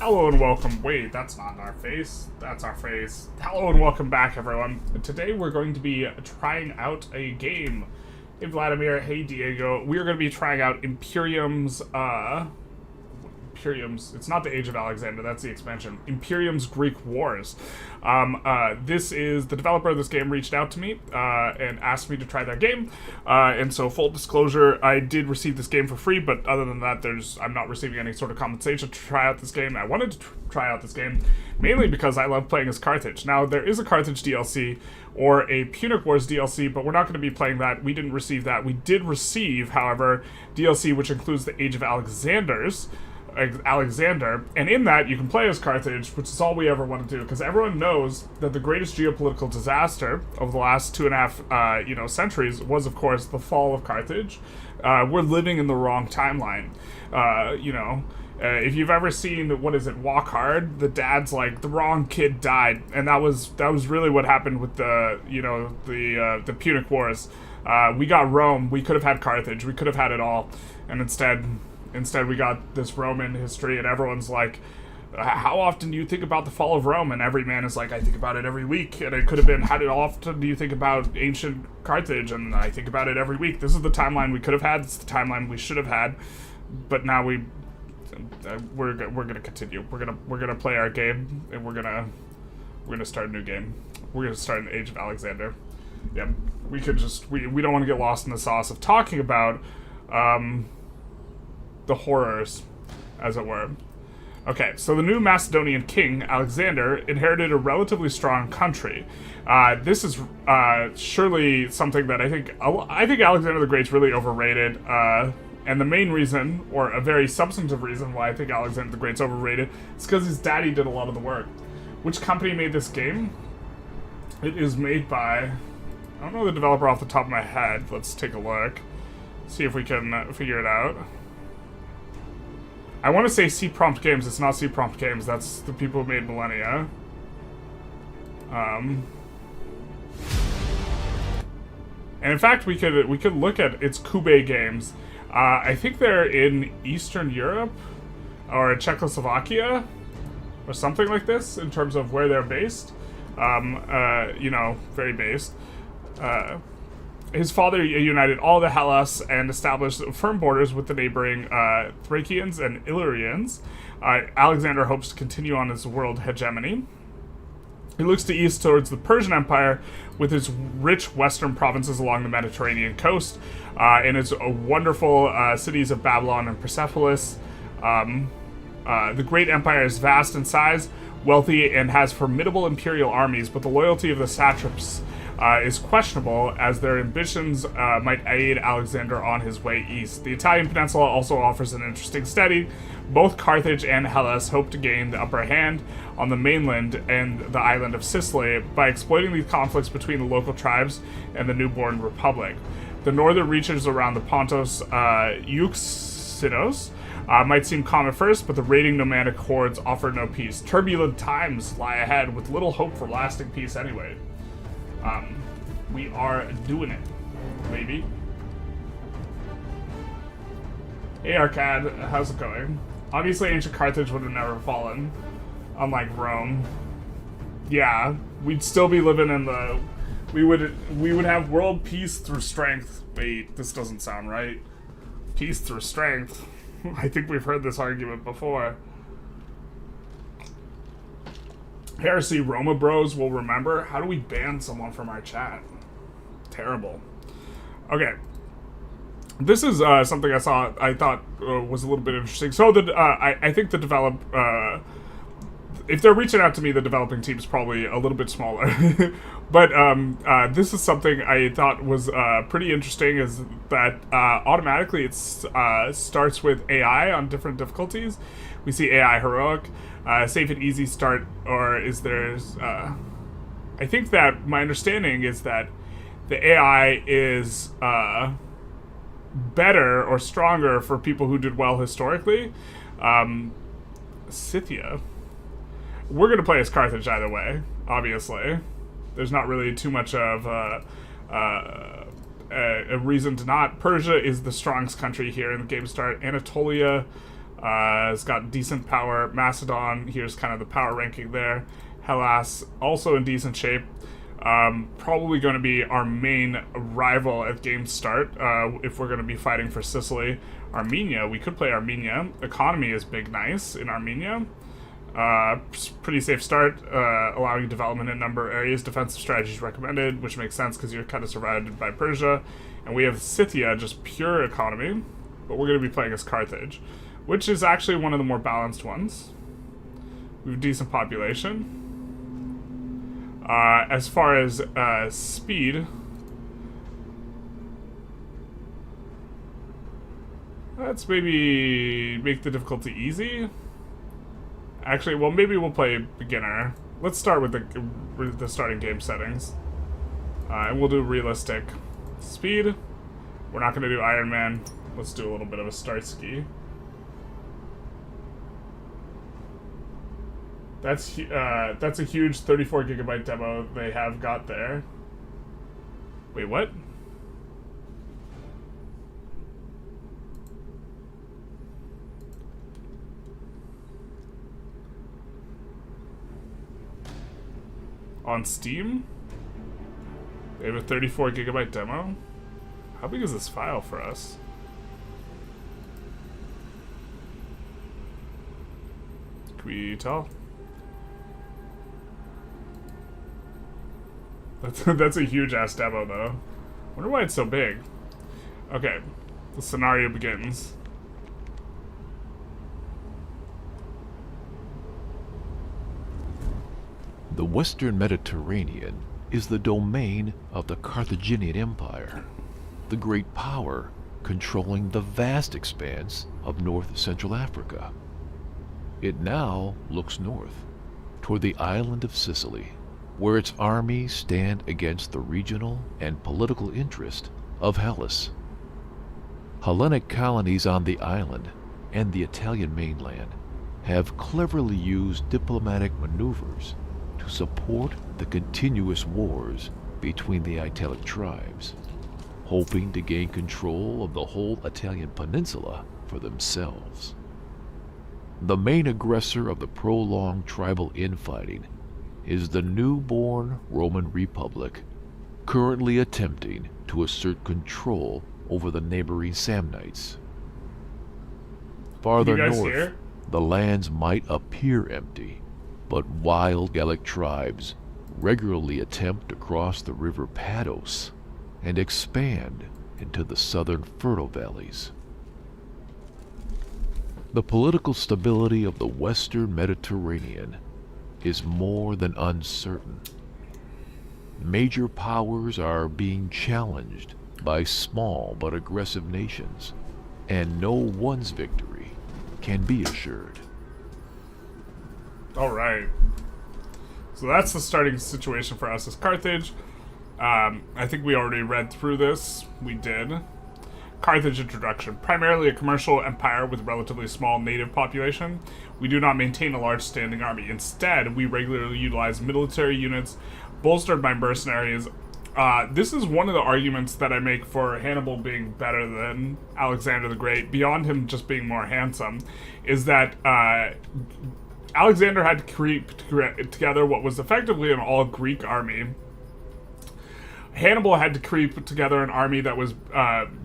Hello and welcome. Wait, that's not our face. That's our face. Hello and welcome back, everyone. Today we're going to be trying out a game. Hey, Vladimir. Hey, Diego. We are going to be trying out Imperiums. Imperiums. It's not the Age of Alexander. That's the expansion. Imperiums Greek Wars. This is the developer of this game reached out to me and asked me to try their game. And so, full disclosure, I did receive this game for free, but other than that, I'm not receiving any sort of compensation to try out this game. I wanted to try out this game mainly because I love playing as Carthage. Now, there is a Carthage DLC or a Punic Wars DLC, but we're not going to be playing that. We didn't receive that. We did receive, however, DLC which includes the Age of Alexander, and in that you can play as Carthage, which is all we ever want to do, because everyone knows that the greatest geopolitical disaster of the last 2.5 centuries was, of course, the fall of Carthage. We're living in the wrong timeline. If you've ever seen, what is it, Walk Hard, the dad's like, the wrong kid died, and that was really what happened with the Punic Wars. We got Rome. We could have had Carthage. We could have had it all, and Instead, we got this Roman history, and everyone's like, how often do you think about the fall of Rome? And every man is like, I think about it every week. And it could have been, how often do you think about ancient Carthage? And I think about it every week. This is the timeline we could have had. This is the timeline we should have had. But now we're gonna continue. We're gonna play our game, and we're gonna start a new game. We're gonna start an Age of Alexander. Yeah, we could just we don't want to get lost in the sauce of talking about the horrors, as it were. Okay, so the new Macedonian king, Alexander, inherited a relatively strong country. This is surely something that I think Alexander the Great's really overrated, and the main reason, or a very substantive reason why I think Alexander the Great's overrated, is because his daddy did a lot of the work. Which company made this game? It is made by, I don't know the developer off the top of my head. Let's take a look, see if we can figure it out. I want to say C-Prompt Games. It's not C-Prompt Games. That's the people who made Malaria. And in fact, we could look at its Kube Games. I think they're in Eastern Europe or Czechoslovakia or something like this in terms of where they're based. Very based. His father united all the Hellas and established firm borders with the neighboring Thracians and Illyrians. Alexander hopes to continue on his world hegemony. He looks to east towards the Persian Empire with its rich western provinces along the Mediterranean coast and its wonderful cities of Babylon and Persepolis. The great empire is vast in size, wealthy, and has formidable imperial armies, but the loyalty of the satraps is questionable, as their ambitions might aid Alexander on his way east. The Italian peninsula also offers an interesting study. Both Carthage and Hellas hope to gain the upper hand on the mainland and the island of Sicily by exploiting these conflicts between the local tribes and the newborn republic. The northern reaches around the Pontus Euxinoes might seem calm at first, but the raiding nomadic hordes offer no peace. Turbulent times lie ahead, with little hope for lasting peace anyway. We are doing it, baby. Hey Arcad, how's it going? Obviously ancient Carthage would have never fallen, unlike Rome. Yeah, we'd still be living in the... We would have world peace through strength. Wait, this doesn't sound right. Peace through strength. I think we've heard this argument before. Heresy Roma bros will remember. How do we ban someone from our chat? Terrible. Okay. This is something I thought was a little bit interesting. So I think if they're reaching out to me, the developing team is probably a little bit smaller. But this is something I thought was pretty interesting, is that automatically it starts with AI on different difficulties. We see AI heroic, safe and easy start, or is there... I think that my understanding is that the AI is better or stronger for people who did well historically. Scythia. We're going to play as Carthage either way, obviously. There's not really too much of a reason to not. Persia is the strongest country here in the game start. Anatolia, It's got decent power. Macedon, here's kind of the power ranking there. Hellas, also in decent shape. Probably going to be our main rival at game start if we're going to be fighting for Sicily. Armenia, we could play Armenia. Economy is big nice in Armenia. Pretty safe start, allowing development in a number of areas. Defensive strategies recommended, which makes sense because you're kind of surrounded by Persia. And we have Scythia, just pure economy. But we're going to be playing as Carthage, which is actually one of the more balanced ones. We have decent population. As far as speed, let's maybe make the difficulty easy. Actually, well, maybe we'll play beginner. Let's start with the starting game settings. And we'll do realistic speed. We're not going to do Iron Man. Let's do a little bit of a start ski. That's a huge 34 gigabyte demo they have got there. Wait, what? On Steam? They have a 34 gigabyte demo? How big is this file for us? Can we tell? That's a huge ass demo though. Wonder why it's so big. Okay, the scenario begins. The Western Mediterranean is the domain of the Carthaginian Empire, the great power controlling the vast expanse of north-central Africa. It now looks north, toward the island of Sicily, where its armies stand against the regional and political interest of Hellas. Hellenic colonies on the island and the Italian mainland have cleverly used diplomatic maneuvers to support the continuous wars between the Italic tribes, hoping to gain control of the whole Italian peninsula for themselves. The main aggressor of the prolonged tribal infighting is the newborn Roman Republic, currently attempting to assert control over the neighboring Samnites. Farther north, the lands might appear empty, but wild Gallic tribes regularly attempt to cross the river Padus and expand into the southern fertile valleys. The political stability of the Western Mediterranean is more than uncertain. Major powers are being challenged by small but aggressive nations, and no one's victory can be assured. All right. So that's the starting situation for us as Carthage. I think we already read through this. We did. Carthage introduction. Primarily a commercial empire with a relatively small native population, we do not maintain a large standing army. Instead, we regularly utilize military units bolstered by mercenaries. This is one of the arguments that I make for Hannibal being better than Alexander the Great, beyond him just being more handsome, is that Alexander had to create together what was effectively an all-Greek army. Hannibal had to create together an army that was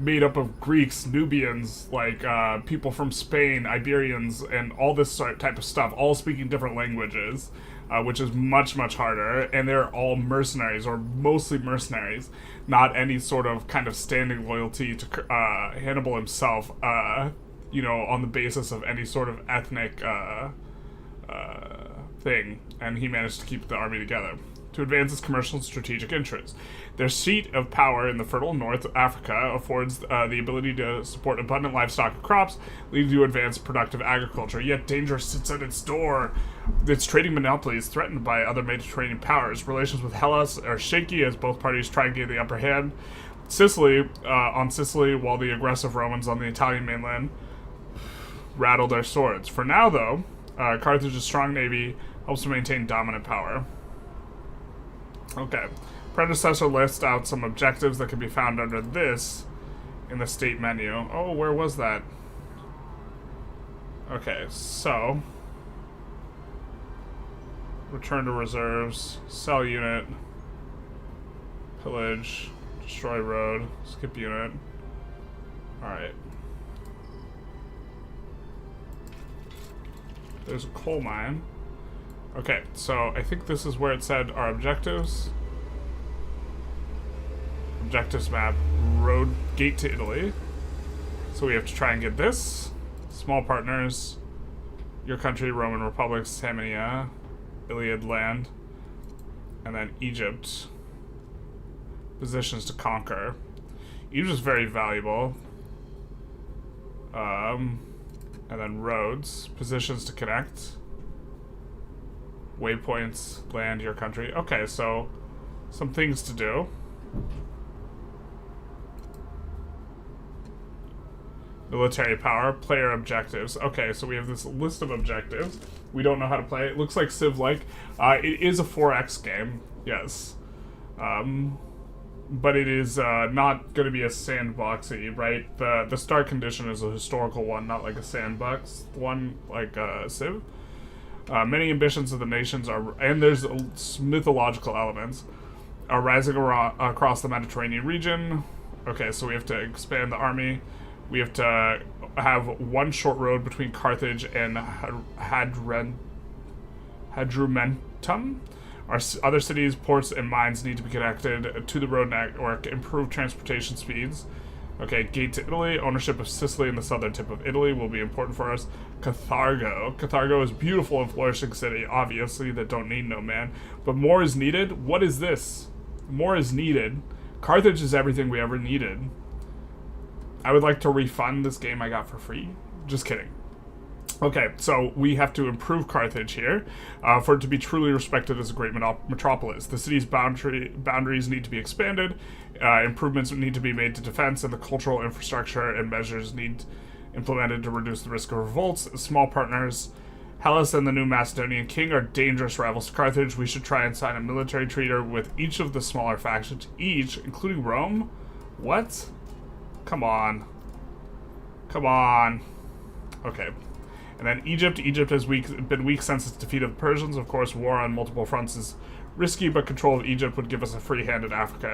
made up of Greeks, Nubians, like people from Spain, Iberians, and all this type of stuff, all speaking different languages, which is much, much harder. And they're all mercenaries, or mostly mercenaries, not any sort of kind of standing loyalty to Hannibal himself, you know, on the basis of any sort of ethnic thing. And he managed to keep the army together to advance its commercial and strategic interests. Their seat of power in the fertile North Africa affords the ability to support abundant livestock and crops, leading to advanced productive agriculture. Yet danger sits at its door. Its trading monopoly is threatened by other Mediterranean powers. Relations with Hellas are shaky as both parties try and gain the upper hand. Sicily, while the aggressive Romans on the Italian mainland rattle their swords. For now, though, Carthage's strong navy helps to maintain dominant power. Okay. Predecessor lists out some objectives that can be found under this in the state menu. Oh, where was that? Okay, so return to reserves, sell unit, pillage, destroy road, skip unit. Alright. There's a coal mine. Okay, so I think this is where it said our objectives. Objectives map, road gate to Italy. So we have to try and get this. Small partners, your country, Roman Republic, Samnia, Iliad land, and then Egypt. Positions to conquer. Egypt is very valuable. And then roads, positions to connect, waypoints, land, your country. Okay, so some things to do. Military power, player objectives. Okay, so we have this list of objectives. We don't know how to play it. It looks like Civ-like. It is a 4X game, yes. But it is not going to be a sandboxy, right? The start condition is a historical one, not like a sandbox one like Civ. Many ambitions of the nations are, and there's mythological elements, are rising across the Mediterranean region. Okay, so we have to expand the army. We have to have one short road between Carthage and Hadrumetum. Our other cities, ports, and mines need to be connected to the road network, improve transportation speeds. Okay, gate to Italy. Ownership of Sicily and the southern tip of Italy will be important for us. Carthago. Carthago is a beautiful and flourishing city, obviously, that don't need no man. But more is needed? What is this? More is needed. Carthage is everything we ever needed. I would like to refund this game I got for free. Just kidding. Okay, so we have to improve Carthage here for it to be truly respected as a great metropolis. The city's boundaries need to be expanded, improvements need to be made to defense, and the cultural infrastructure and measures need implemented to reduce the risk of revolts. Small partners, Hellas and the new Macedonian king, are dangerous rivals to Carthage. We should try and sign a military treaty with each of the smaller factions, including Rome. What? Come on. Come on. Okay. And then Egypt. Egypt has been weak since its defeat of the Persians. Of course, war on multiple fronts is risky, but control of Egypt would give us a free hand in Africa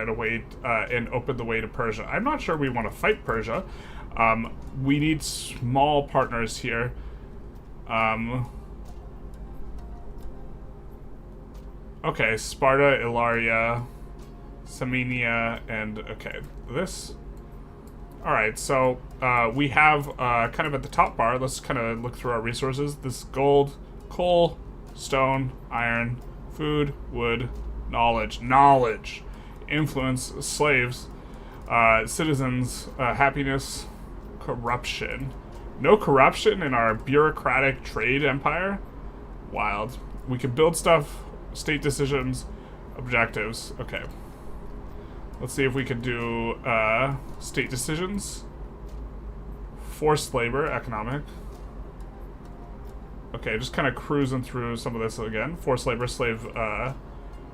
and open the way to Persia. I'm not sure we want to fight Persia. We need small partners here. Okay, Sparta, Ilaria, Samnia, and okay, this. Alright, so we have kind of at the top bar, let's kind of look through our resources. This gold, coal, stone, iron, food, wood, knowledge, influence, slaves, citizens, happiness, corruption. No corruption in our bureaucratic trade empire? Wild. We can build stuff, state decisions, objectives. Okay. Let's see if we can do state decisions. Forced labor, economic. Okay, just kind of cruising through some of this again. Forced labor, slave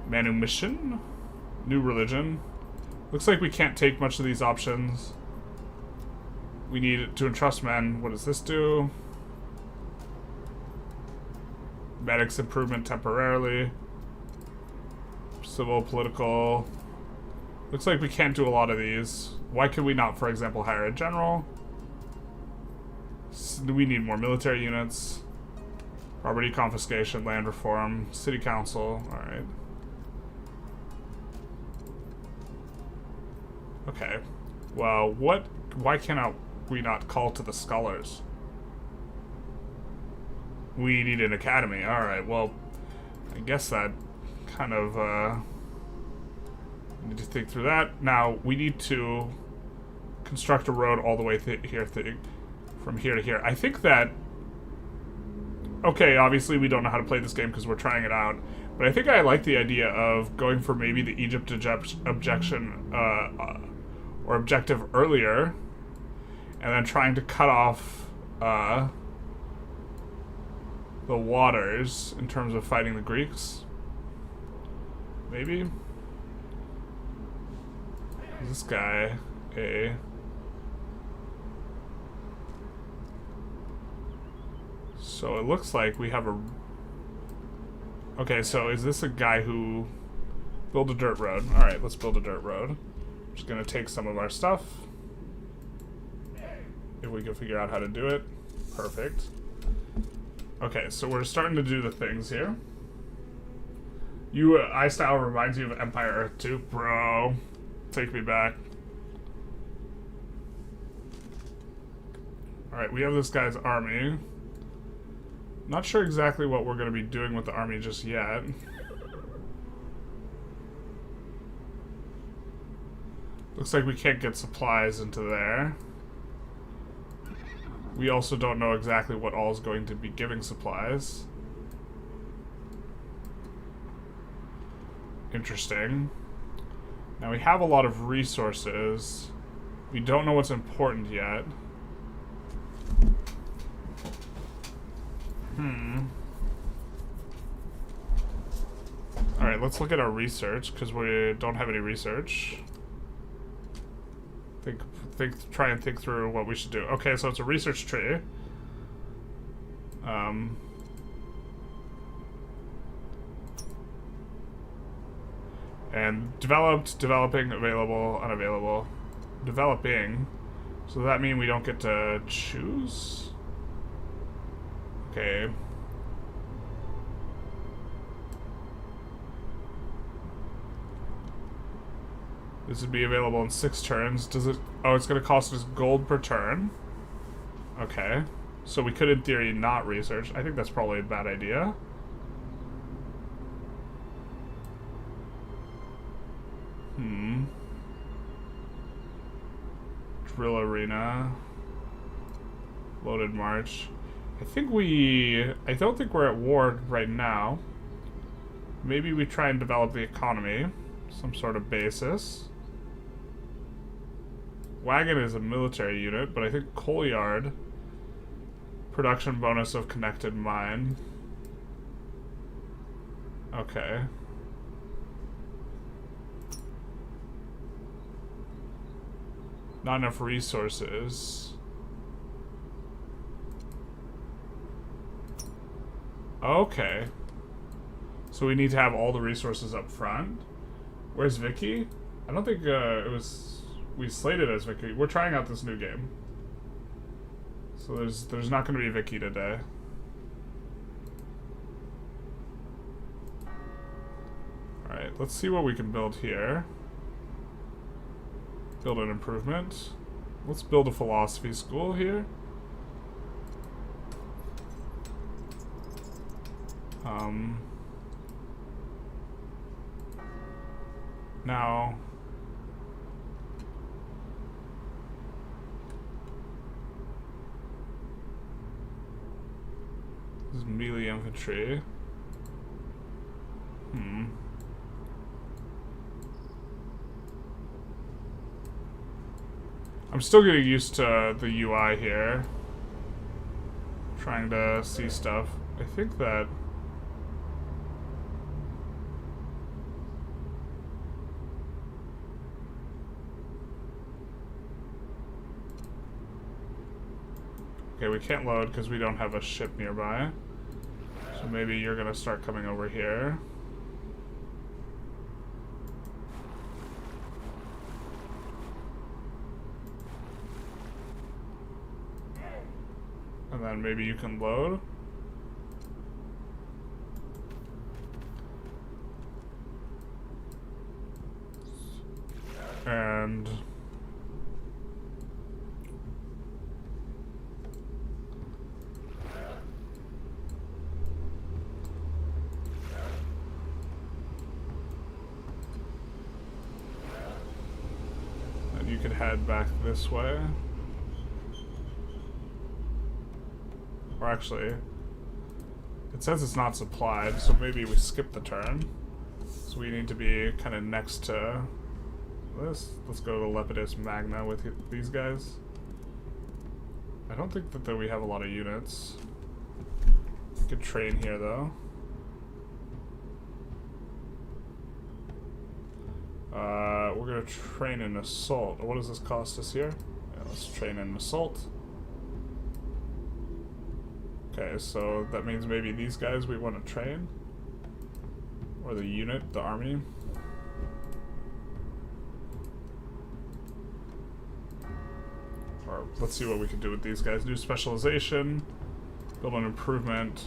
manumission. New religion. Looks like we can't take much of these options. We need to entrust men. What does this do? Medics improvement temporarily. Civil, political. Looks like we can't do a lot of these. Why could we not, for example, hire a general? We need more military units. Property confiscation, land reform, city council. Alright. Okay. Well, why cannot we not call to the scholars? We need an academy. Alright, well, I guess that kind of, need to think through that. Now, we need to construct a road all the way here, from here to here. I think that... Okay, obviously we don't know how to play this game because we're trying it out, but I think I like the idea of going for maybe the Egypt objection, or objective earlier, and then trying to cut off, the waters in terms of fighting the Greeks. Maybe? This guy, So it looks like we have a... Okay, so is this a guy who... Build a dirt road. Alright, let's build a dirt road. Just gonna take some of our stuff. If we can figure out how to do it. Perfect. Okay, so we're starting to do the things here. iStyle reminds you of Empire Earth 2. Bro, take me back. Alright, we have this guy's army. Not sure exactly what we're going to be doing with the army just yet. Looks like we can't get supplies into there. We also don't know exactly what all is going to be giving supplies. Interesting. Now we have a lot of resources. We don't know what's important yet. Alright, let's look at our research, because we don't have any research. Try and think through what we should do. Okay, so it's a research tree. And developed, developing, available, unavailable. Developing. So does that mean we don't get to choose? Okay. This would be available in 6 turns. Does it... Oh, it's going to cost us gold per turn. Okay. So we could, in theory, not research. I think that's probably a bad idea. Drill arena. Loaded march. I don't think we're at war right now. Maybe we try and develop the economy. Some sort of basis. Wagon is a military unit, but I think coal yard. Production bonus of connected mine. Okay. Not enough resources. Okay. So we need to have all the resources up front. Where's Vicky? I don't think it was... We slated as Vicky. We're trying out this new game. So there's not going to be Vicky today. Alright, let's see what we can build here. Build an improvement. Let's build a philosophy school here. Now... This is melee infantry. I'm still getting used to the UI here. Trying to see stuff. I think that... Okay, we can't load because we don't have a ship nearby. So maybe you're gonna start coming over here. And then maybe you can load. And... you could head back this way. Or actually, it says it's not supplied, so maybe we skip the turn. So we need to be kind of next to this. Let's go to Lepidus Magna with these guys. I don't think that we have a lot of units. We could train here though. We're gonna train in assault. What does this cost us here? Yeah, let's train in assault. Okay, so that means maybe these guys we want to train? Or the unit, the army? Or let's see what we can do with these guys. New specialization, build an improvement.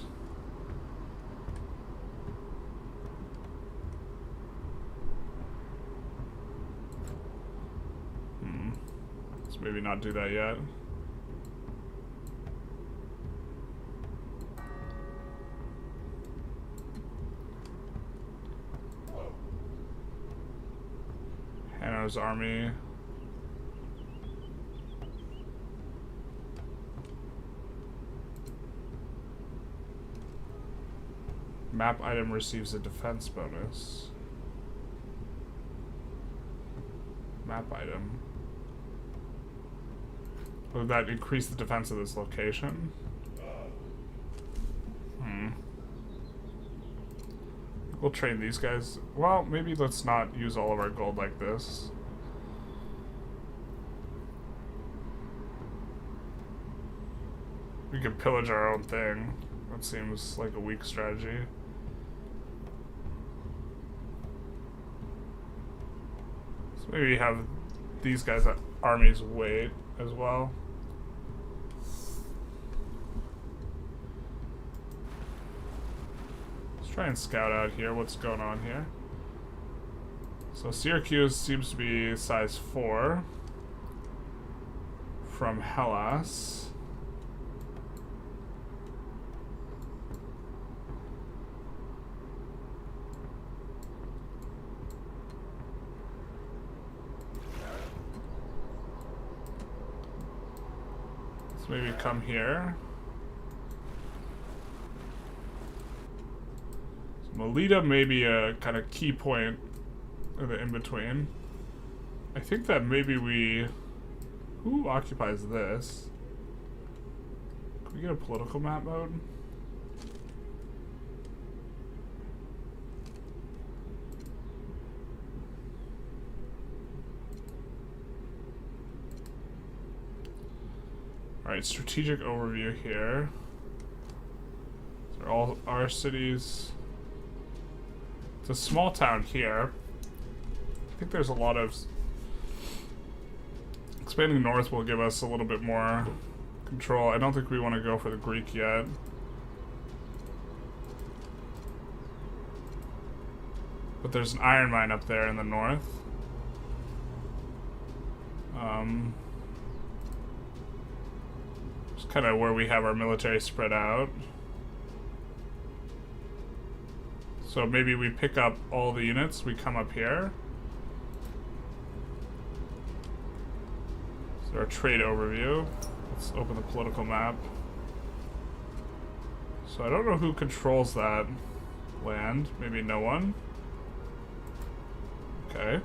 Let's maybe not do that yet. Hanno's army. Map item receives a defense bonus. Map item. Would that increase the defense of this location? We'll train these guys. Well, maybe let's not use all of our gold like this. We could pillage our own thing. That seems like a weak strategy. So maybe have these guys at armies wait as well. Try and scout out here what's going on here. So Syracuse seems to be size 4 from Hellas. Let's maybe come here. Melita may be a kind of key point in the in-between. I think that maybe we... Who occupies this? Can we get a political map mode? Alright, strategic overview here. These are all our cities. It's a small town here. I think there's a lot of... Expanding north will give us a little bit more control. I don't think we want to go for the Greek yet. But there's an iron mine up there in the north. It's kind of where we have our military spread out. So maybe we pick up all the units, we come up here. So our trade overview. Let's open the political map. So I don't know who controls that land. Maybe no one. Okay.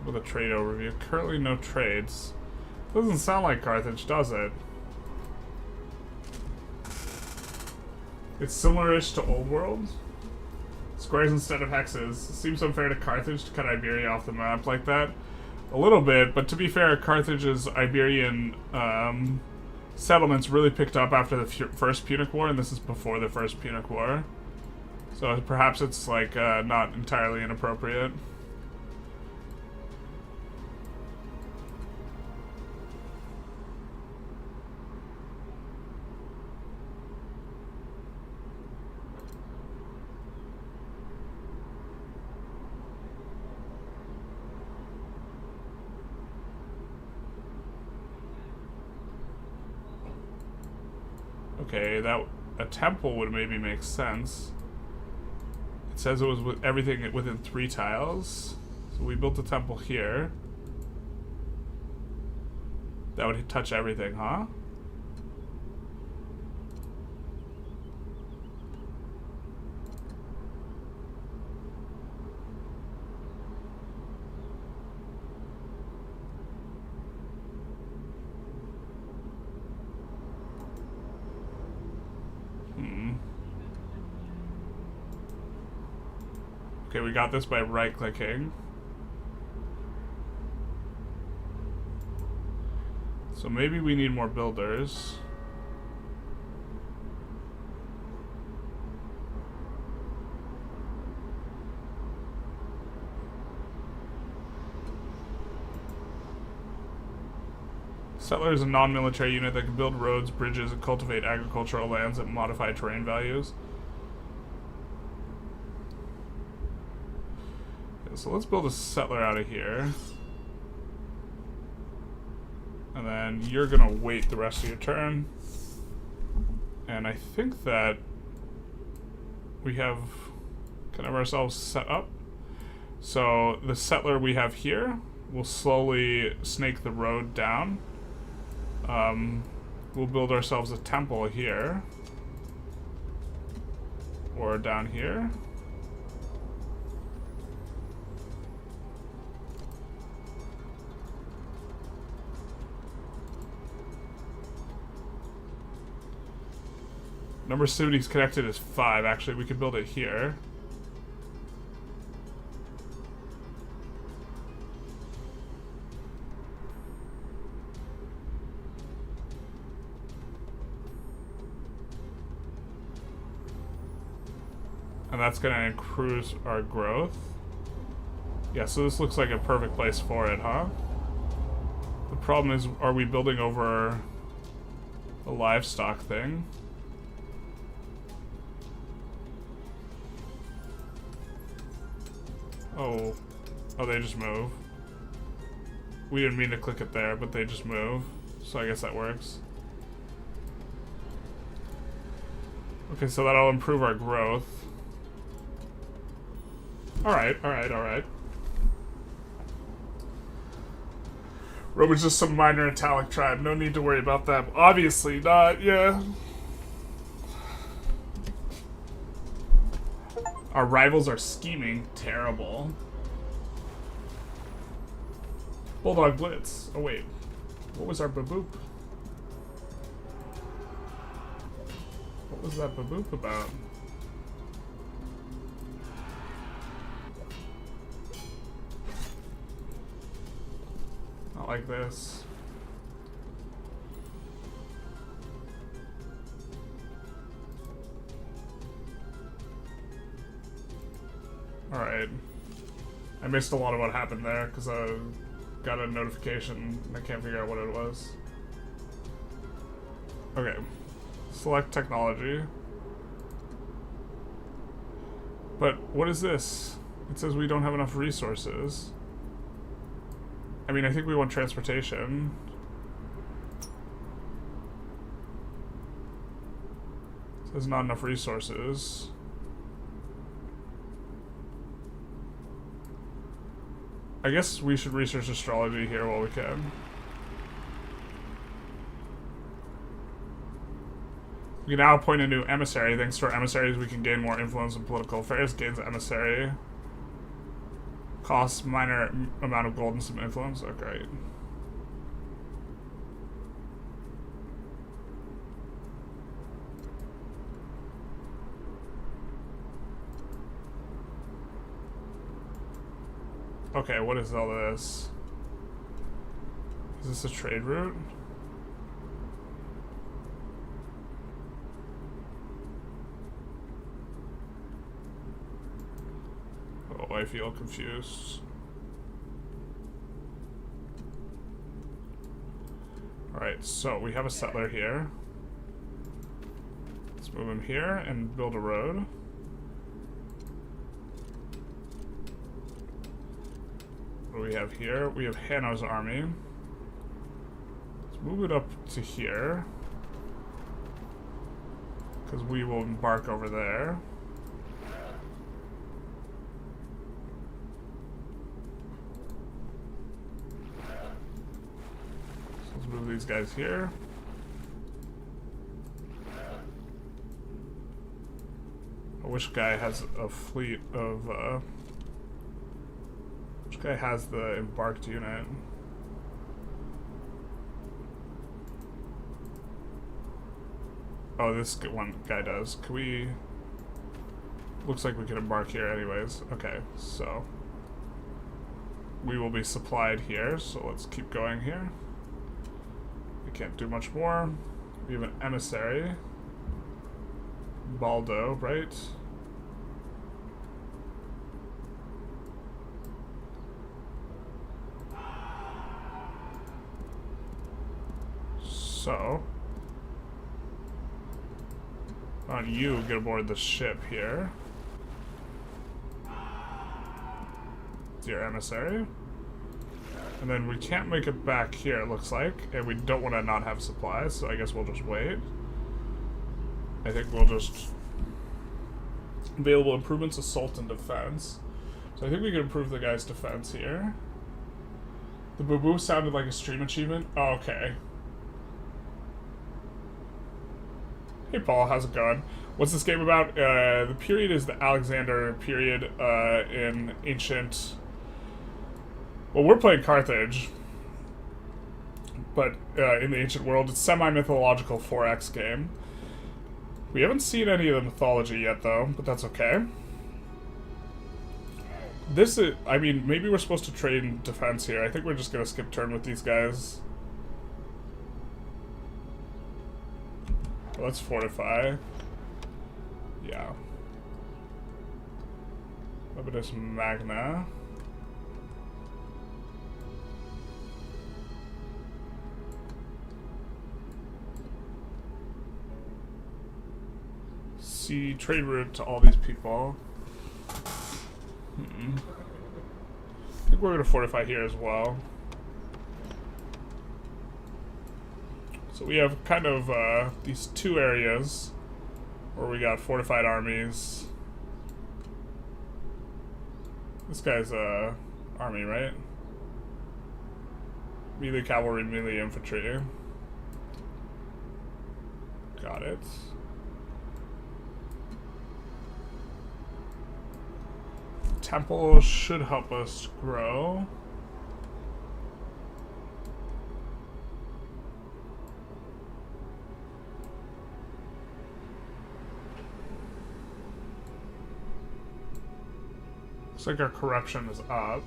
With a trade overview. Currently no trades. Doesn't sound like Carthage, does it? It's similar-ish to Old World. Squares instead of hexes. Seems unfair to Carthage to cut Iberia off the map like that. A little bit, but to be fair, Carthage's Iberian settlements really picked up after the First Punic War, and this is before the First Punic War. So perhaps it's like not entirely inappropriate. Okay, that a temple would maybe make sense. It says it was with everything within 3 tiles. So we built a temple here. That would touch everything, huh? Okay, we got this by right-clicking. So maybe we need more builders. Settler is a non-military unit that can build roads, bridges, and cultivate agricultural lands at modified terrain values. Okay, so let's build a settler out of here. And then you're gonna wait the rest of your turn. And I think that we have kind of ourselves set up. So the settler we have here will slowly snake the road down. We'll build ourselves a temple here. Or down here. Number of cities connected is 5. Actually, we could build it here. And that's going to increase our growth. Yeah, so this looks like a perfect place for it, huh? The problem is, are we building over the livestock thing? Oh, they just move. We didn't mean to click it there, but they just move. So I guess that works. Okay, so that'll improve our growth. Alright. Roman's just some minor Italic tribe. No need to worry about them. Obviously not, yeah. Our rivals are scheming. Terrible. Bulldog Blitz. Oh wait. What was our baboop? What was that baboop about? Not like this. Alright. I missed a lot of what happened there because I got a notification and I can't figure out what it was. Okay. Select technology. But what is this? It says we don't have enough resources. I mean, I think we want transportation. It says not enough resources. I guess we should research astrology here while we can. We can now appoint a new emissary. Thanks to our emissaries, we can gain more influence in political affairs. Gains emissary. Costs minor amount of gold and some influence. Oh, great. Okay, what is all this? Is this a trade route? Oh, I feel confused. Alright, so we have a settler here. Let's move him here and build a road. What do we have here? We have Hanno's army. Let's move it up to here. Because we will embark over there. So let's move these guys here. Which guy has a fleet of, which guy has the embarked unit? Oh, this one guy does. Can we... Looks like we can embark here anyways. Okay, so... We will be supplied here, so let's keep going here. We can't do much more. We have an emissary. Baldo, right? So, why don't you get aboard the ship here? It's your emissary. And then we can't make it back here, it looks like. And we don't want to not have supplies, so I guess we'll just wait. I think we'll just... Available improvements, assault, and defense. So I think we can improve the guy's defense here. The boo-boo sounded like a stream achievement. Oh, okay. Hey Paul, how's it going? What's this game about? The period is the Alexander period in ancient... Well, we're playing Carthage. But in the ancient world, it's semi-mythological 4X game. We haven't seen any of the mythology yet, though, but that's okay. This is... I mean, maybe we're supposed to trade defense here. I think we're just gonna skip turn with these guys. Let's fortify. Yeah. Habitus Magna. See trade route to all these people. I think we're gonna fortify here as well. So we have kind of these two areas where we got fortified armies. This guy's army, right? Melee cavalry, melee infantry. Got it. Temple should help us grow. Looks like our corruption is up.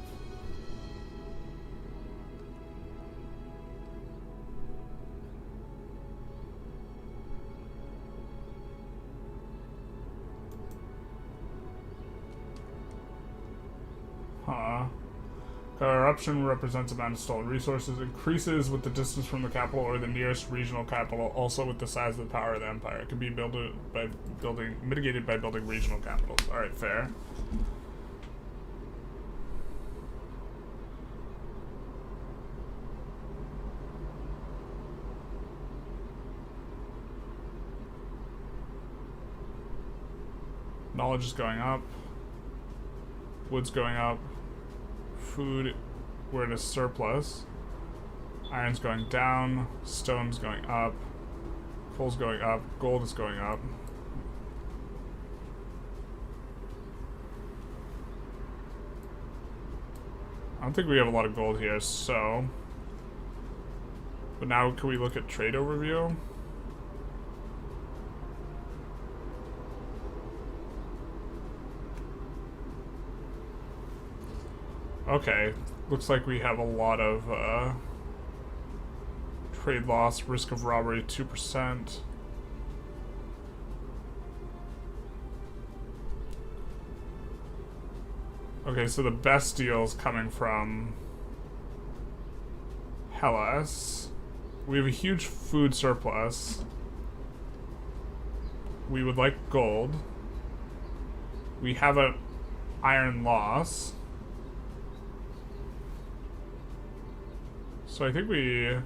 Corruption represents amount of stolen resources, increases with the distance from the capital or the nearest regional capital, also with the size of the power of the empire. It can be mitigated by building regional capitals. Alright, fair. Knowledge is going up. Wood's going up. Food, we're in a surplus. Iron's going down. Stone's going up. Coal's going up. Gold is going up. I don't think we have a lot of gold here, so... But now can we look at trade overview? Okay, looks like we have a lot of trade loss, risk of robbery 2%. Okay, so the best deal's coming from Hellas. We have a huge food surplus. We would like gold. We have an iron loss. So I think we...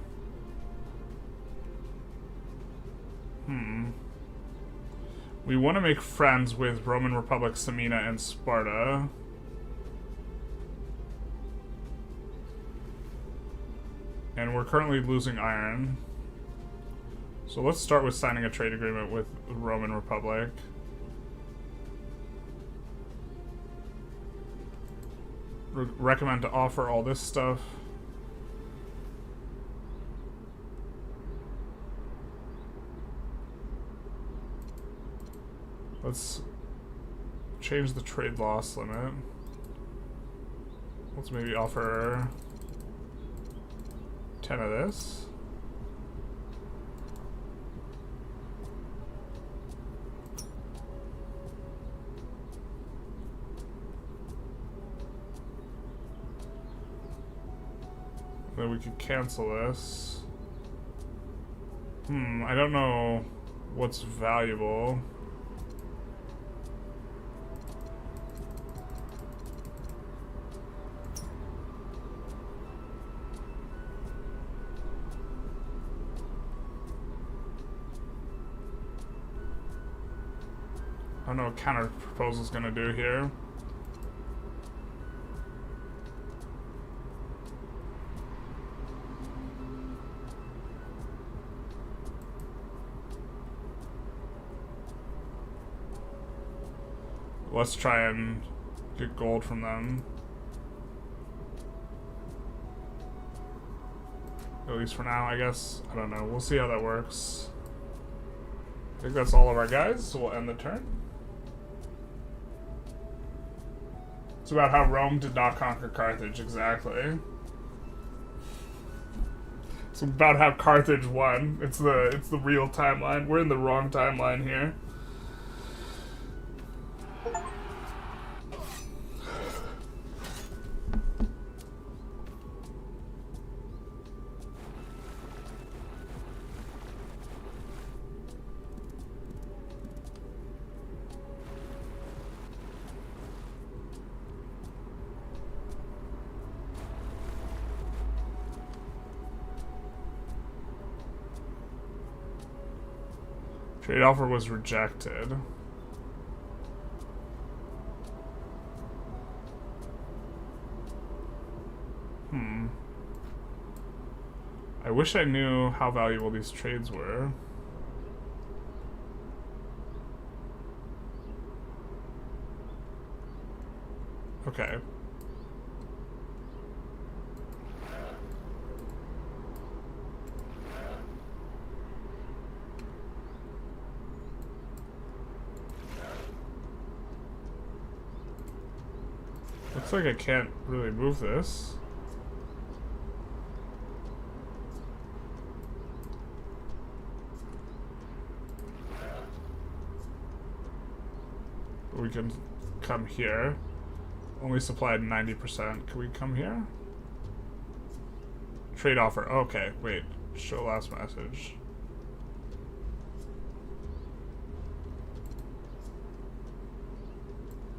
We want to make friends with Roman Republic, Samina, and Sparta. And we're currently losing iron. So let's start with signing a trade agreement with the Roman Republic. Recommend to offer all this stuff. Let's change the trade loss limit. Let's maybe offer 10 of this. Then we could cancel this. I don't know what's valuable. I don't know what counter proposal's gonna do here. Let's try and get gold from them. At least for now, I guess. I don't know. We'll see how that works. I think that's all of our guys, so we'll end the turn. It's about how Rome did not conquer Carthage, exactly. It's about how Carthage won. It's the real timeline. We're in the wrong timeline here. Trade offer was rejected. I wish I knew how valuable these trades were. Okay. Looks like I can't really move this. We can come here. Only supplied 90%. Can we come here? Trade offer. Okay, wait. Show last message.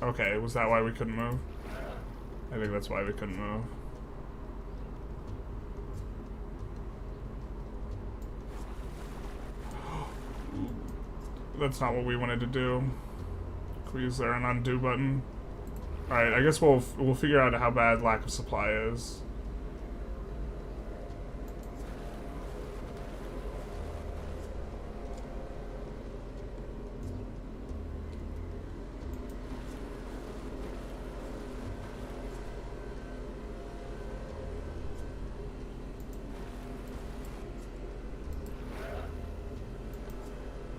Okay, was that why we couldn't move? I think that's why we couldn't move. That's not what we wanted to do. Can we use there an undo button? Alright, I guess we'll figure out how bad lack of supply is.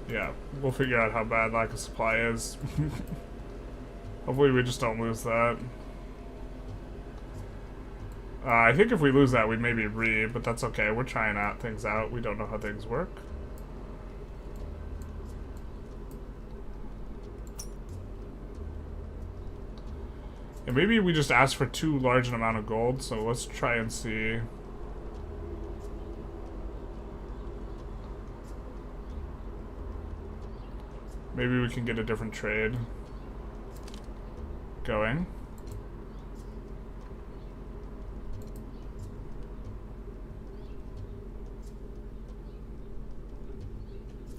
Yeah, we'll figure out how bad lack of supply is. Hopefully we just don't lose that. I think if we lose that, we maybe but that's okay. We're trying out things out. We don't know how things work. And maybe we just asked for too large an amount of gold, so let's try and see. Maybe we can get a different trade going.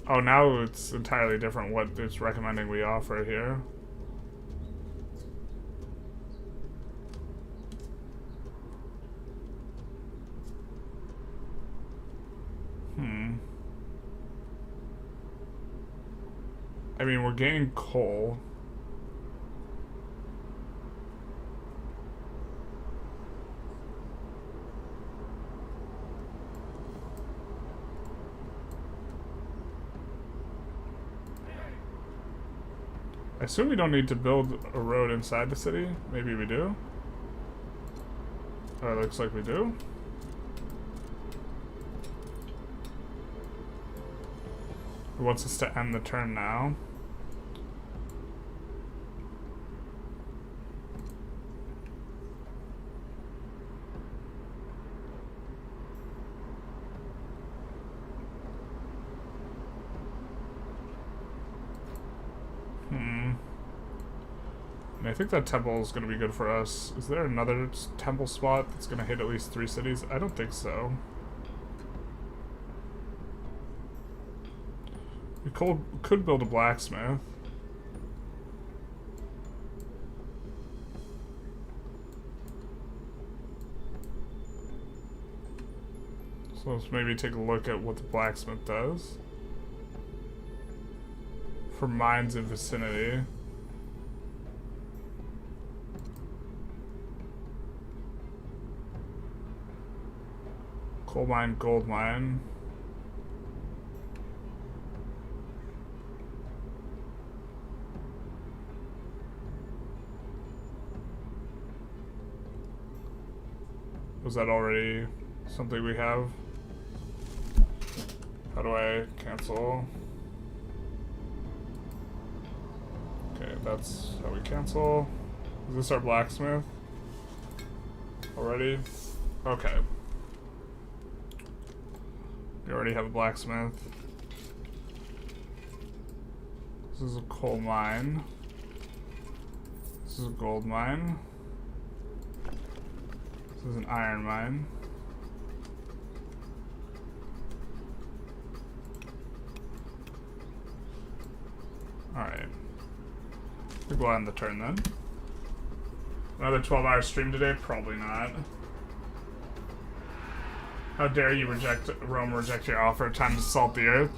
Oh, now it's entirely different what it's recommending we offer here. I mean, we're gaining coal. I assume we don't need to build a road inside the city. Maybe we do. Oh, it looks like we do. It wants us to end the turn now. And I think that temple is going to be good for us. Is there another temple spot that's going to hit at least 3 cities? I don't think so. We could build a blacksmith. So let's maybe take a look at what the blacksmith does. For mines in vicinity. Coal mine, gold mine. Was that already something we have? How do I cancel? Okay, that's how we cancel. Is this our blacksmith? Already? Okay. We already have a blacksmith. This is a coal mine. This is a gold mine. This is an iron mine. Alright. I think we'll end the turn then. Another 12-hour stream today? Probably not. How dare you Rome reject your offer? Time to salt the earth.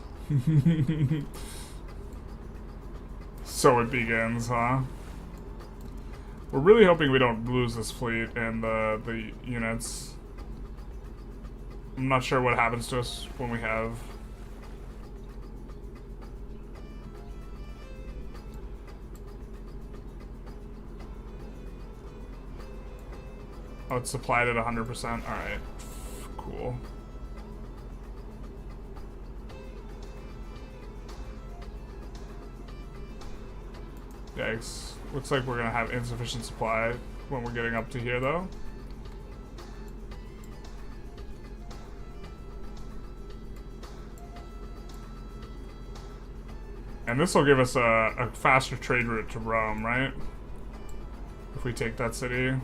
So it begins, huh? We're really hoping we don't lose this fleet and the units. I'm not sure what happens to us when we have... Oh, it's supplied at 100%. Alright. Cool. Yikes. Looks like we're gonna have insufficient supply when we're getting up to here, though. And this will give us a faster trade route to Rome, right? If we take that city.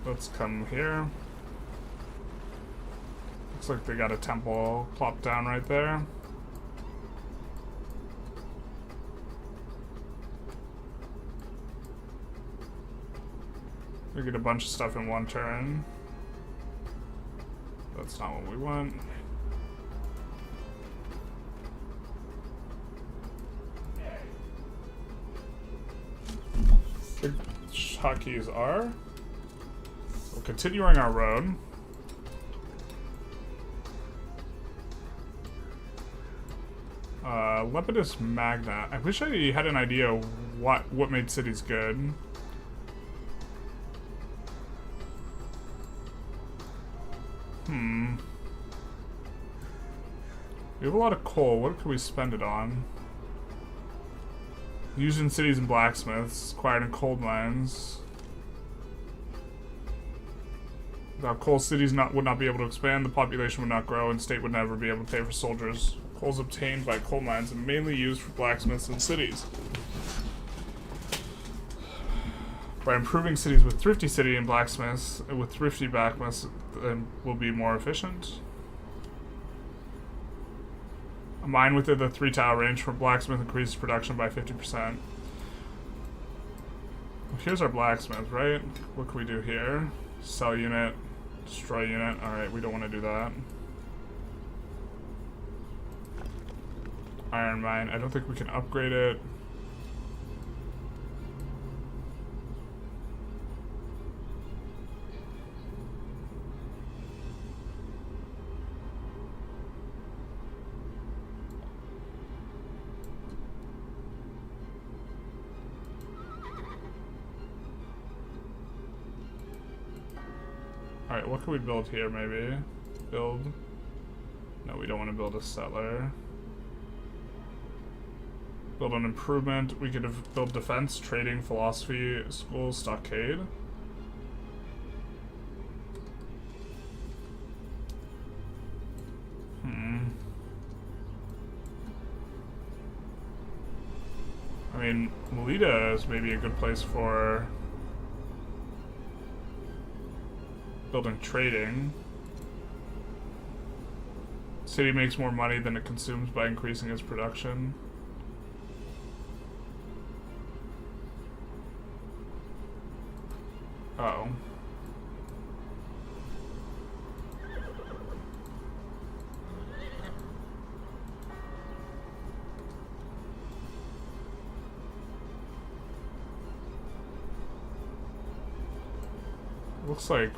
Let's come here. Looks like they got a temple plopped down right there. We get a bunch of stuff in one turn. That's not what we want. Big hotkeys are. We're continuing our road. Lepidus Magna. I wish I had an idea what made cities good. We have a lot of coal. What can we spend it on? Used in cities and blacksmiths. Acquired in coal mines. Without coal, cities would not be able to expand, the population would not grow, and state would never be able to pay for soldiers. Coal is obtained by coal mines and mainly used for blacksmiths in cities. By improving cities with thrifty city and blacksmiths, with thrifty blacksmiths, will be more efficient. A mine within the 3-tile range for blacksmith increases production by 50%. Here's our blacksmith, right? What can we do here? Sell unit. Destroy unit. Alright, we don't want to do that. Iron mine. I don't think we can upgrade it. Alright, what can we build here, maybe? Build... No, we don't want to build a settler. Build an improvement. We could have built defense, trading, philosophy, school, stockade. mean, Melita is maybe a good place for building trading. City makes more money than it consumes by increasing its production. Uh-oh. Looks like,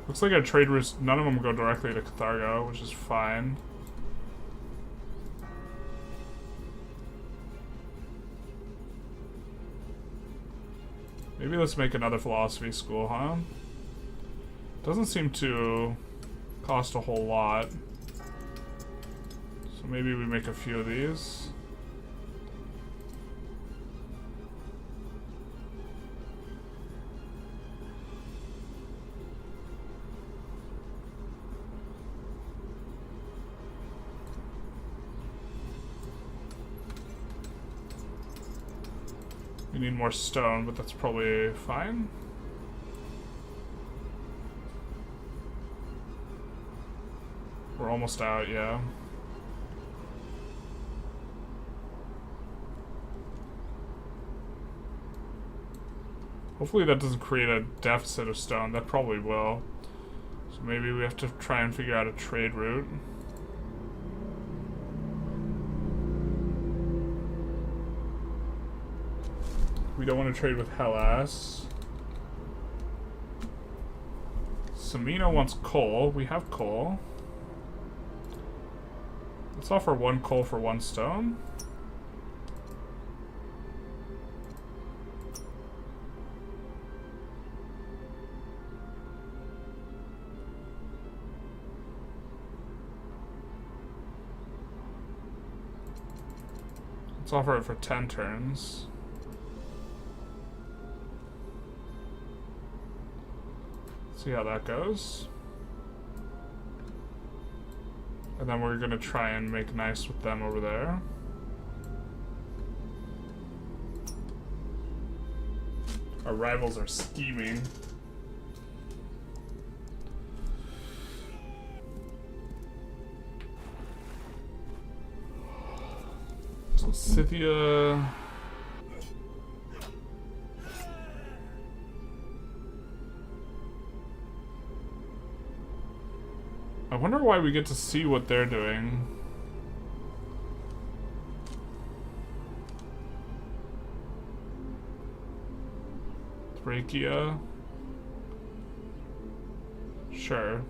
Looks like our trade routes, none of them go directly to Carthago, which is fine. Maybe let's make another philosophy school, huh? Doesn't seem to cost a whole lot. So maybe we make a few of these. We need more stone, but that's probably fine. We're almost out, yeah. Hopefully that doesn't create a deficit of stone. That probably will. So maybe we have to try and figure out a trade route. We don't want to trade with Hellas. Samina wants coal. We have coal. Let's offer 1 coal for 1 stone. Let's offer it for 10 turns. See how that goes. And then we're gonna try and make nice with them over there. Our rivals are scheming. So Scythia. I wonder why we get to see what they're doing. Thracia. Sure.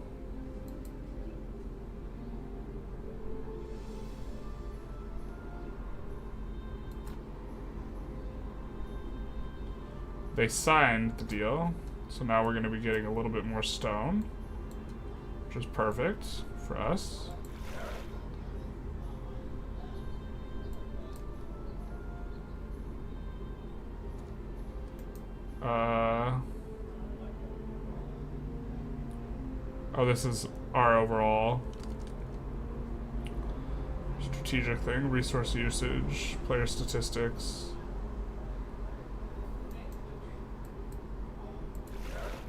They signed the deal, so now we're going to be getting a little bit more stone. Which is perfect for us. Oh, this is our overall strategic thing. Resource usage, player statistics.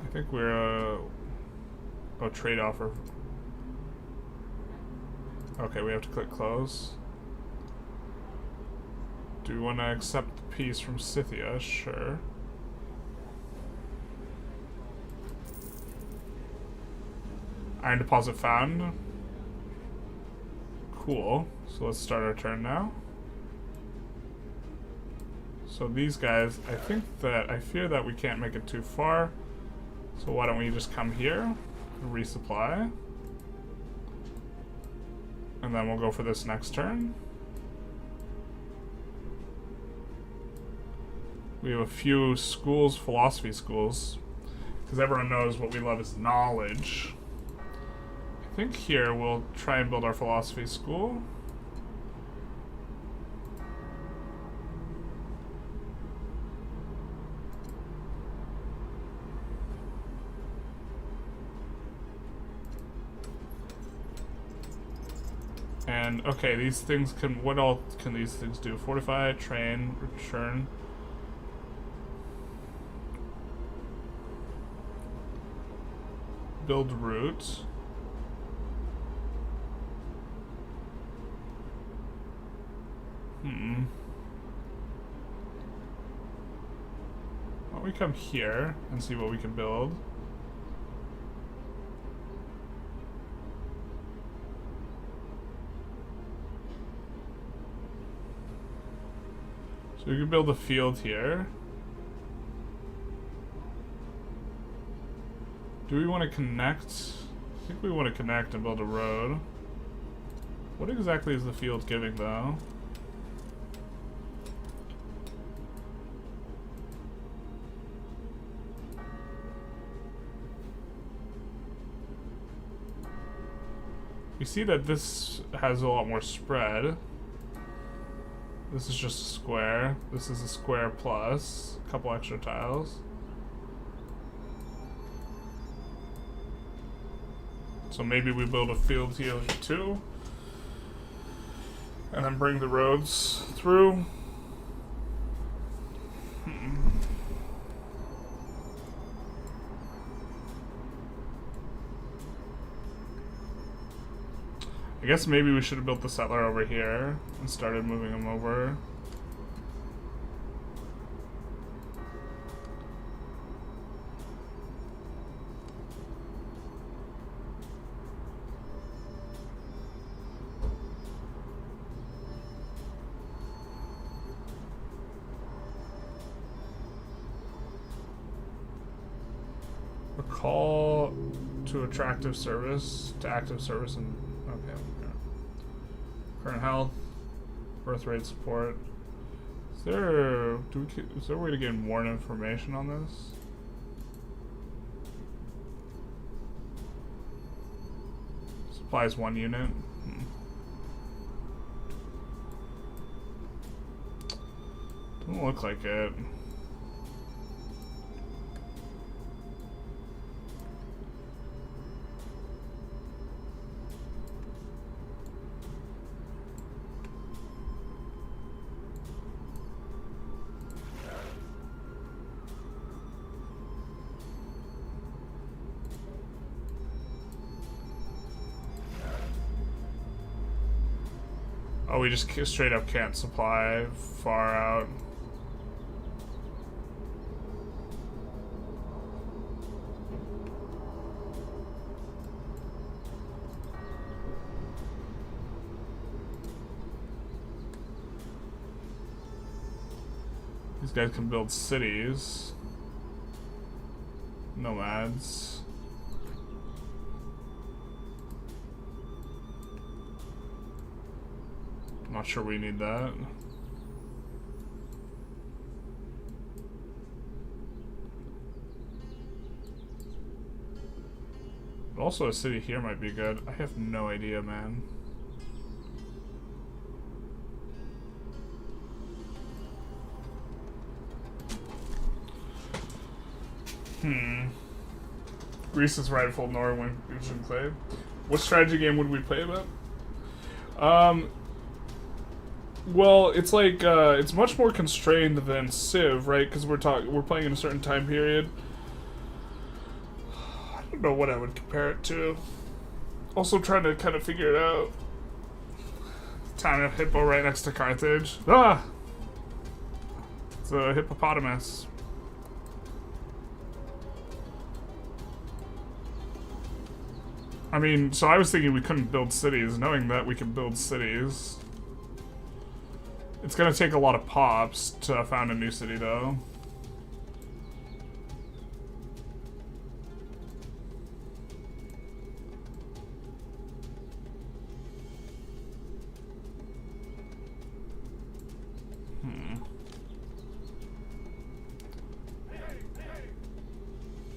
I think we're oh, trade offer. Okay, we have to click close. Do we want to accept the piece from Scythia? Sure. Iron deposit found. Cool. So let's start our turn now. So these guys, I fear that we can't make it too far. So why don't we just come here, resupply, and then we'll go for this next turn. We have a few schools, philosophy schools, because everyone knows what we love is knowledge. I think here we'll try and build our philosophy school. then, okay, these things can, what all can these things do? Fortify, train, return. Build route. Why don't we come here and see what we can build? So we can build a field here. Do we want to connect? I think we want to connect and build a road. What exactly is the field giving, though? You see that this has a lot more spread. This is just a square. This is a square plus a couple extra tiles. So maybe we build a field here too. And then bring the roads through. I guess maybe we should have built the settler over here and started moving him over. Recall to attractive service, to active service, and okay. Current health, birth rate support. Is there a way to get more information on this? Supplies 1 unit. Doesn't look like it. Oh, we just straight up can't supply far out. These guys can build cities. Nomads. Not sure we need that. But also a city here might be good. I have no idea, man. Greece's rightful Norway claim. What strategy game would we play about? Well, it's like it's much more constrained than Civ, right? Because we're playing in a certain time period. I don't know what I would compare it to. Also trying to kind of figure it out. Town of Hippo right next to Carthage. Ah, it's a hippopotamus. I mean, so I was thinking we couldn't build cities. Knowing that we can build cities. It's gonna take a lot of pops to found a new city, though.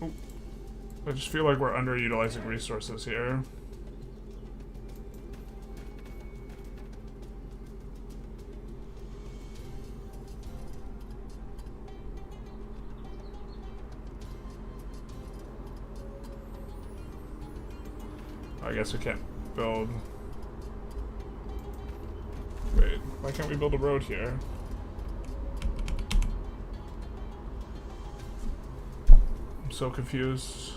Oh. I just feel like we're underutilizing resources here. I guess we can't build. Why can't we build a road here? I'm so confused.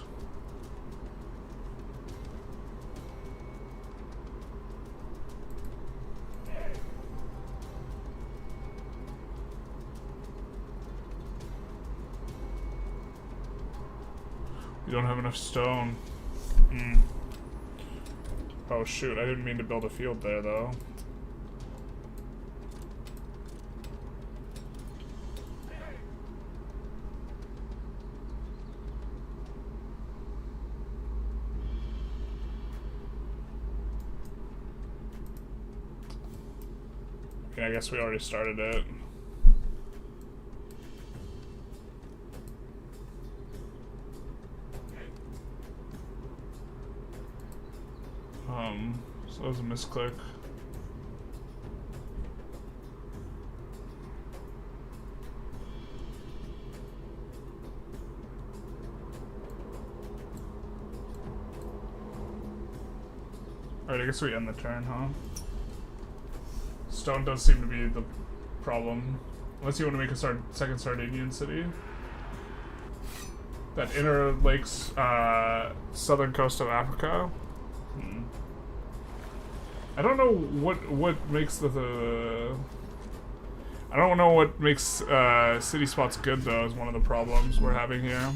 We don't have enough stone. Oh shoot, I didn't mean to build a field there though. Okay, I guess we already started it. So that was a misclick. Alright, I guess we end the turn, huh? Stone does seem to be the problem. Unless you want to make a second Sardinian city. That inner lakes, southern coast of Africa. I don't know what makes the I don't know what makes city spots good though is one of the problems we're having here.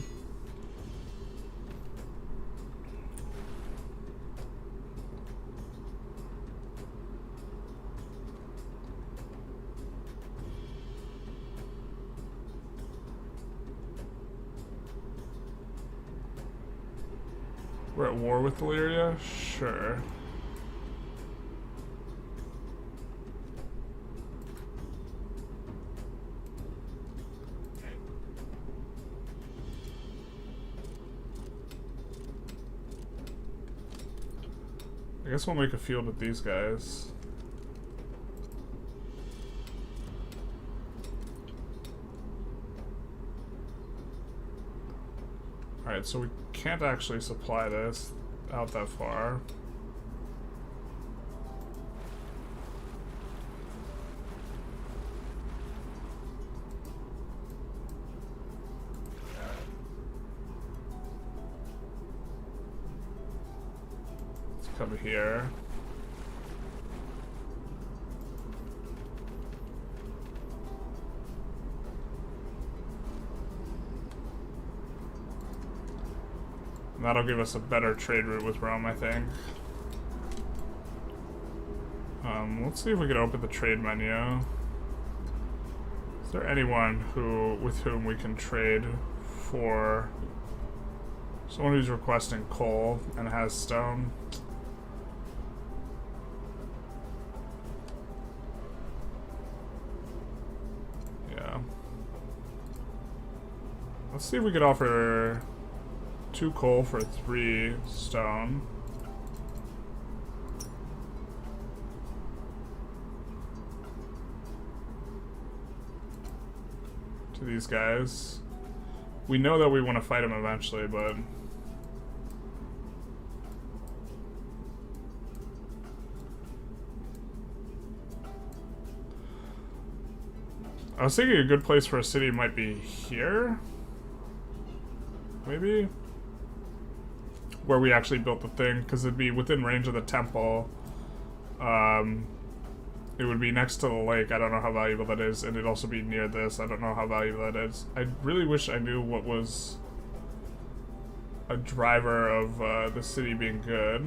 We're at war with Malaria? Sure. I guess we'll make a field with these guys. Alright, so we can't actually supply this out that far. Come here. And that'll give us a better trade route with Rome, I think. Let's see if we can open the trade menu. Is there anyone with whom we can trade for someone who's requesting coal and has stone? Let's see if we could offer 2 coal for 3 stone. To these guys. We know that we want to fight them eventually, but I was thinking a good place for a city might be here. Maybe? Where we actually built the thing, because it'd be within range of the temple. It would be next to the lake. I don't know how valuable that is, and it'd also be near this. I don't know how valuable that is. I really wish I knew what was a driver of the city being good.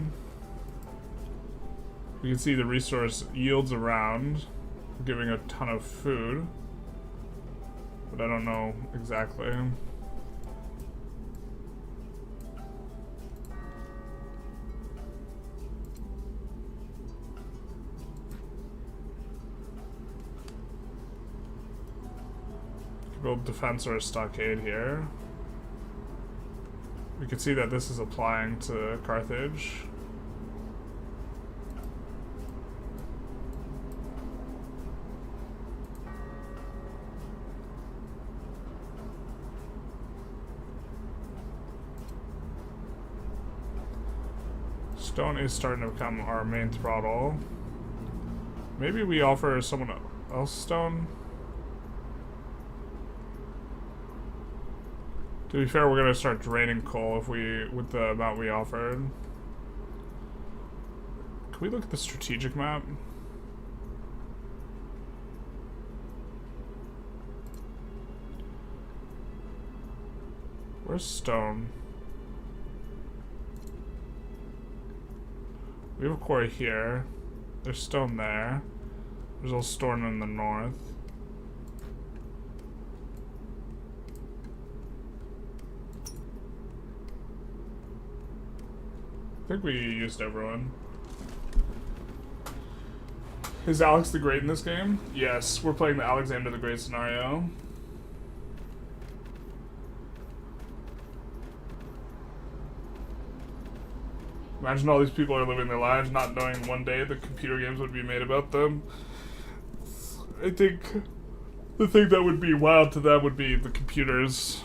We can see the resource yields around, giving a ton of food. But I don't know exactly. Build defense or a stockade here. We can see that this is applying to Carthage. Stone is starting to become our main throttle. Maybe we offer someone else stone? To be fair, we're gonna start draining coal if with the amount we offered. Can we look at the strategic map? Where's stone? We have a quarry here. There's stone there. There's also stone in the north. I think we used everyone. Is Alex the Great in this game? Yes, we're playing the Alexander the Great scenario. Imagine all these people are living their lives not knowing one day that computer games would be made about them. I think the thing that would be wild to them would be the computers.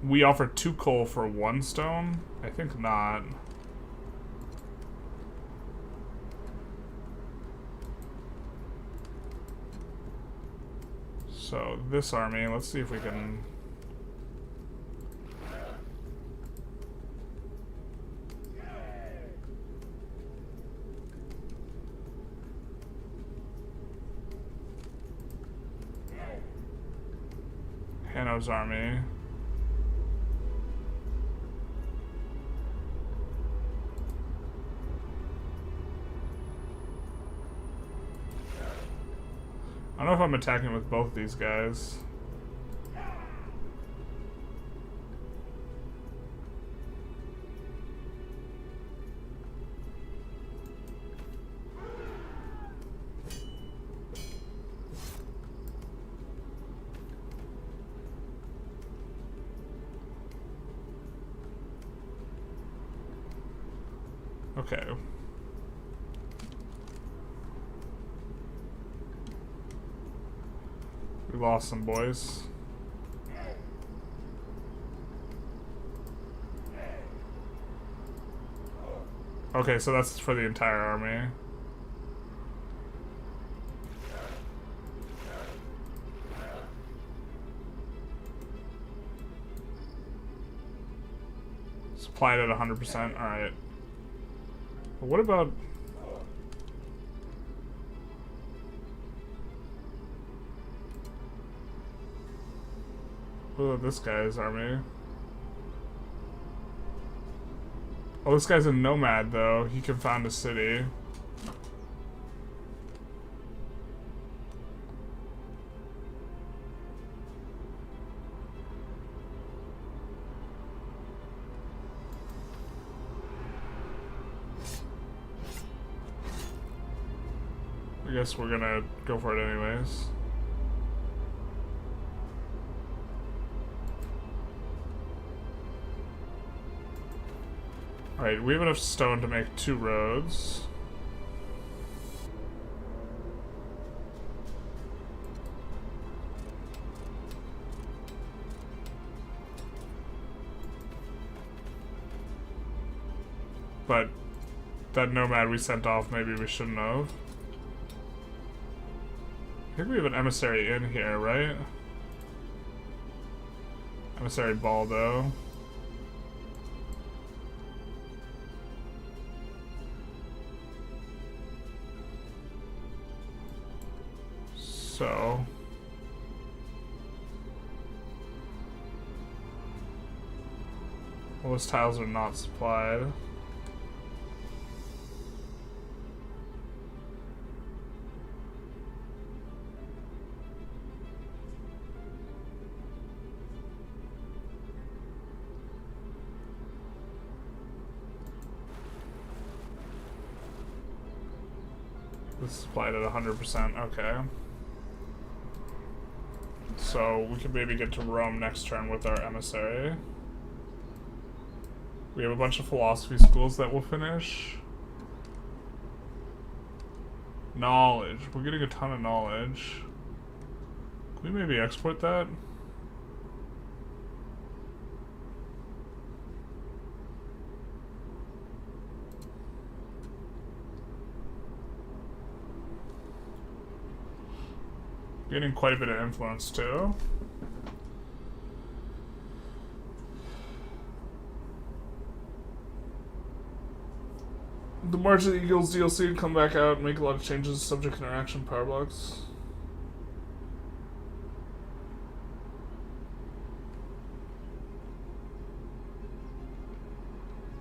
We offer 2 coal for 1 stone? I think not. So, this army, let's see if we can... Hanno's army. I don't know if I'm attacking with both these guys. Okay. We lost some boys. Okay, so that's for the entire army. Supplied at 100%. Alright. But what about... What about this guy's army? Oh, this guy's a nomad, though. He can found a city. I guess we're gonna go for it anyways. Alright, we have enough stone to make 2 roads. But that nomad we sent off, maybe we shouldn't have. I think we have an emissary in here, right? Emissary Baldo. So... Well, those tiles are not supplied. This is supplied at 100%, okay. So we could maybe get to Rome next turn with our emissary. We have a bunch of philosophy schools that we'll finish. Knowledge. We're getting a ton of knowledge. Can we maybe export that? Getting quite a bit of influence too. The March of the Eagles DLC would come back out and make a lot of changes to subject interaction power blocks.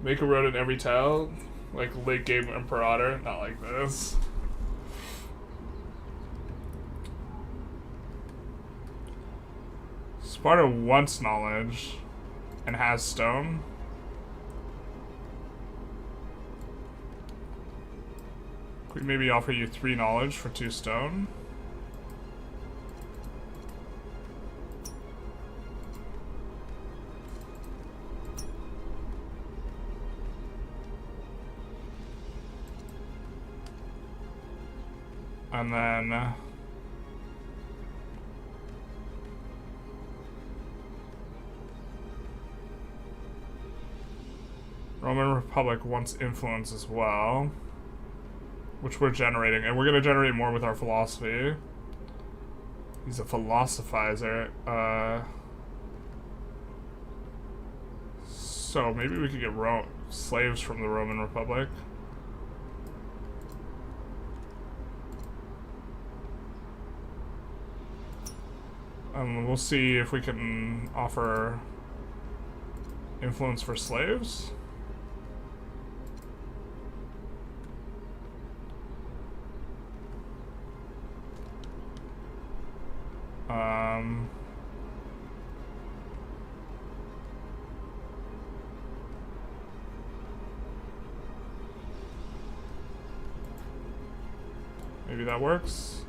Make a road in every tile, like late game Imperator, not like this. Sparta wants knowledge and has stone. Could we maybe offer you 3 knowledge for 2 stone? And then Roman Republic wants influence as well, which we're generating, and we're going to generate more with our philosophy. He's a philosophizer. So maybe we could get slaves from the Roman Republic. We'll see if we can offer influence for slaves. Maybe that works.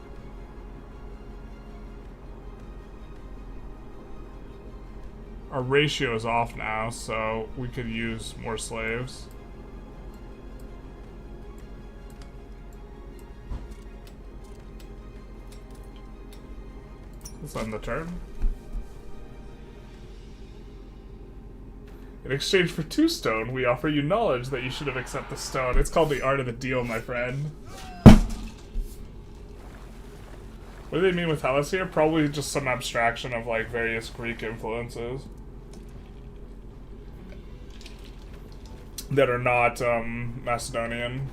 Our ratio is off now, so we could use more slaves. Let's end the turn. In exchange for 2 stone, we offer you knowledge that you should have accepted the stone. It's called the art of the deal, my friend. What do they mean with Hellas here? Probably just some abstraction of like various Greek influences that are not Macedonian.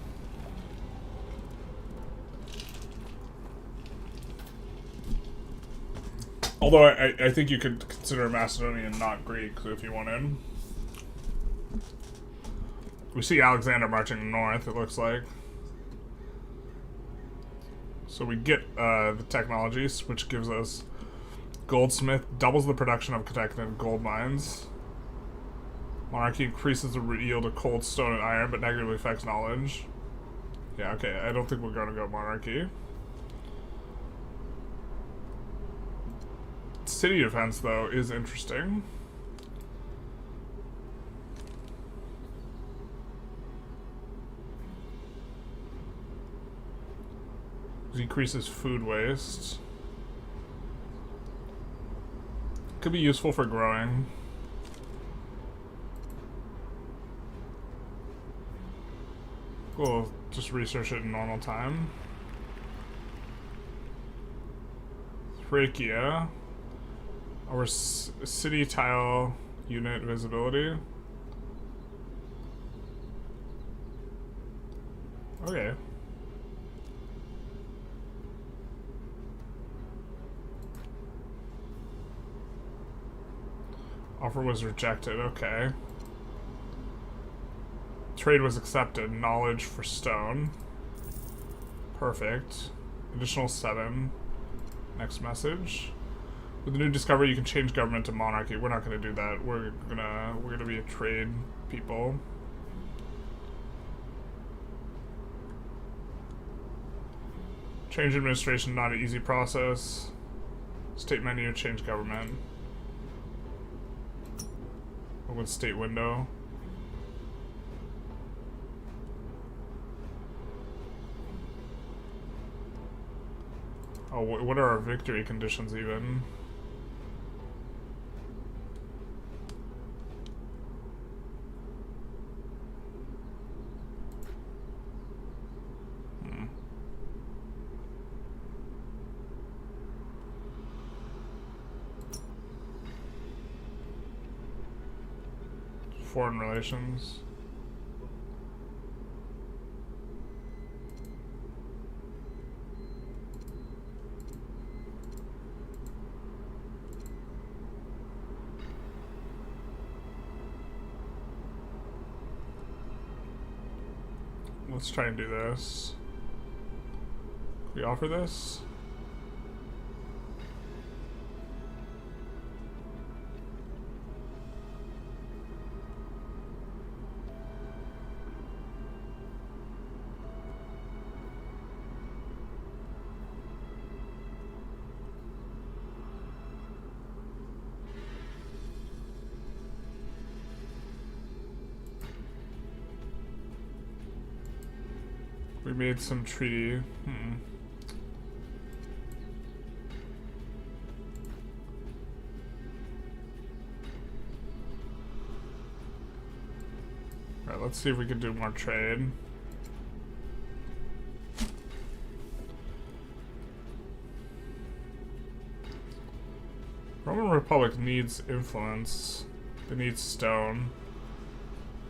Although I think you could consider Macedonian not Greek if you wanted. We see Alexander marching north, it looks like. So we get the technologies, which gives us goldsmith, doubles the production of connected gold mines. Monarchy increases the yield of cold stone and iron, but negatively affects knowledge. Yeah, okay, I don't think we're gonna go monarchy. City defense, though, is interesting. Decreases food waste. Could be useful for growing. We'll just research it in normal time. Thracia. Our city tile unit visibility. Okay. Offer was rejected, okay. Trade was accepted. Knowledge for stone. Perfect. Additional 7. Next message. With the new discovery, you can change government to monarchy. We're not gonna do that. We're gonna be a trade people. Change administration, not an easy process. State menu, change government. Open state window. Oh, what are our victory conditions even? foreign relations. Let's try and do this. Can we offer this? We made some treaty. Alright, let's see if we can do more trade. Roman Republic needs influence. They need stone.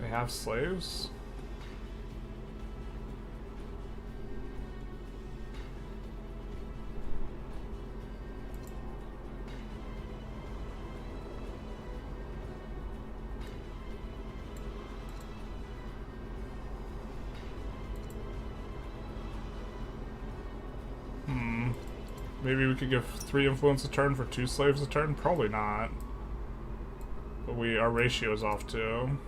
They have slaves? Maybe we could give 3 influence a turn for 2 slaves a turn? Probably not. But our ratio is off too.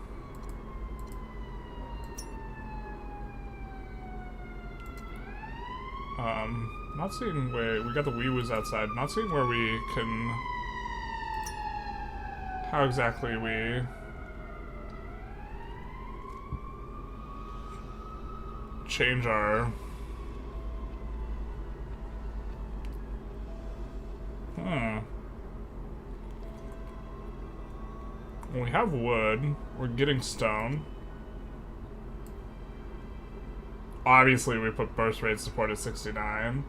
Not seeing where we got the wee-woos outside. Not seeing where we can. How exactly we change our. When we have wood, we're getting stone. Obviously, we put burst rate support at 69.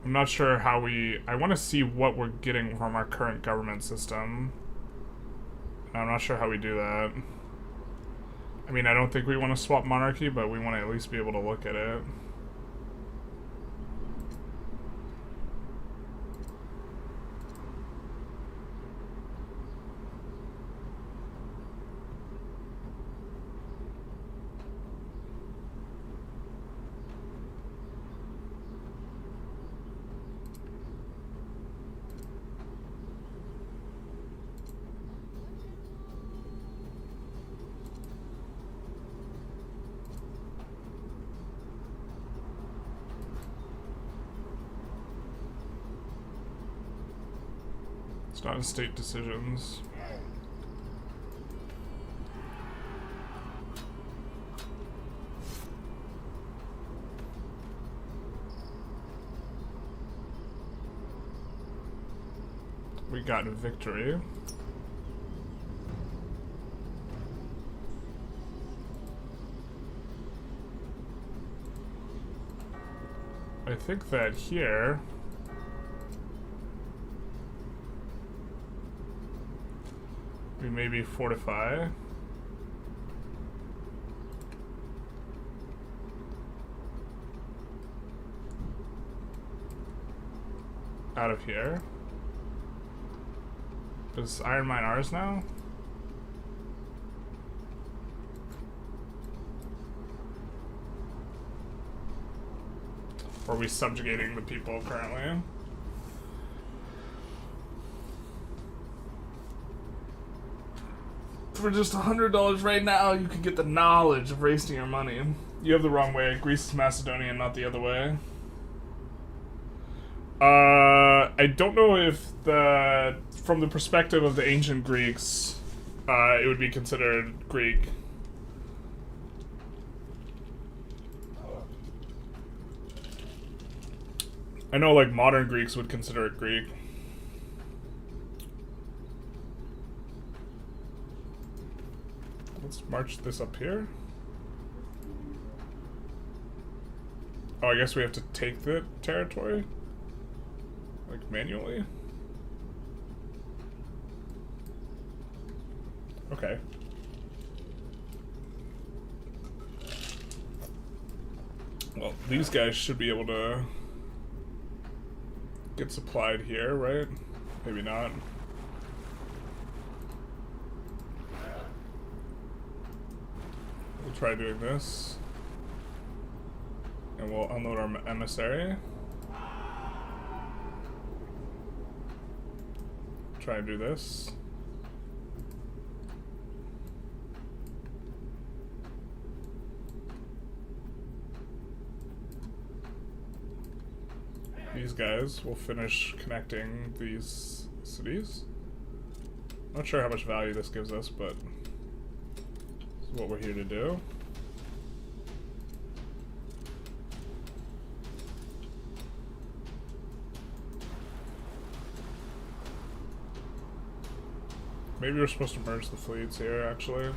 I'm not sure how I want to see what we're getting from our current government system. I'm not sure how we do that. I mean, I don't think we want to swap monarchy, but we want to at least be able to look at it. It's not in state decisions. We got a victory. I think that here we maybe fortify. Out of here. Is iron mine ours now? Or are we subjugating the people currently? For just $100 right now, you can get the knowledge of wasting your money. You have the wrong way. Greece is Macedonian, not the other way. I don't know if from the perspective of the ancient Greeks, it would be considered Greek. I know, like, modern Greeks would consider it Greek. Let's march this up here. Oh, I guess we have to take the territory? Like, manually? Okay. Well, these guys should be able to get supplied here, right? Maybe not. We'll try doing this. And we'll unload our emissary. Try and do this. These guys will finish connecting these cities. Not sure how much value this gives us, but this is what we're here to do. Maybe we're supposed to merge the fleets here, actually.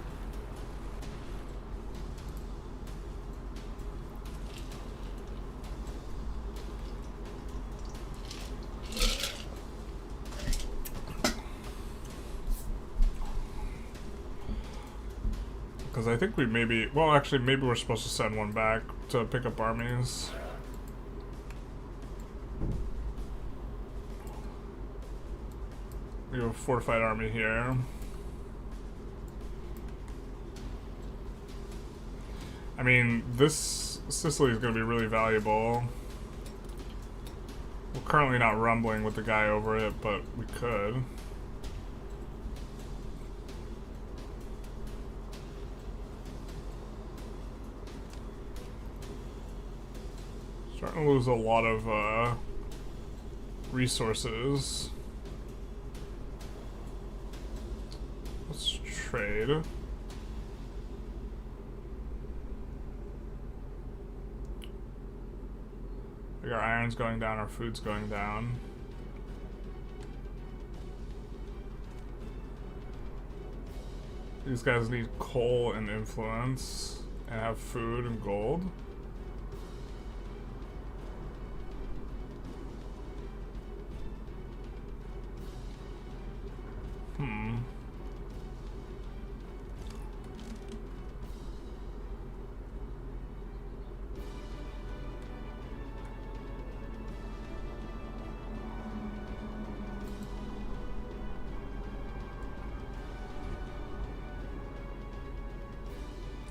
Because I think we maybe... Well, actually, maybe we're supposed to send one back to pick up armies. We have a fortified army here. I mean, this Sicily is going to be really valuable. We're currently not rumbling with the guy over it, but we could. Starting to lose a lot of resources. Let's trade. Like our iron's going down, our food's going down. These guys need coal and influence, and have food and gold.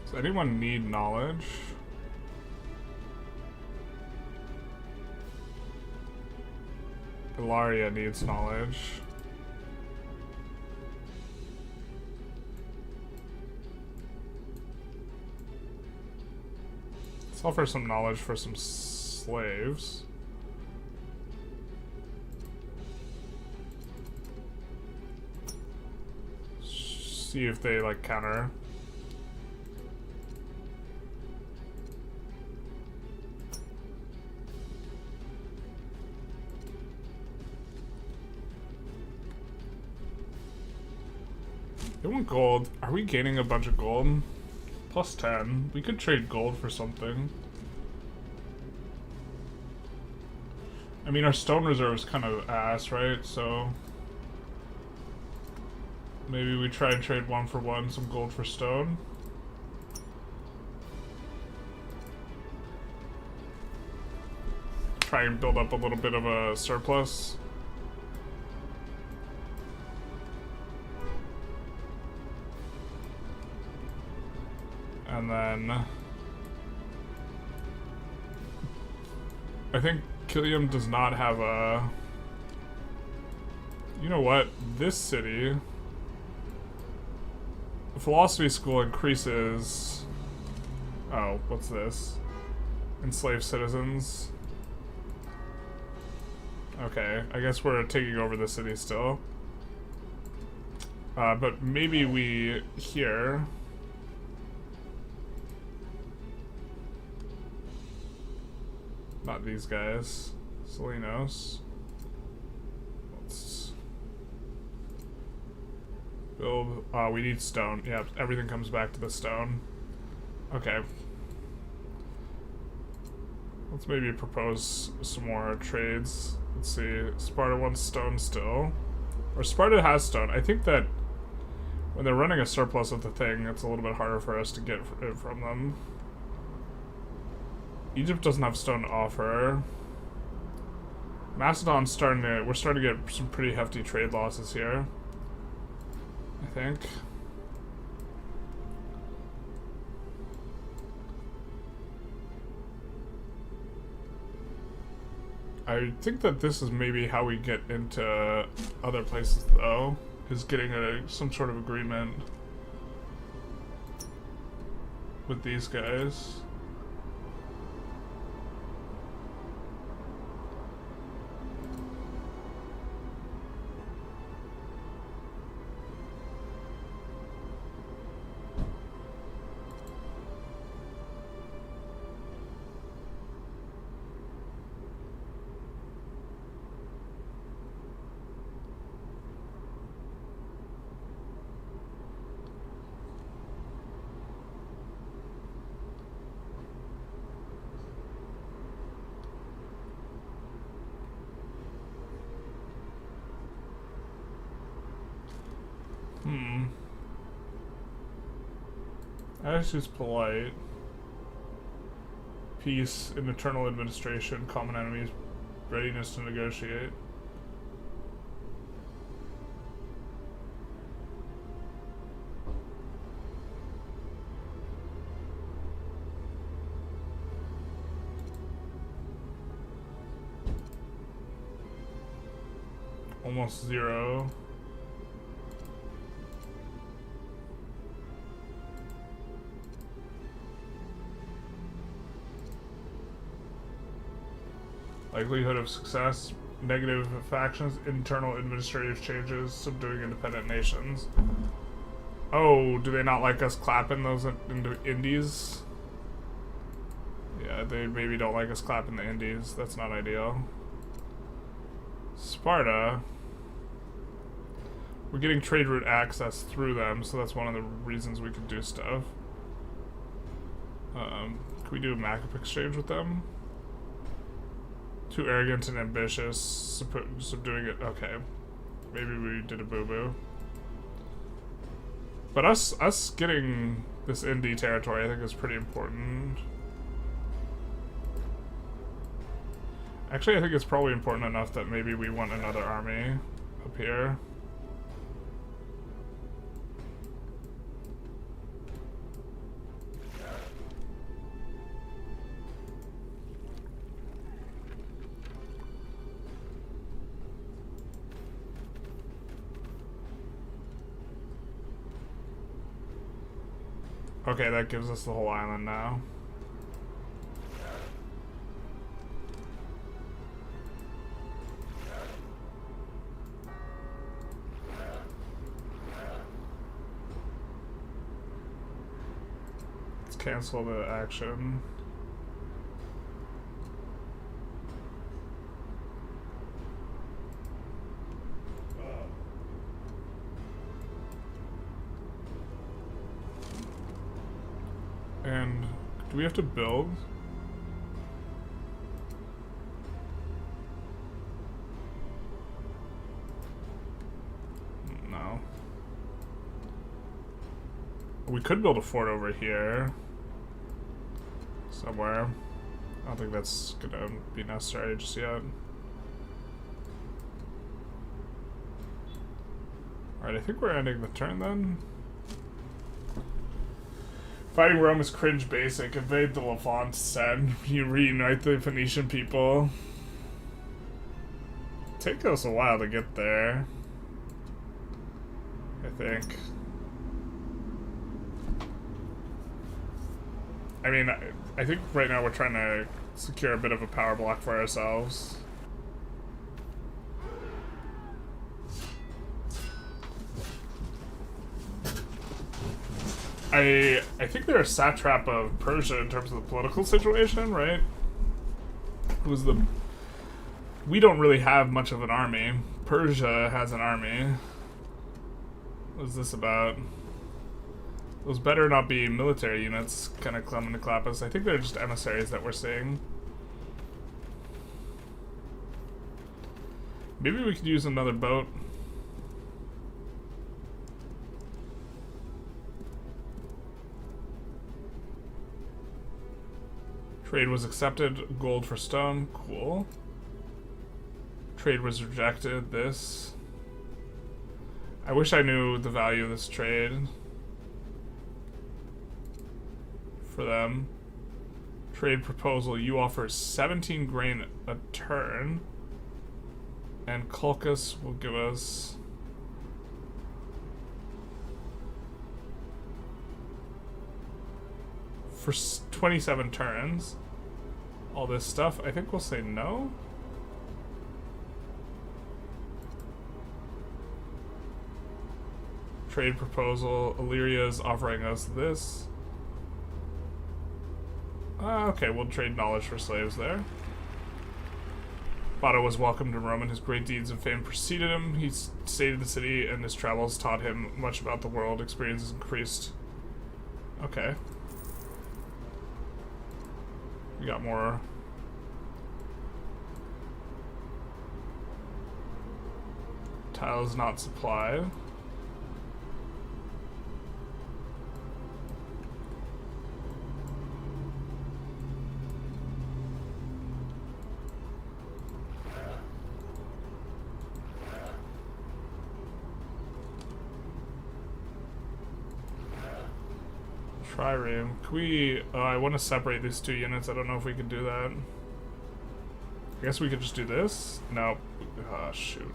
Does anyone need knowledge? Malaria needs knowledge. Let's offer some knowledge for some slaves. See if they like counter. They want gold. Are we gaining a bunch of gold? Plus 10. We could trade gold for something. I mean, our stone reserve is kind of ass, right? So maybe we try and trade 1 for 1, some gold for stone. Try and build up a little bit of a surplus. And then I think Kilium does not have a... You know what? This city... The philosophy school increases... Oh, what's this? Enslaved citizens. Okay, I guess we're taking over the city still. But maybe we... Here... Not these guys. Salinos. Let's build. We need stone. Yeah, everything comes back to the stone. Okay. Let's maybe propose some more trades. Let's see. Sparta wants stone still. Or Sparta has stone. I think that when they're running a surplus of the thing, it's a little bit harder for us to get it from them. Egypt doesn't have stone to offer. Macedon's we're starting to get some pretty hefty trade losses here, I think. I think that this is maybe how we get into other places, though, is getting some sort of agreement with these guys. Attitude's polite. Peace and internal administration, common enemies, readiness to negotiate. Almost 0. Likelihood of success, negative factions, internal administrative changes, subduing independent nations. Oh, do they not like us clapping those into Indies? Yeah, they maybe don't like us clapping the Indies. That's not ideal. Sparta. We're getting trade route access through them, so that's one of the reasons we could do stuff. Can we do a map exchange with them? Too arrogant and ambitious, subduing it. Okay, maybe we did a boo-boo. But us getting this Indie territory, I think, is pretty important. Actually, I think it's probably important enough that maybe we want another army up here. Okay, that gives us the whole island now. Let's cancel the action. And do we have to build? No. We could build a fort over here. Somewhere. I don't think that's gonna be necessary just yet. Alright, I think we're ending the turn then. Fighting Rome is cringe basic. Invade the Levant, said. You reunite the Phoenician people. Take us a while to get there, I think. I mean, I think right now we're trying to secure a bit of a power block for ourselves. I think they're a satrap of Persia in terms of the political situation, right? We don't really have much of an army. Persia has an army. What is this about? Those better not be military units kind of coming to clap us. I think they're just emissaries that we're seeing. Maybe we could use another boat. Trade was accepted. Gold for stone. Cool. Trade was rejected. This. I wish I knew the value of this trade. For them. Trade proposal. You offer 17 grain a turn. And Colchis will give us... for 27 turns. All this stuff. I think we'll say no. Trade proposal. Illyria is offering us this. Okay, we'll trade knowledge for slaves there. Botto was welcomed in Rome, and his great deeds and fame preceded him. He stayed in the city, and his travels taught him much about the world. Experiences increased. Okay. We got more. Tiles not supplied. Trireme. Can we... I want to separate these two units. I don't know if we can do that. I guess we could just do this? No. Ah, shoot.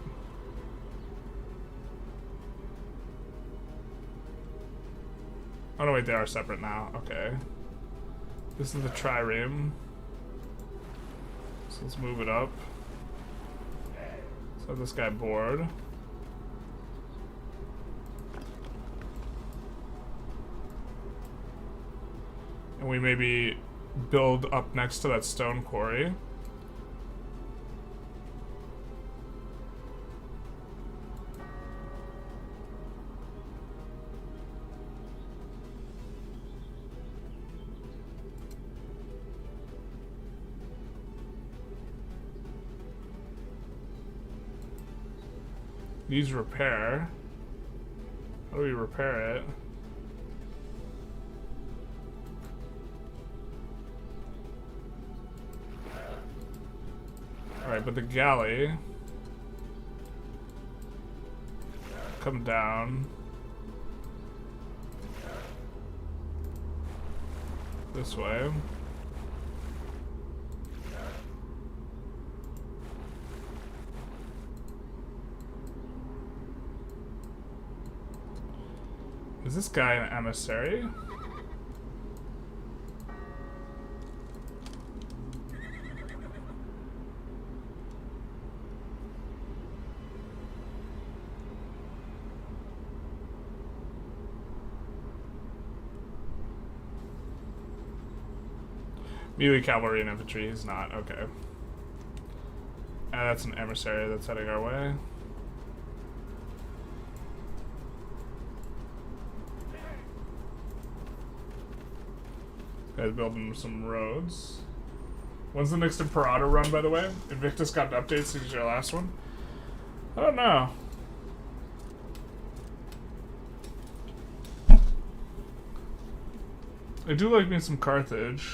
Oh no, wait, they are separate now. Okay. This is the trireme. So let's move it up. Let's have this guy board. And we maybe build up next to that stone quarry. Needs repair. How do we repair it? Alright, but the galley come down this way. Is this guy an emissary? Melee cavalry and infantry, he's not. Okay. That's an emissary that's heading our way. Guys building some roads. When's the next Imperator run, by the way? Invictus got an update since your last one? I don't know. I do like me some Carthage.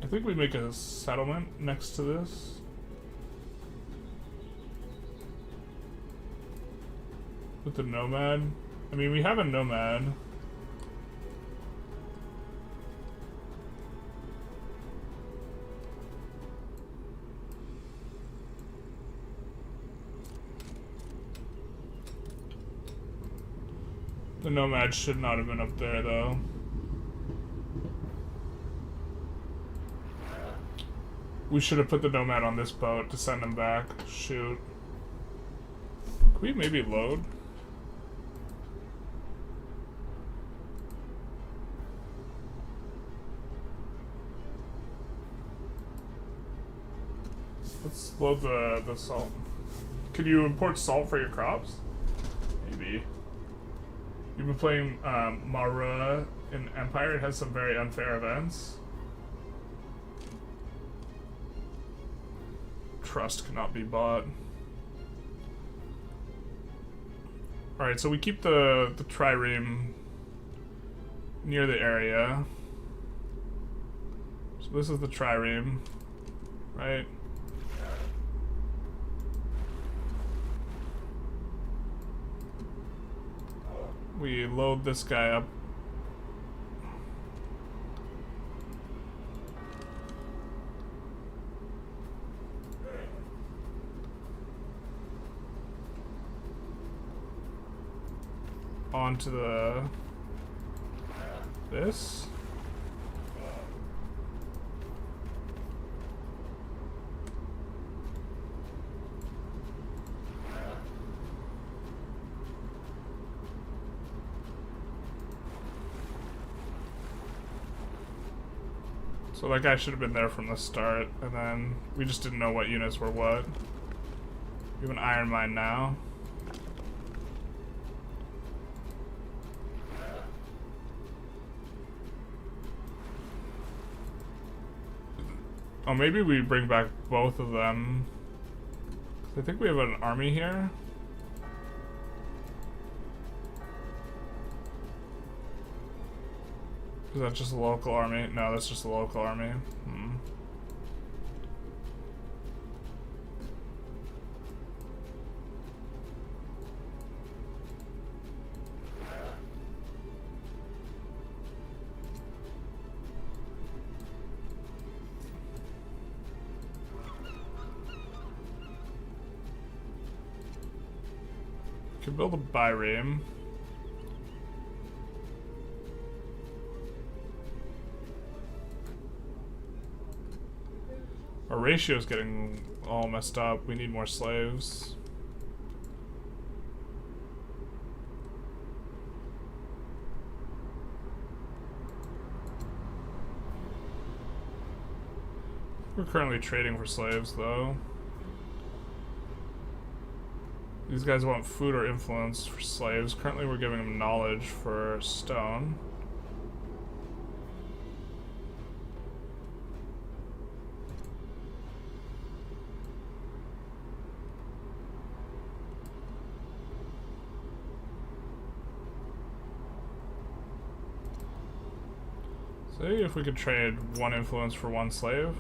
I think we make a settlement next to this. With the nomad. I mean, we have a nomad. The nomad should not have been up there, though. We should have put the nomad on this boat to send him back. Shoot. Can we maybe load? Let's load the salt. Can you import salt for your crops? Maybe. You've been playing Malaria in Empire. It has some very unfair events. Trust cannot be bought. Alright, so we keep the trireme near the area. So this is the trireme, right? We load this guy up. Onto this. So that guy should have been there from the start, and then we just didn't know what units were what. We have an iron mine now. Oh, maybe we bring back both of them. I think we have an army here. Is that just a local army? No, that's just a local army. Could build a bireme. Our ratio is getting all messed up. We need more slaves. We're currently trading for slaves, though. These guys want food or influence for slaves. Currently, we're giving them knowledge for stone. See if we could trade one influence for one slave.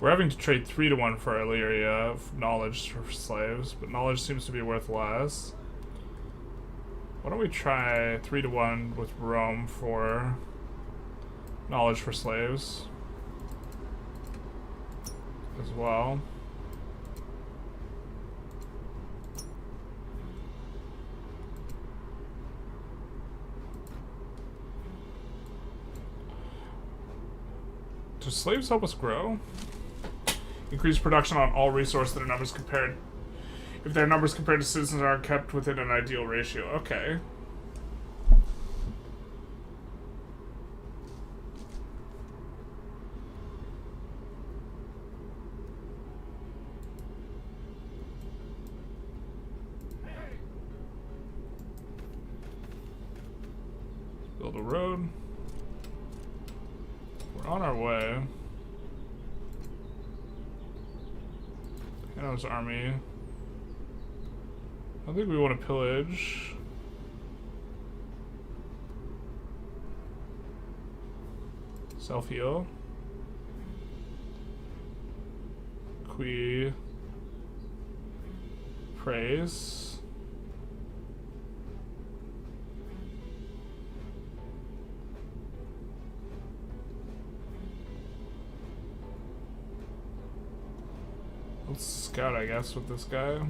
We're having to trade 3-to-1 for Illyria, knowledge for slaves, but knowledge seems to be worth less. Why don't we try 3-to-1 with Rome for knowledge for slaves as well. Do slaves help us grow? Increase production on all resources that are numbers compared. If their numbers compared to citizens are kept within an ideal ratio. Okay. Build a road. We're on our way. Hannibal's army. I think we want to pillage. Self-heal. Praise. Let's scout, I guess, with this guy.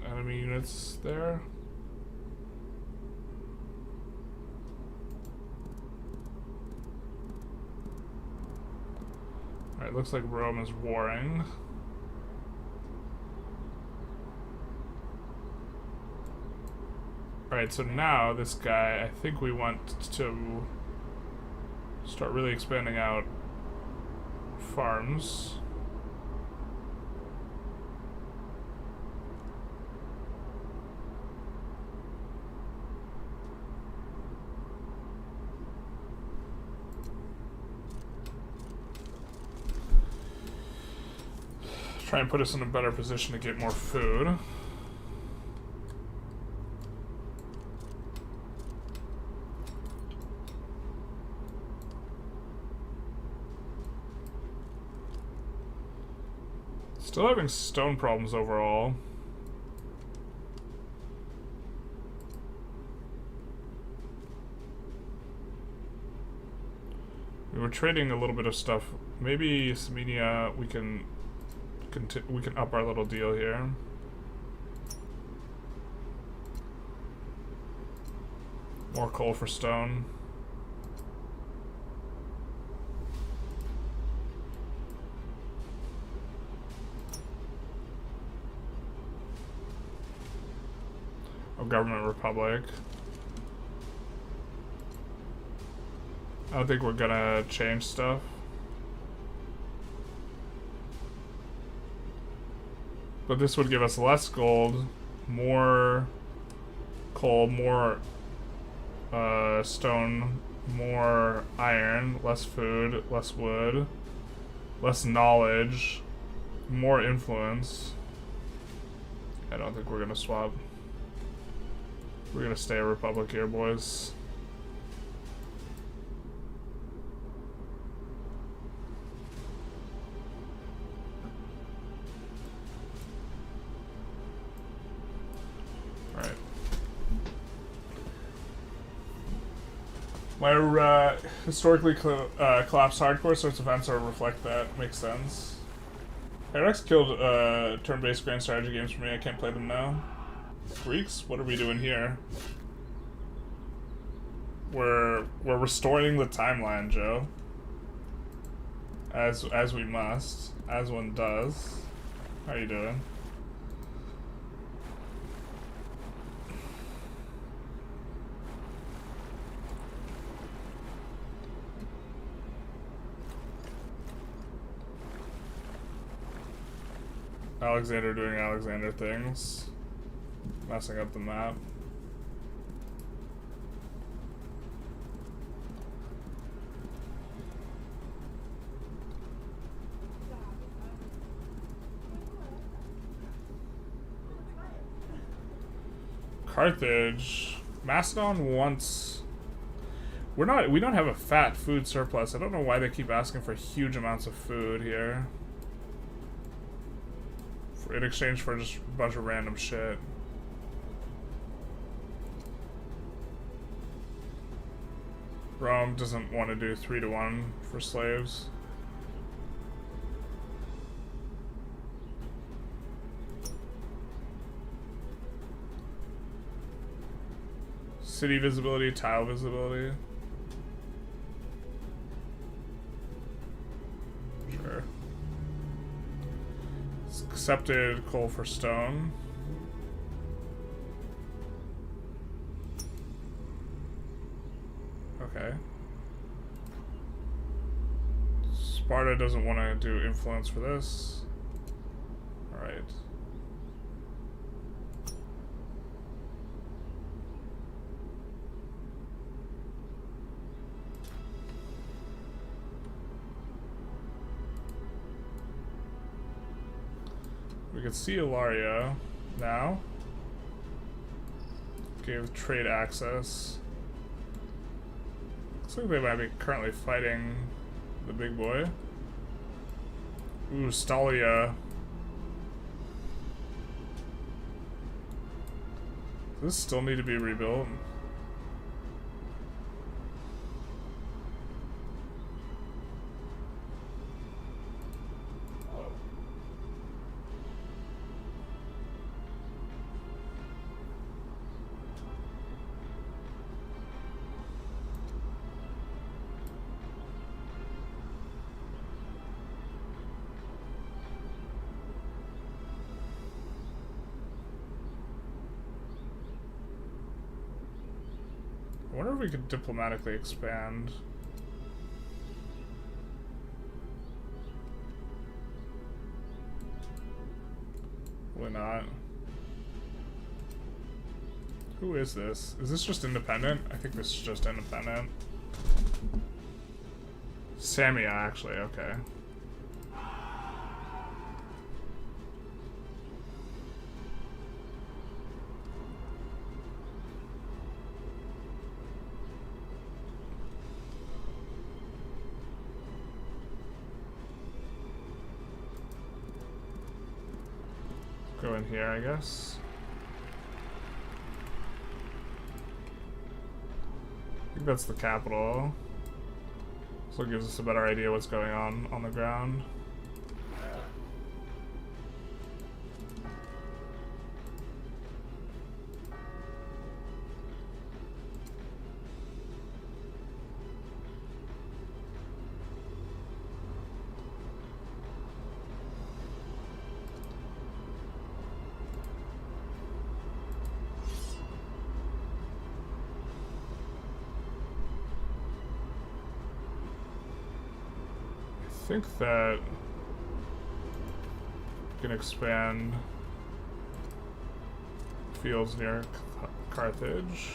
Enemy units there. Alright, looks like Rome is warring. Alright, so now this guy, I think we want to start really expanding out farms. Try and put us in a better position to get more food. Still having stone problems overall. We were trading a little bit of stuff. Maybe Samenia, we can up our little deal here. More coal for stone. Oh, Government Republic. I don't think we're gonna change stuff. But this would give us less gold, more coal, more stone, more iron, less food, less wood, less knowledge, more influence. I don't think we're gonna swap. We're gonna stay a republic here, boys. My historically collapsed hardcore sorts of events are reflect that. Makes sense. Paradox killed turn-based grand strategy games for me. I can't play them now. Greeks? What are we doing here? We're restoring the timeline, Joe. As we must. As one does. How you doing? Alexander doing Alexander things. Messing up the map. Carthage. Macedon wants... We don't have a fat food surplus. I don't know why they keep asking for huge amounts of food here. In exchange for just a bunch of random shit. Rome doesn't want to do 3-to-1 for slaves. City visibility, tile visibility. Sure. Accepted coal for stone. Okay. Sparta doesn't want to do influence for this. Alright. We can see Ilaria now. Gave trade access. Looks like they might be currently fighting the big boy. Ooh, Stalia. Does this still need to be rebuilt? wonder if we could diplomatically expand. Probably not. Who is this? Is this just independent? I think this is just independent. Samia, actually, okay. Go in here, I guess. I think that's the capital. So it gives us a better idea what's going on the ground. I think that we can expand fields near Carthage.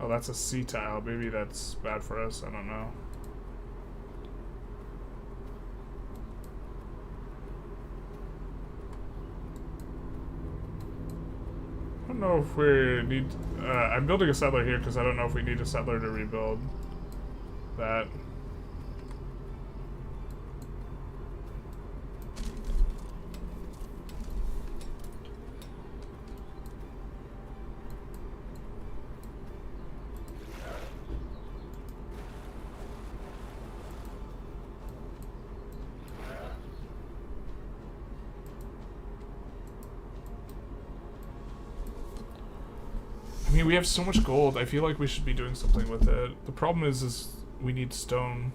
Oh, that's a C tile. Maybe that's bad for us. I don't know. I don't know if we need... I'm building a settler here because I don't know if we need a settler to rebuild that. I mean, we have so much gold. I feel like we should be doing something with it. The problem is we need stone.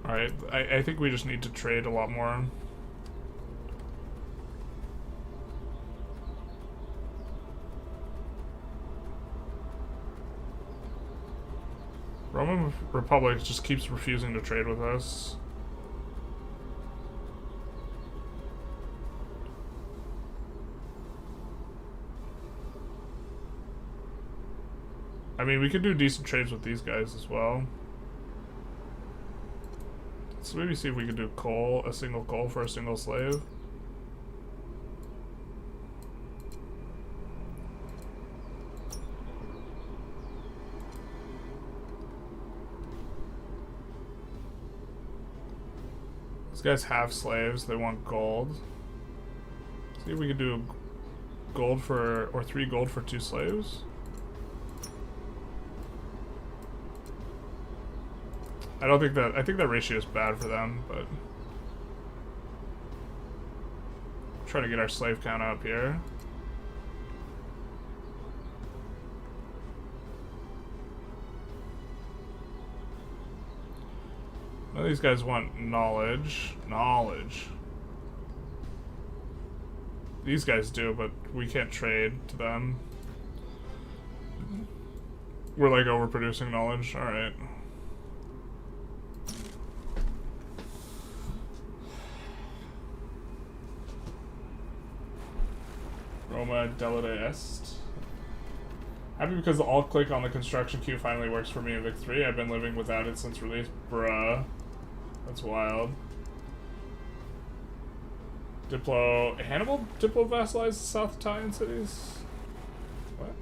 Alright, I think we just need to trade a lot more. Roman Republic just keeps refusing to trade with us. I mean, we could do decent trades with these guys as well. So maybe see if we could do coal, a single coal for a single slave. These guys have slaves, they want gold. See if we could do gold for, or 3 gold for 2 slaves. I don't think that, I think that ratio is bad for them, but trying to get our slave count up here. Now these guys want knowledge. Knowledge. These guys do, but we can't trade to them. We're like overproducing knowledge. Alright. Roma Delita Est. Happy because the alt click on the construction queue finally works for me in Vic 3. I've been living without it since release. Bruh. That's wild. Hannibal Diplo vassalized the South Italian cities? What?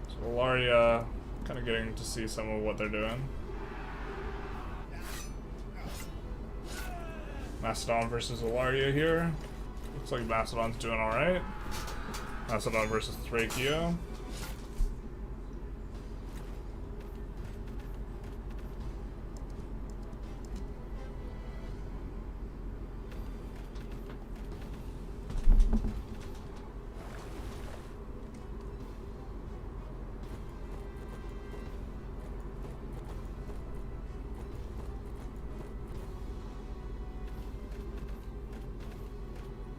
So Malaria, kind of getting to see some of what they're doing. Macedon versus Ilaria here. Looks like Macedon's doing alright. Macedon versus Thracia.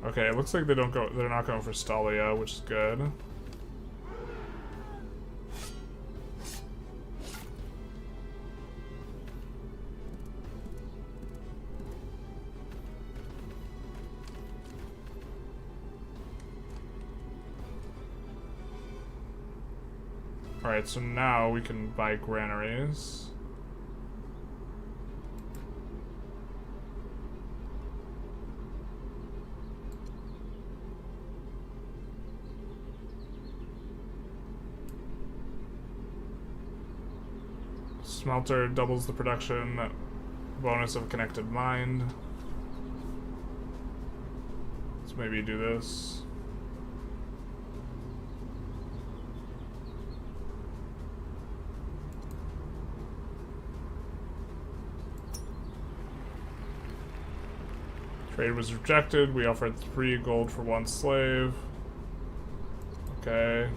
Okay, it looks like they're not going for Stallia, which is good. Alright, so now we can buy granaries. Smelter doubles the production bonus of connected mine. Let's maybe do this. Trade was rejected. We offered 3 gold for 1 slave. Okay.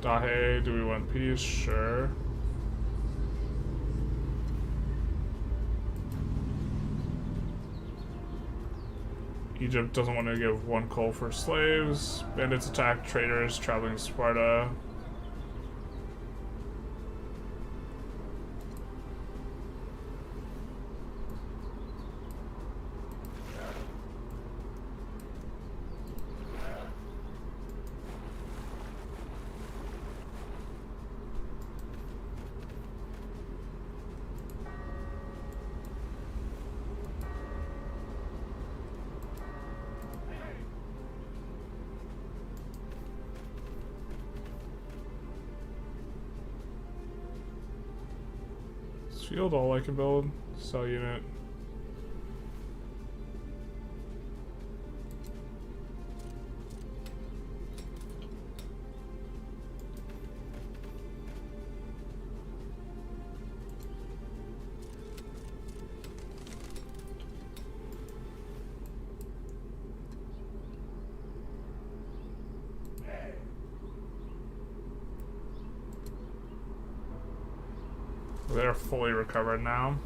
Dahe, do we want peace? Sure. Egypt doesn't want to give 1 coal for slaves. Bandits attack traders traveling to Sparta. Field all I can build. Cell unit. They're fully recovered now.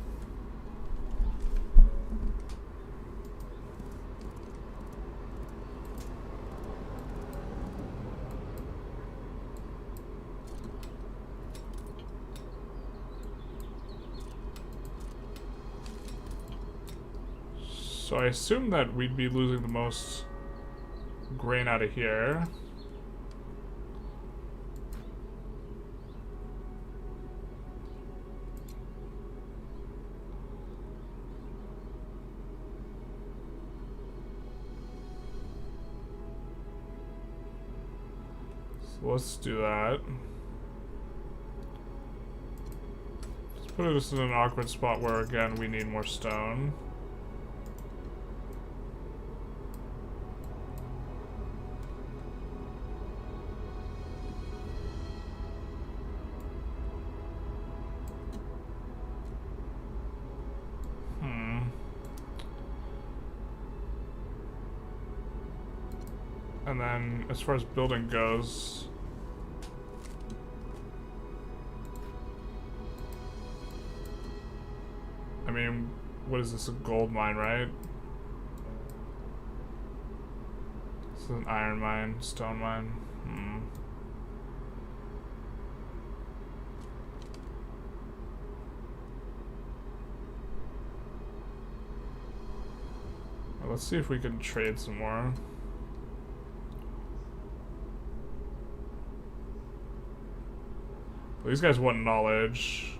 So I assume that we'd be losing the most grain out of here. Let's do that. Let's put us in an awkward spot where, again, we need more stone. And then, as far as building goes... I mean, what is this, a gold mine, right? This is an iron mine, stone mine. Well, let's see if we can trade some more. Well, these guys want knowledge.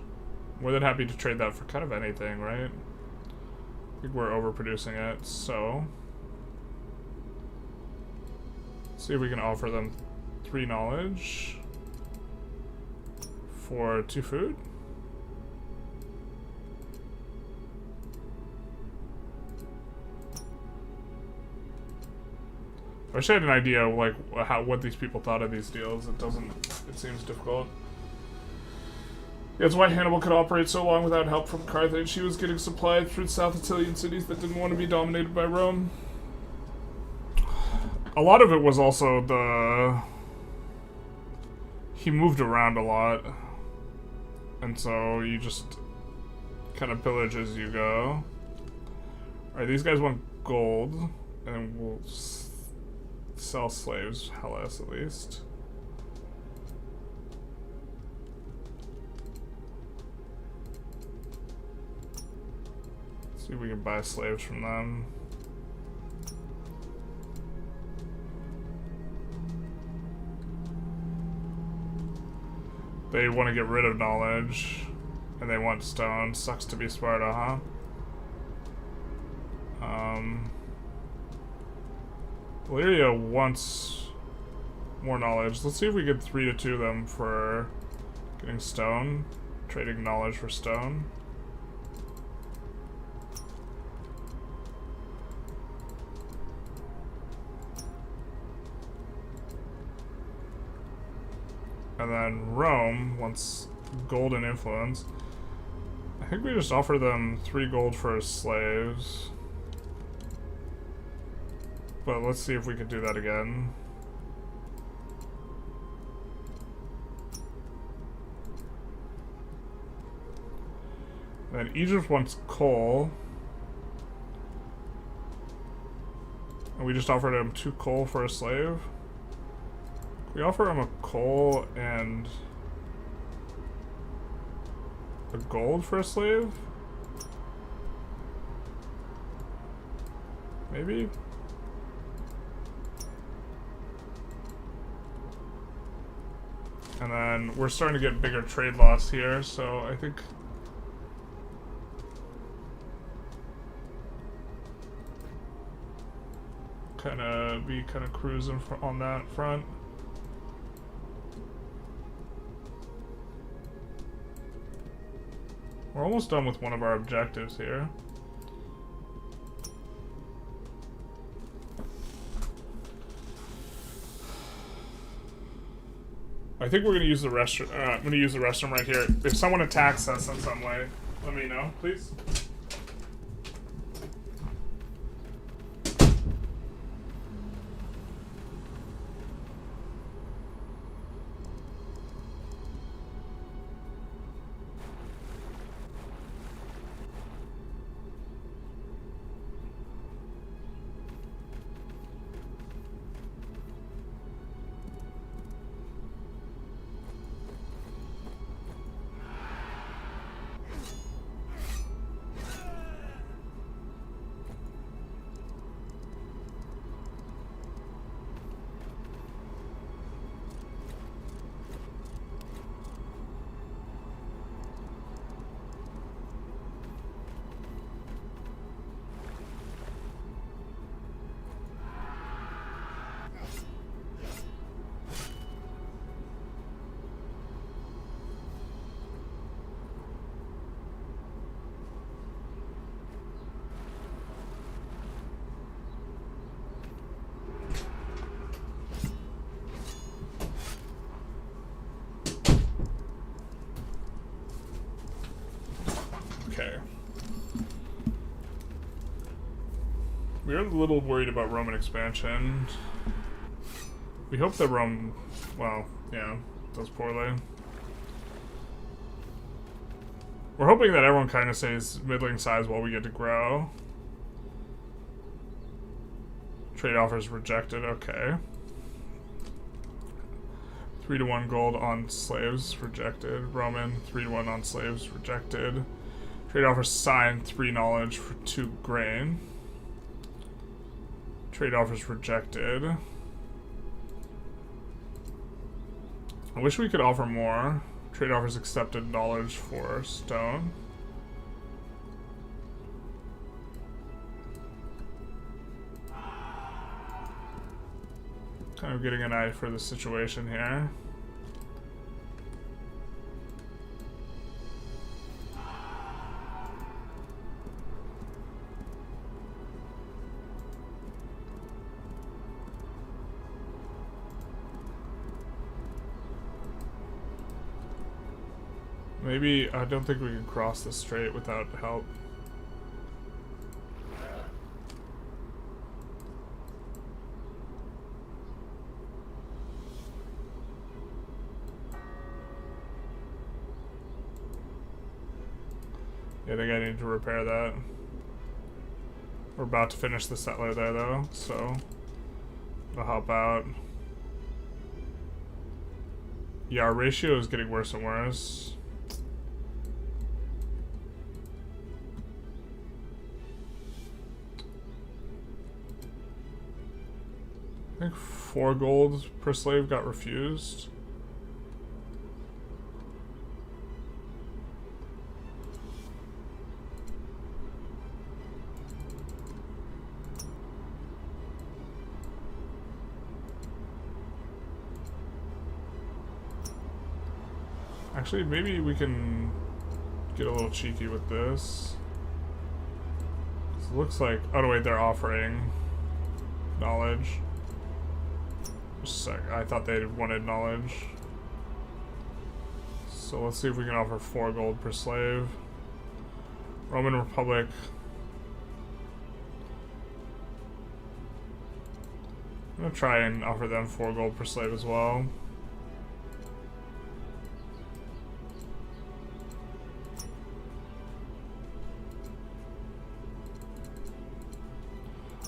More than happy to trade that for kind of anything, right? I think we're overproducing it, so... Let's see if we can offer them 3 knowledge for 2 food. I wish I had an idea, like, what these people thought of these deals. It seems difficult. That's why Hannibal could operate so long without help from Carthage. He was getting supplied through South Italian cities that didn't want to be dominated by Rome. A lot of it was also he moved around a lot. And so you just kind of pillage as you go. Alright, these guys want gold, and we'll sell slaves, Hellas at least. See if we can buy slaves from them. They want to get rid of knowledge, and they want stone. Sucks to be Sparta, huh? Malaria wants more knowledge. Let's see if we get 3 to 2 them for getting stone. Trading knowledge for stone. And then Rome wants gold and influence. I think we just offer them 3 gold for slaves. But let's see if we could do that again. Then Egypt wants coal. And we just offered him 2 coal for a slave. We offer him a coal and a gold for a slave? Maybe? And then we're starting to get bigger trade loss here, so I think kind of cruising on that front. We're almost done with one of our objectives here. I think we're gonna use the restroom. I'm gonna use the restroom right here. If someone attacks us in some way, let me know, please. Okay. We are a little worried about Roman expansion. We hope that Rome, well, yeah, does poorly. We're hoping that everyone kind of stays middling size while we get to grow. Trade offers rejected, okay. 3 to 1 gold on slaves, rejected. Roman, 3 to 1 on slaves, rejected. Trade offer signed, 3 knowledge for 2 grain. Trade offers rejected. I wish we could offer more. Trade offers accepted, knowledge for stone. Kind of getting an eye for the situation here. Maybe, I don't think we can cross the strait without help. Yeah, I think I need to repair that. We're about to finish the settler there, though, so it'll help out. Yeah, our ratio is getting worse and worse. I think 4 gold per slave got refused. Actually, maybe we can get a little cheeky with this. It looks like... Oh, no, wait, they're offering knowledge. Just a sec. I thought they wanted knowledge. So let's see if we can offer 4 gold per slave. Roman Republic. I'm gonna try and offer them 4 gold per slave as well.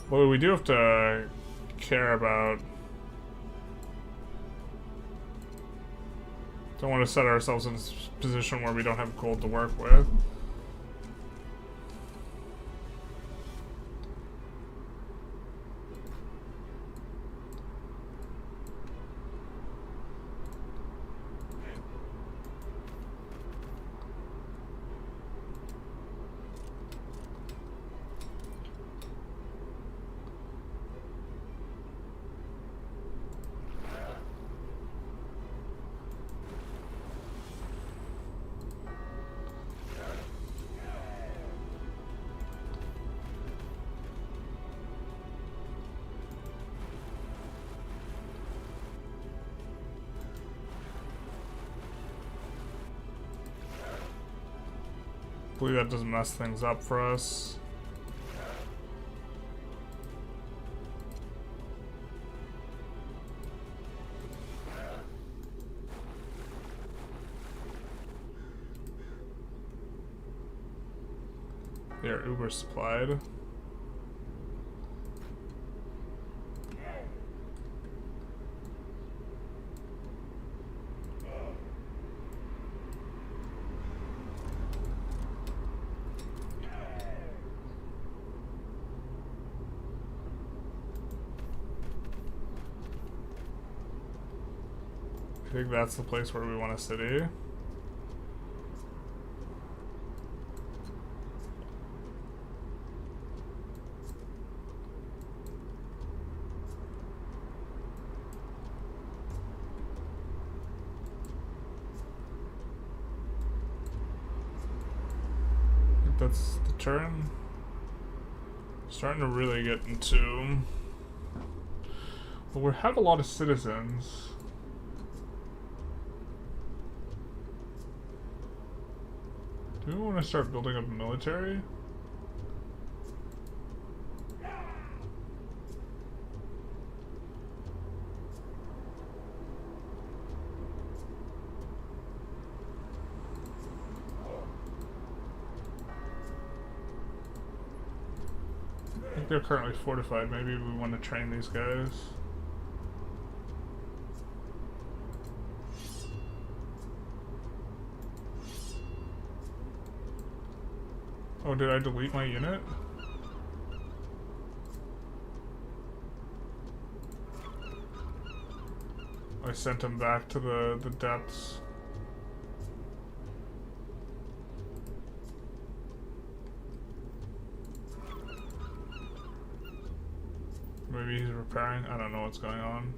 Well, we do have to care about... Don't want to set ourselves in a position where we don't have gold to work with. Hopefully that doesn't mess things up for us. They're uber supplied. I think that's the place where we want a city. I think that's the turn. Starting to really get into... Well, we have a lot of citizens. Do we want to start building up a military? I think they're currently fortified. Maybe we want to train these guys. Oh, did I delete my unit? I sent him back to the depths. Maybe he's repairing? I don't know what's going on.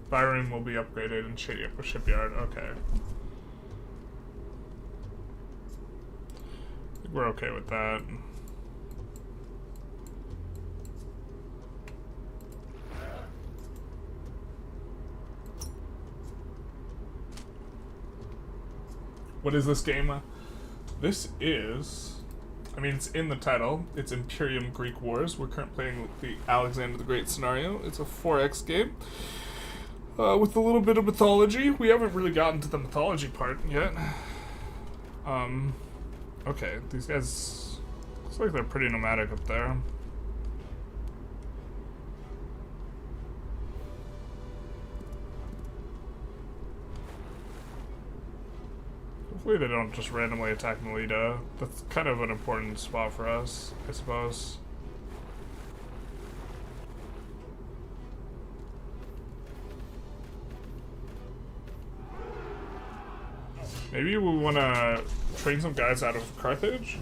Byron will be upgraded in shipyard. Okay. I think we're okay with that. What is this game? This is I mean, it's in the title. It's Imperium Greek Wars. We're currently playing the Alexander the Great scenario. It's a 4X game. With a little bit of mythology. We haven't really gotten to the mythology part yet. Okay, these guys... Looks like they're pretty nomadic up there. Hopefully they don't just randomly attack Melita. That's kind of an important spot for us, I suppose. Maybe we want to train some guys out of Carthage?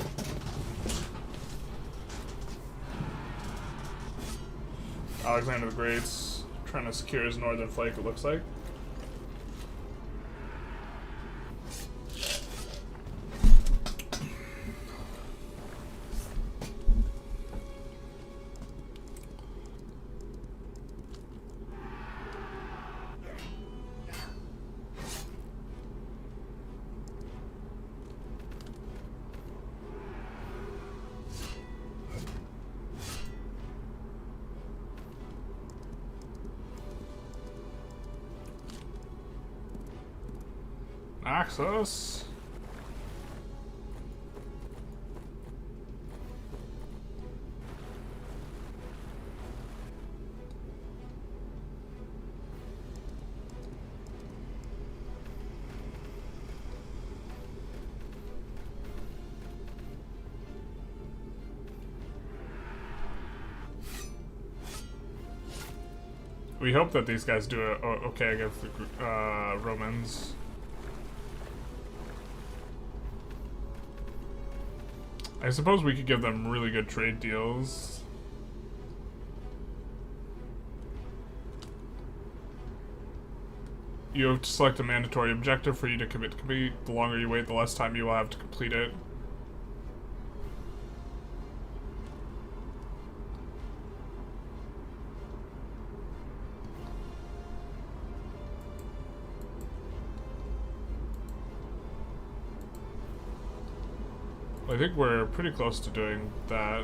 Alexander the Great's trying to secure his northern flank, it looks like. Access. We hope that these guys do okay against the Romans. I suppose we could give them really good trade deals. You have to select a mandatory objective for you to commit to complete. The longer you wait, the less time you will have to complete it. I think we're pretty close to doing that.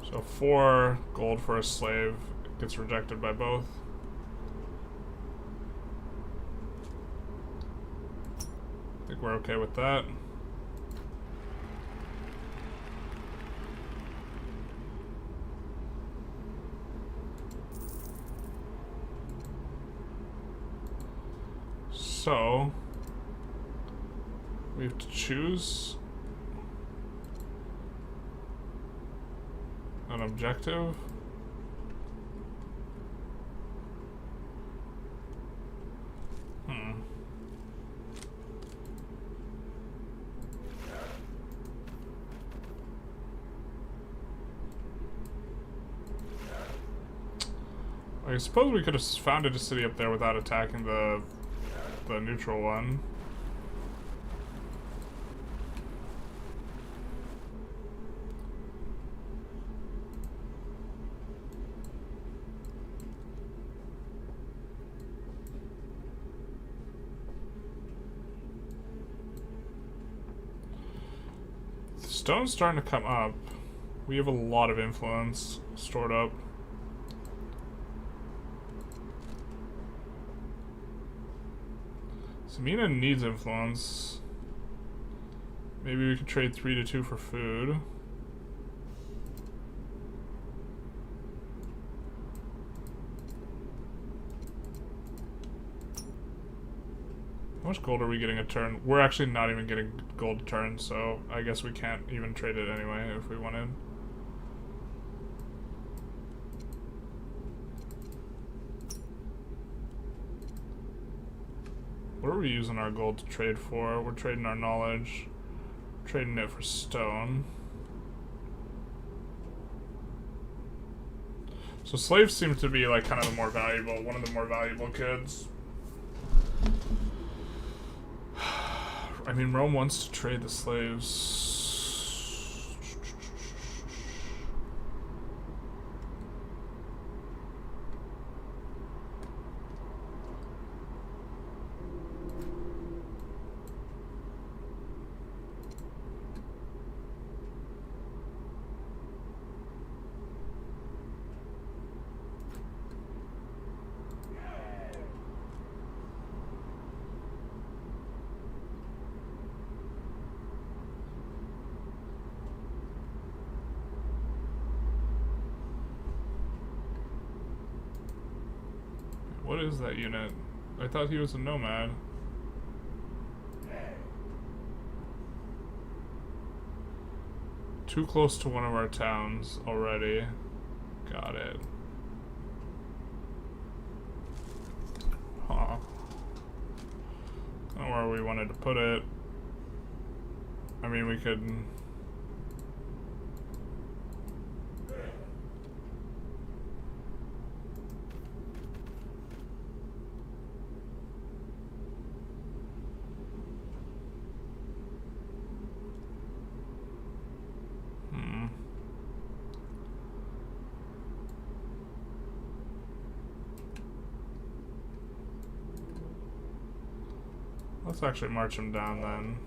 So 4 gold for a slave gets rejected by both. I think we're okay with that. So, we have to choose an objective. I suppose we could have founded a city up there without attacking the neutral one. The stone's starting to come up. We have a lot of influence stored up. Mina needs influence. Maybe we could trade 3 to 2 for food. How much gold are we getting a turn? We're actually not even getting gold a turn, so I guess we can't even trade it anyway if we wanted. What are we using our gold to trade for? We're trading our knowledge, trading it for stone. So slaves seem to be like kind of the more valuable, one of the more valuable kids. I mean, Rome wants to trade the slaves. What is that unit? I thought he was a nomad. Too close to one of our towns already. Got it. Huh. Not where we wanted to put it. I mean, we could... Let's actually march him down then.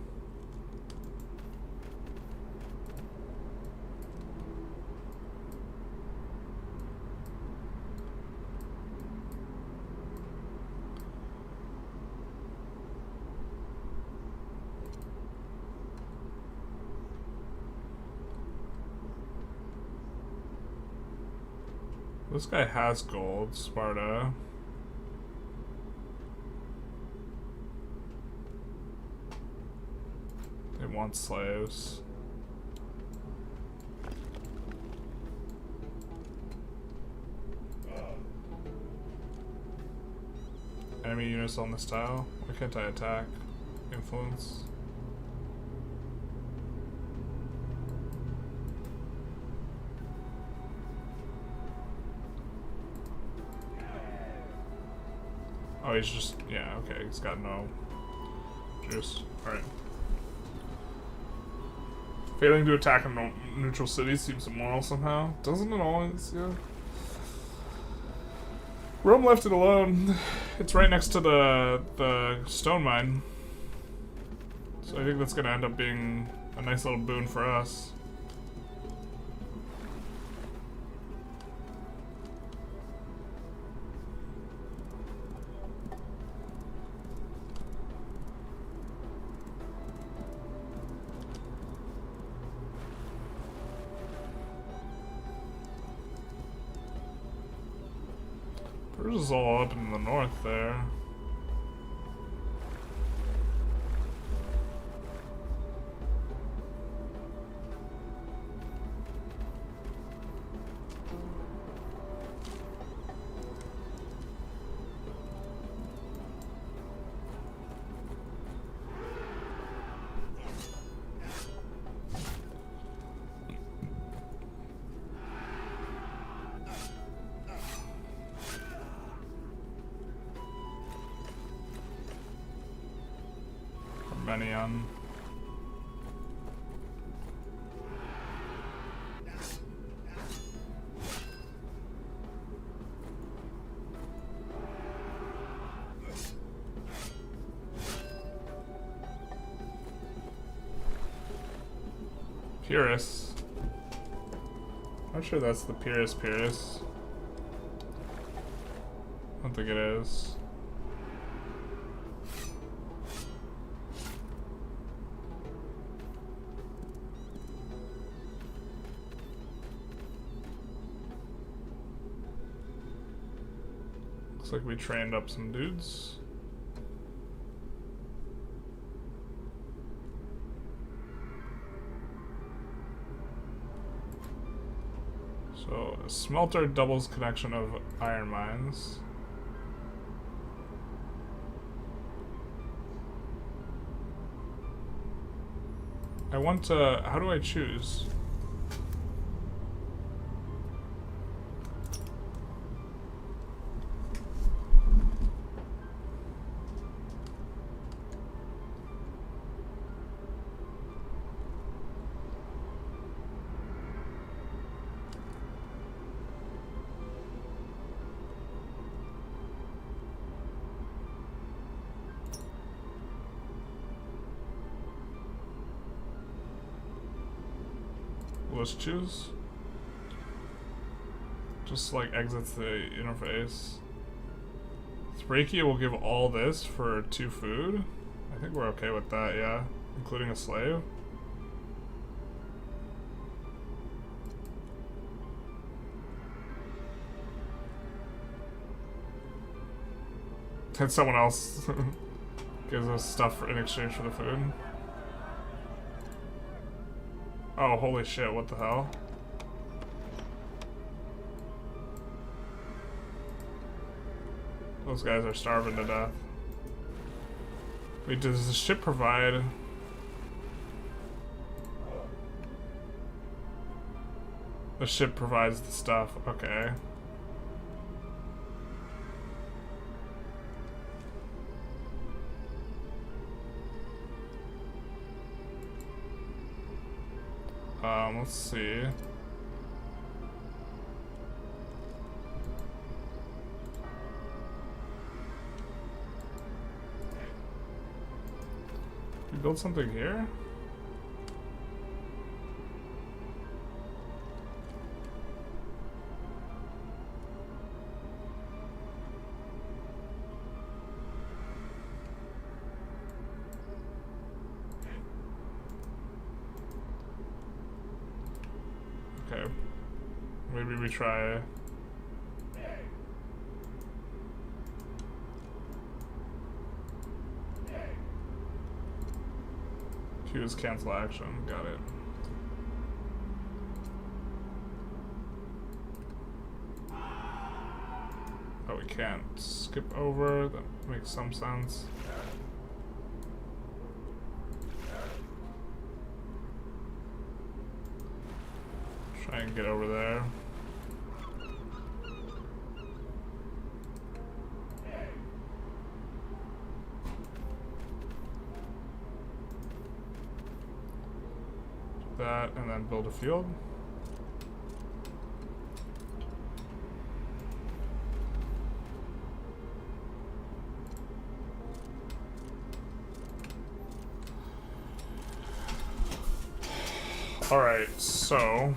This guy has gold, Sparta. They want slaves. Enemy units on this tile. Why can't I attack? Influence. Oh, he's just, yeah, okay, he's got no juice. Alright. Failing to attack a neutral city seems immoral somehow. Doesn't it always? Yeah. Rome left it alone. It's right next to the stone mine. So I think that's gonna end up being a nice little boon for us. Persia's all up in the north there. On. Pyrrhus. Not sure that's the Pyrrhus. I don't think it is. Looks like we trained up some dudes. So, a smelter doubles connection of iron mines. I want to... how do I choose? Let's choose. Just like exits the interface. Thrakia will give all this for 2 food. I think we're okay with that, yeah. Including a slave. And someone else gives us stuff in exchange for the food. Oh, holy shit, what the hell? Those guys are starving to death. Wait, does the ship provide... The ship provides the stuff, okay. Let's see. We build something here? Okay. Maybe we try... Use cancel action. Got it. Oh, we can't skip over. That makes some sense. Try and get over there. That and then build a field. All right, so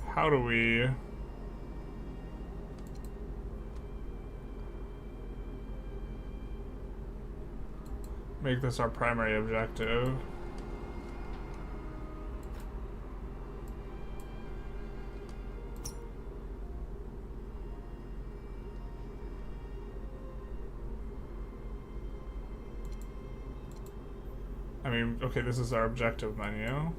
how do we make this our primary objective? I mean, okay, this is our objective menu.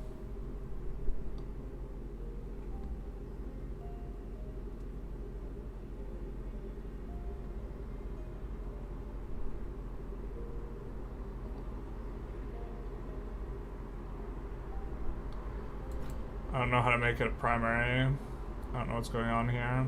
I don't know how to make it a primary. I don't know what's going on here.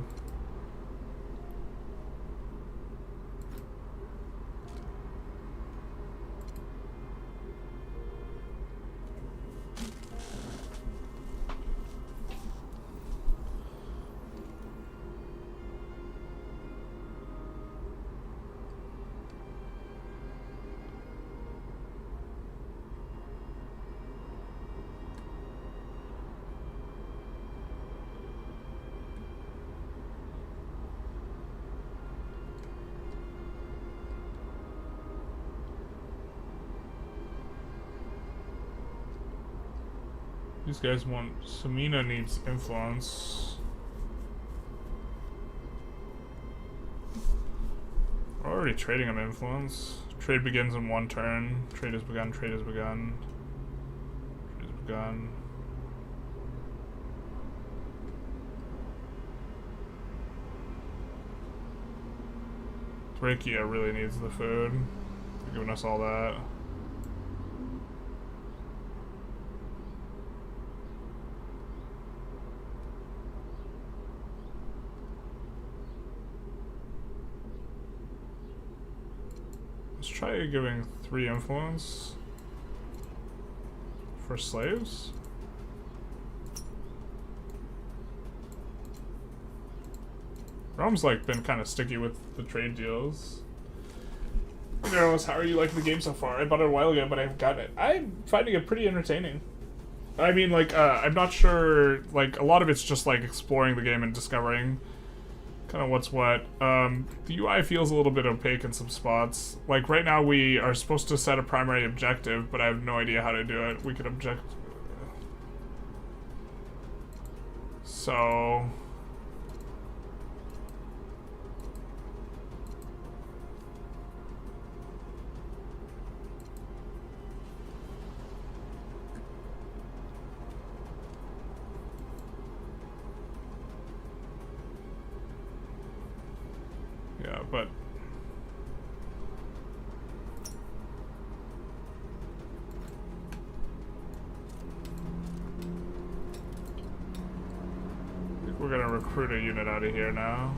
These guys want... Samina needs influence. We're already trading him influence. Trade begins in 1 turn. Trade has begun, trade has begun. Trade has begun. Thrakia really needs the food. They're giving us all that. Let's try giving 3 influence for slaves. Rome's like been kind of sticky with the trade deals. Nerlos, how are you liking the game so far? I bought it a while ago, but I haven't gotten it. I'm finding it pretty entertaining. I mean, like, I'm not sure, like, a lot of it's just, like, exploring the game and discovering kind of what's what. The UI feels a little bit opaque in some spots. Like, right now we are supposed to set a primary objective, but I have no idea how to do it. We could object... So... but I think we're gonna recruit a unit out of here now.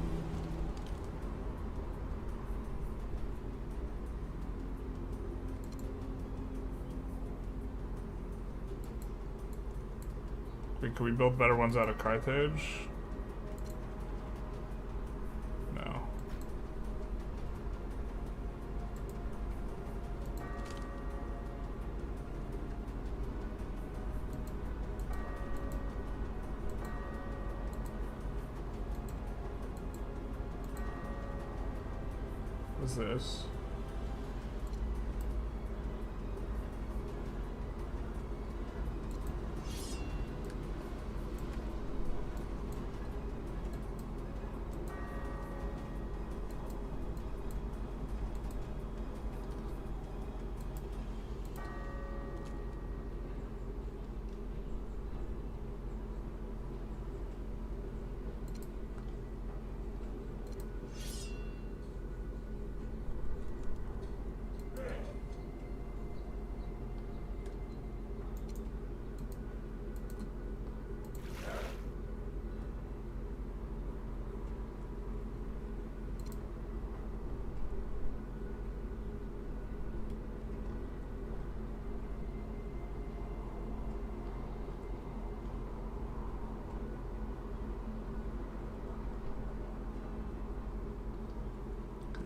Can we build better ones out of Carthage? No. What is this?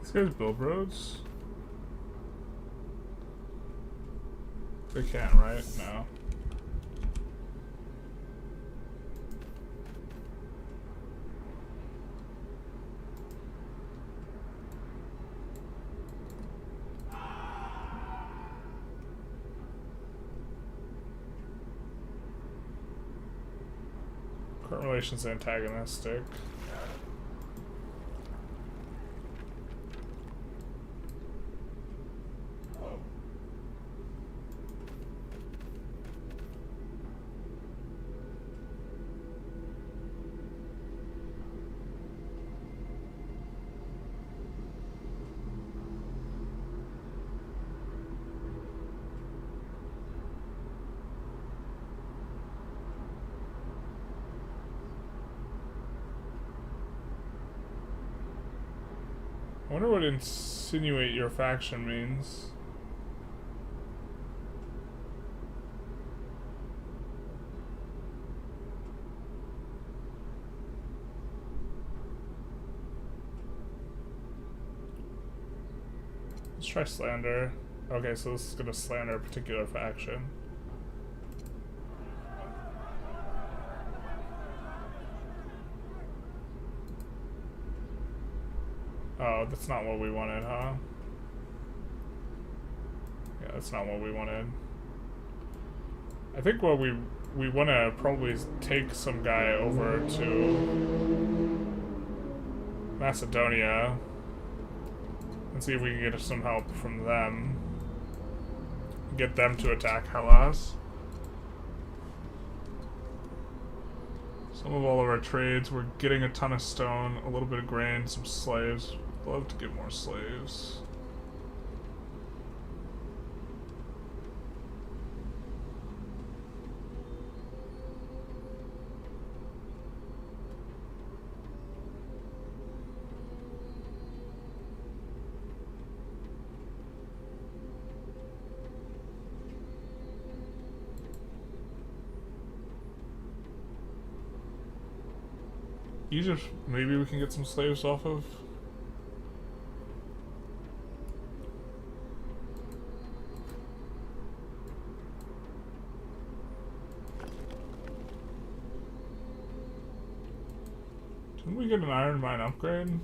These guys build roads? They can't, right? No. Current relations antagonistic. I wonder what insinuate your faction means. Let's try slander. Okay, so this is gonna slander a particular faction. Oh, that's not what we wanted, huh? Yeah, that's not what we wanted. I think what we want to probably take some guy over to Macedonia and see if we can get some help from them. Get them to attack Hellas. Some of all of our trades, we're getting a ton of stone, a little bit of grain, some slaves. Love to get more slaves. Egypt, maybe we can get some slaves off of. Didn't we get an iron mine upgrade?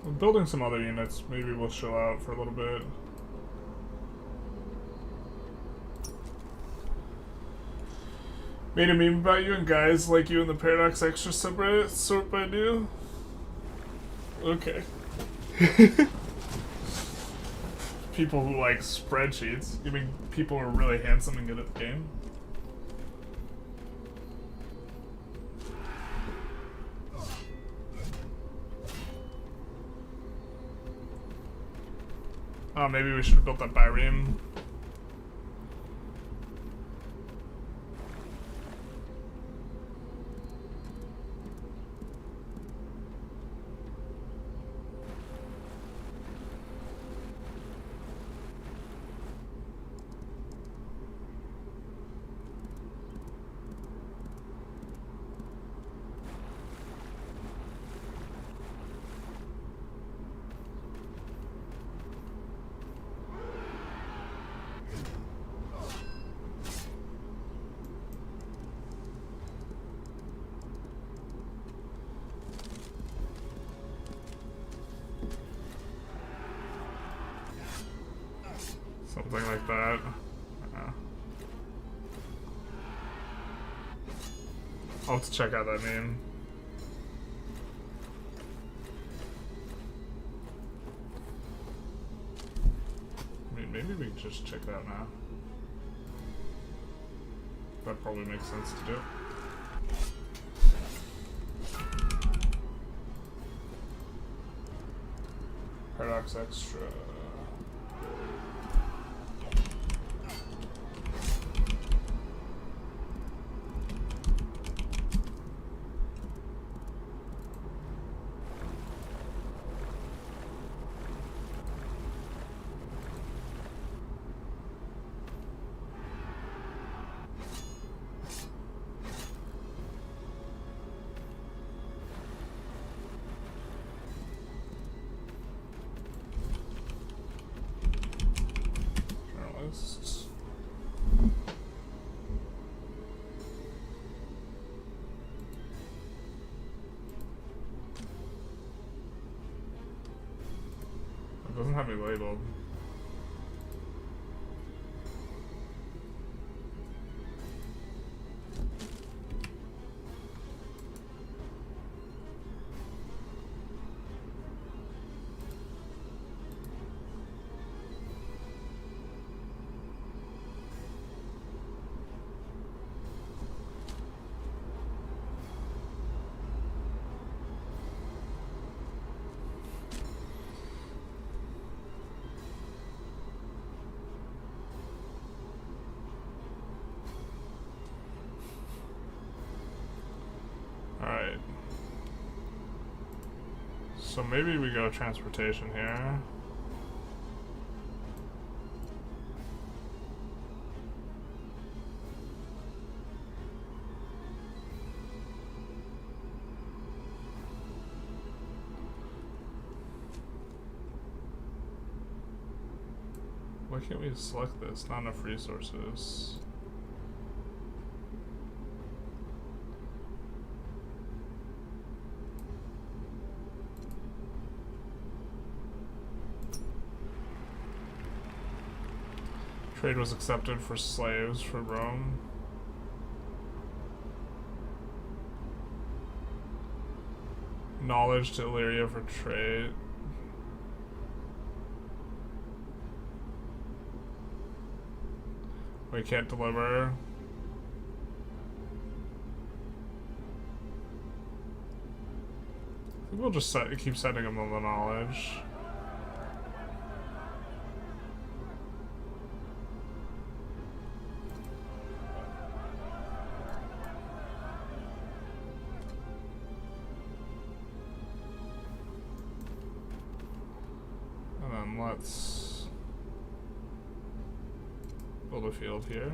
We're building some other units. Maybe we'll chill out for a little bit. Made a meme about you and guys like you in the Paradox Extra subreddit sort by new. Okay. People who like spreadsheets. You mean people who are really handsome and good at the game? Oh, maybe we should have built that Byreme. Something like that. I'll have to check out that meme. I mean, maybe we can just check that out now. That probably makes sense to do. Paradox Extra. It doesn't have me labeled. Alright. So maybe we go transportation here. Why can't we select this? Not enough resources. Trade was accepted for slaves for Rome. Knowledge to Illyria for trade. We can't deliver. I think we'll just keep sending them on the knowledge. Let's build a field here.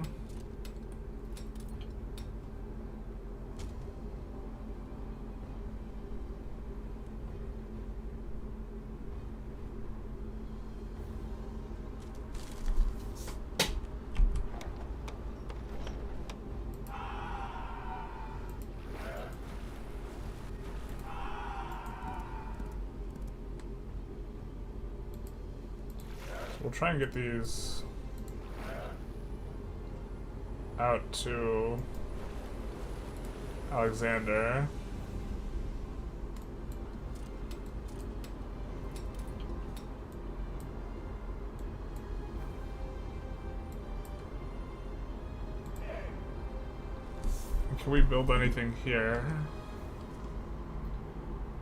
We'll try and get these out to Alexander. Can we build anything here?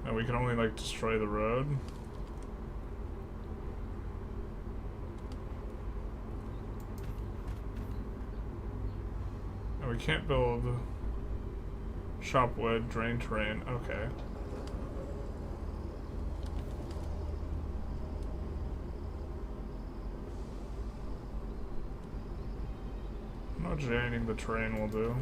No, we can only like destroy the road. No, we can't build chop wood, drain terrain. Okay. No draining the terrain will do.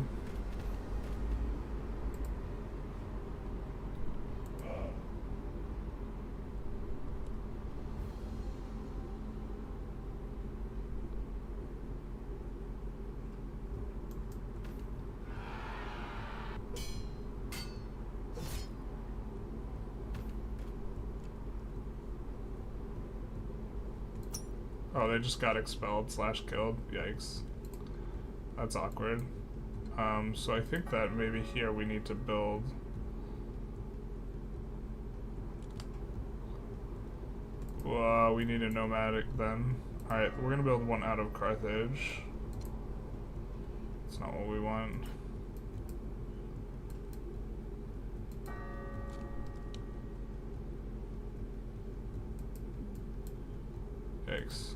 Oh, they just got expelled / killed. Yikes. That's awkward. So I think that maybe here we need to build... Well, we need a nomadic then. Alright, we're gonna build one out of Carthage. That's not what we want. Yikes.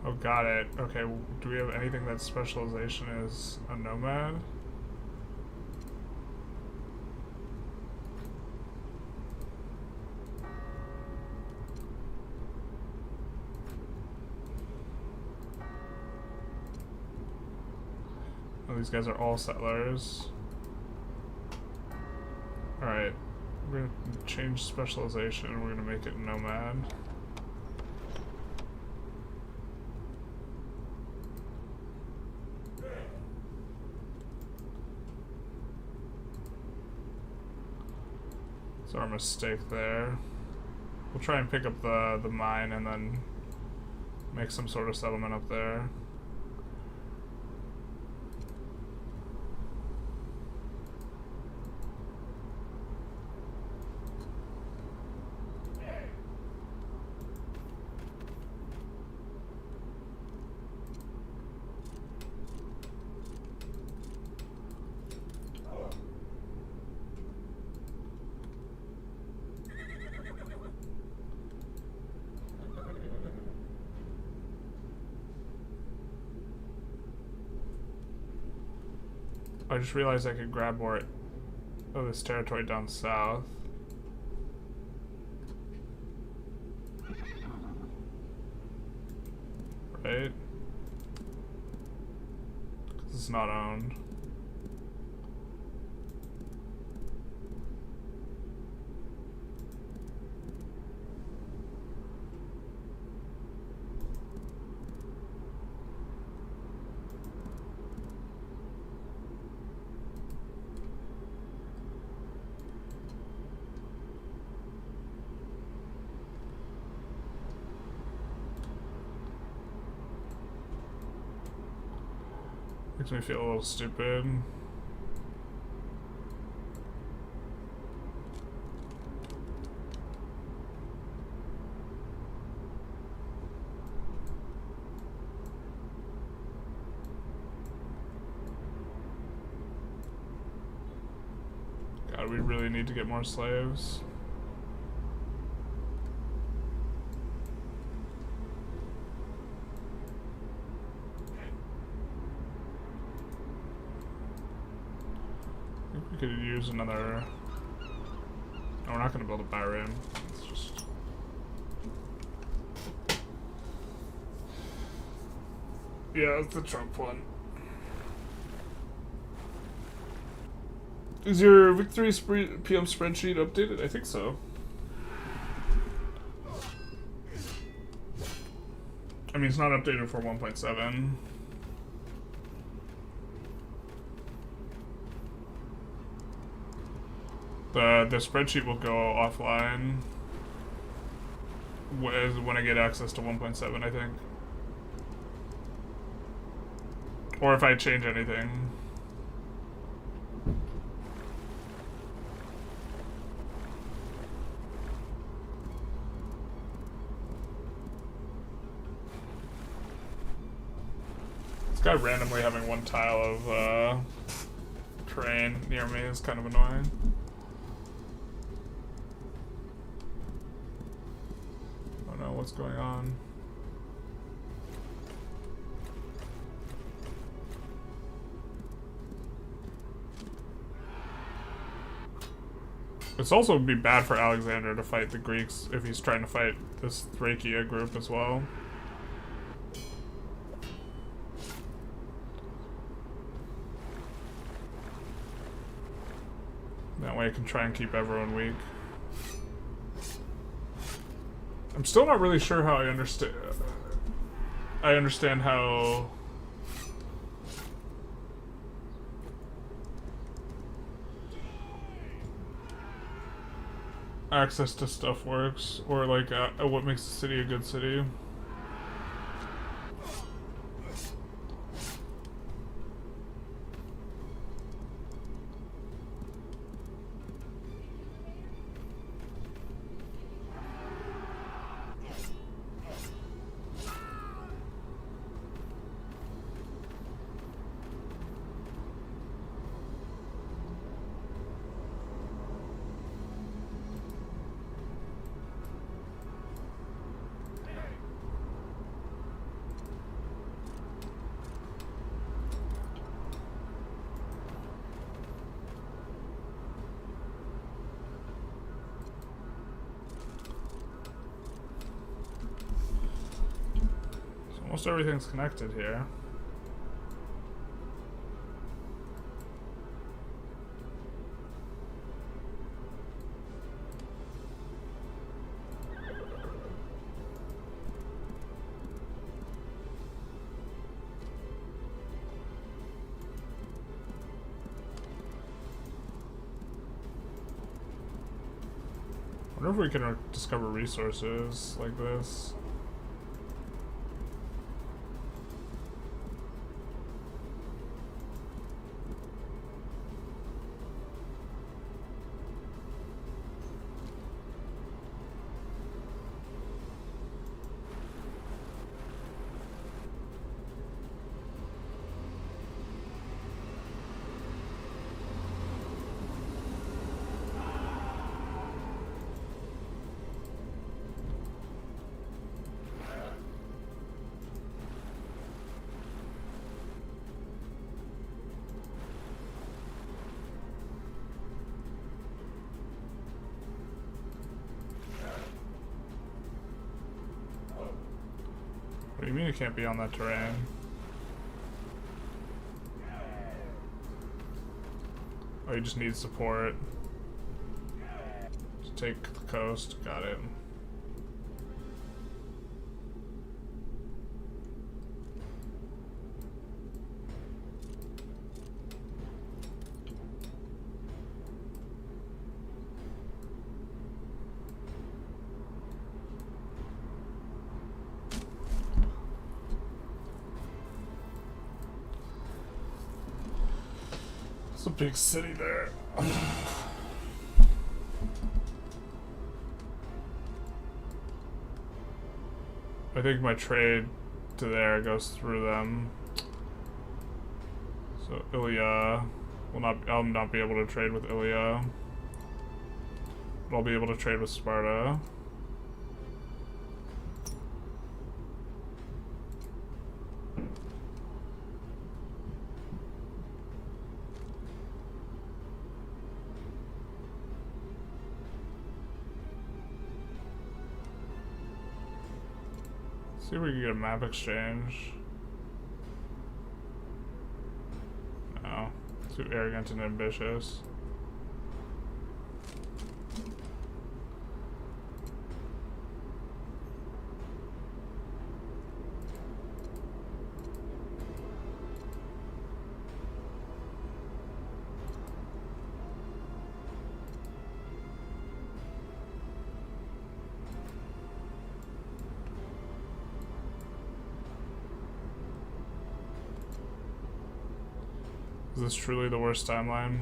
Oh, got it. Okay, do we have anything that specialization is a nomad? Oh, these guys are all settlers. Alright, we're gonna change specialization and we're gonna make it nomad. It's our mistake there. We'll try and pick up the mine and then make some sort of settlement up there. I just realized I could grab more of this territory down south. Right? 'Cause it's not owned. Makes me feel a little stupid. God, we really need to get more slaves. We could use another No, we're not going to build a Bahrain. It's just... Yeah, it's the Trump one. Is your victory PM spreadsheet updated? I think so. I mean, it's not updated for 1.7. The spreadsheet will go offline when I get access to 1.7, I think. Or if I change anything. This guy randomly having one tile of terrain near me is kind of annoying. I don't know what's going on. It's also would be bad for Alexander to fight the Greeks if he's trying to fight this Thracia group as well. That way I can try and keep everyone weak. I'm still not really sure how I understand how access to stuff works, or like what makes a city a good city. Almost everything's connected here. I wonder if we can discover resources like this. What do you mean it can't be on that terrain? Oh, you just need support to take the coast. Got it. It's a big city there. I think my trade to there goes through them. So Ilya will not. I'll not be able to trade with Ilya, but I'll be able to trade with Sparta. See if we can get a map exchange. No. Too arrogant and ambitious. Is this truly the worst timeline?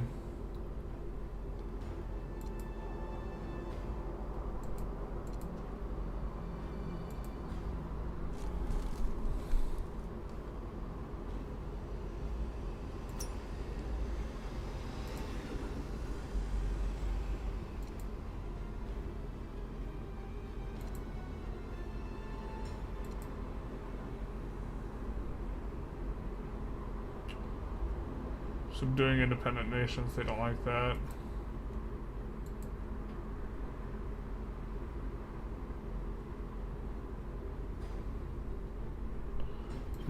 Subduing independent nations, they don't like that.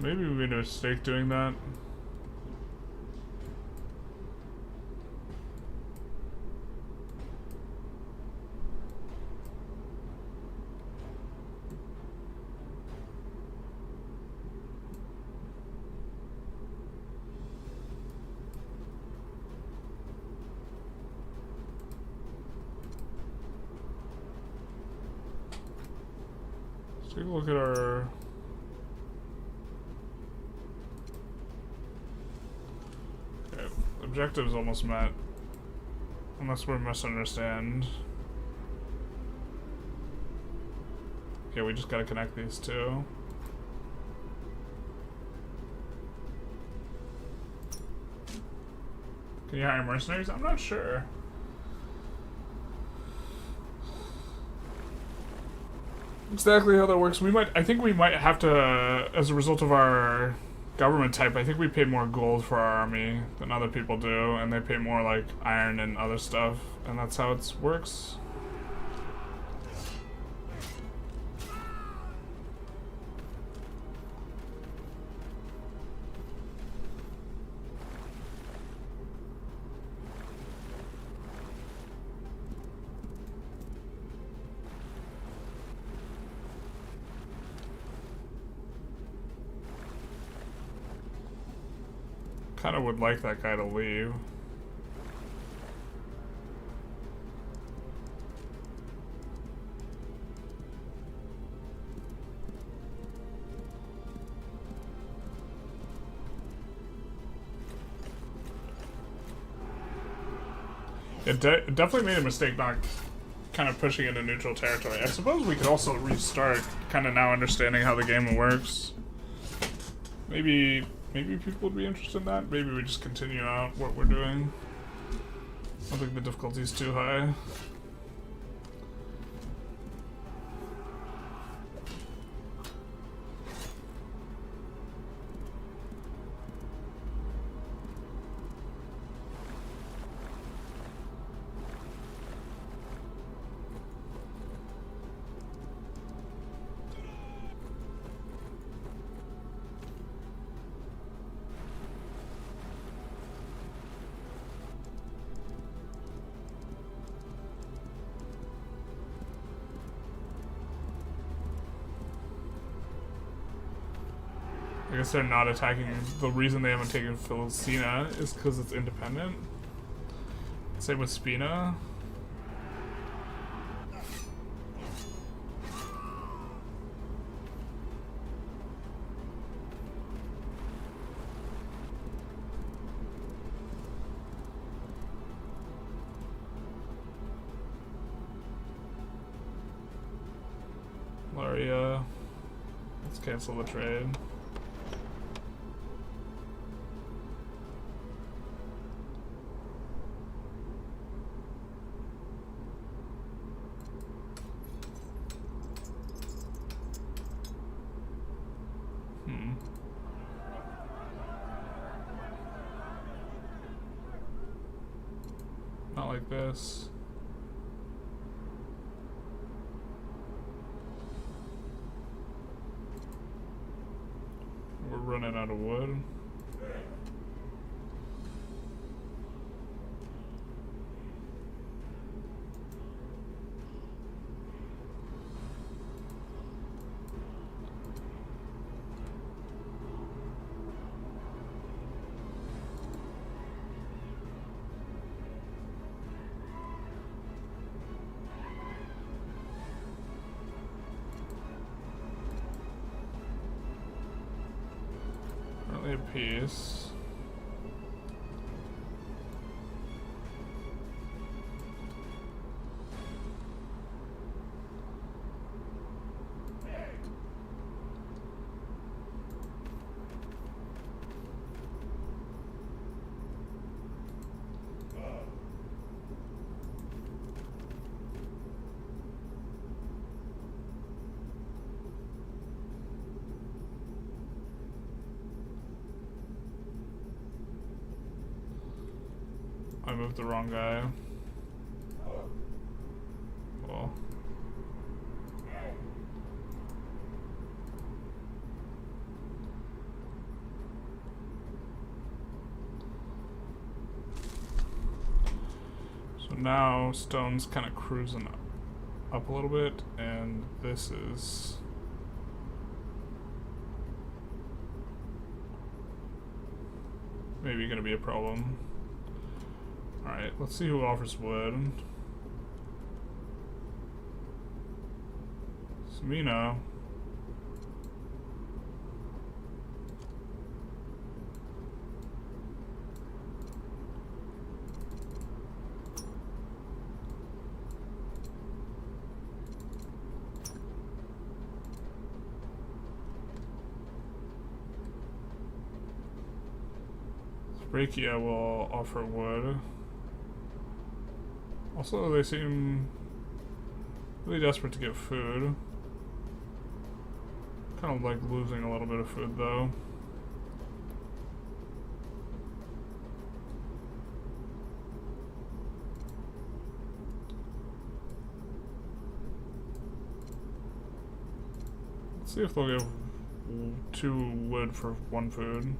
Maybe we made a mistake doing that. Take a look at our... Okay, objective's almost met. Unless we misunderstand. Okay, we just gotta connect these two. Can you hire mercenaries? I'm not sure. Exactly how that works. I think we might have to, as a result of our government type, I think we pay more gold for our army than other people do, and they pay more like iron and other stuff, and that's how it works. Kind of would like that guy to leave. It definitely made a mistake not kind of pushing into neutral territory. I suppose we could also restart, kind of now understanding how the game works. Maybe people would be interested in that. Maybe we just continue out what we're doing. I don't think the difficulty's too high. I guess they're not attacking. The reason they haven't taken Philistine is because it's independent. Same with Spina. Malaria. Let's cancel the trade. Not like this. of wood. A piece. I moved the wrong guy. Cool. So now stone's kind of cruising up a little bit, and this is maybe gonna be a problem. Alright, let's see who offers wood. Samina. Sprakia will offer wood. Also, they seem really desperate to get food. Kind of like losing a little bit of food, though. Let's see if they'll give 2 wood for 1 food.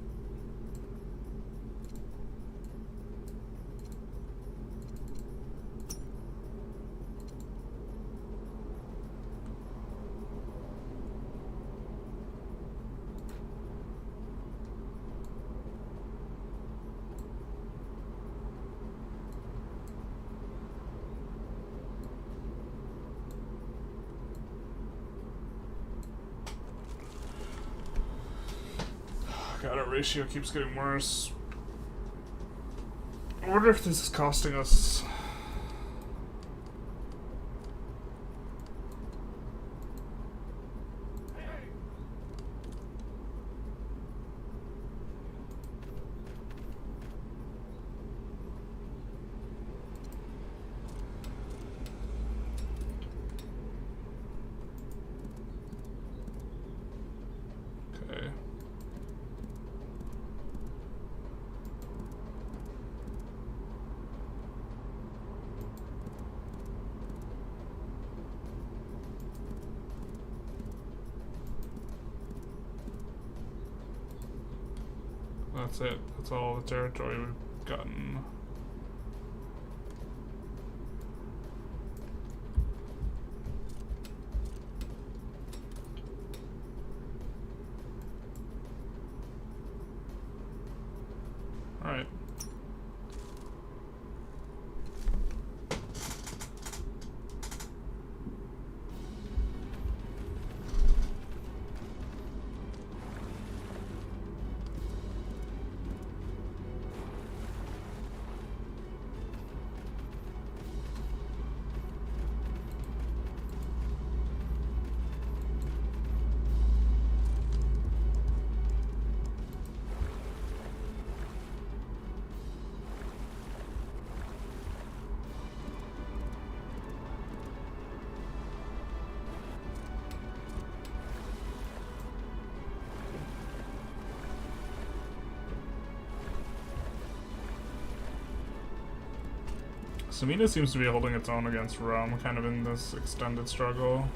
God, our ratio keeps getting worse. I wonder if this is costing us. Okay. That's it. That's all the territory we've gotten. Alright. Samina seems to be holding its own against Rome, kind of in this extended struggle.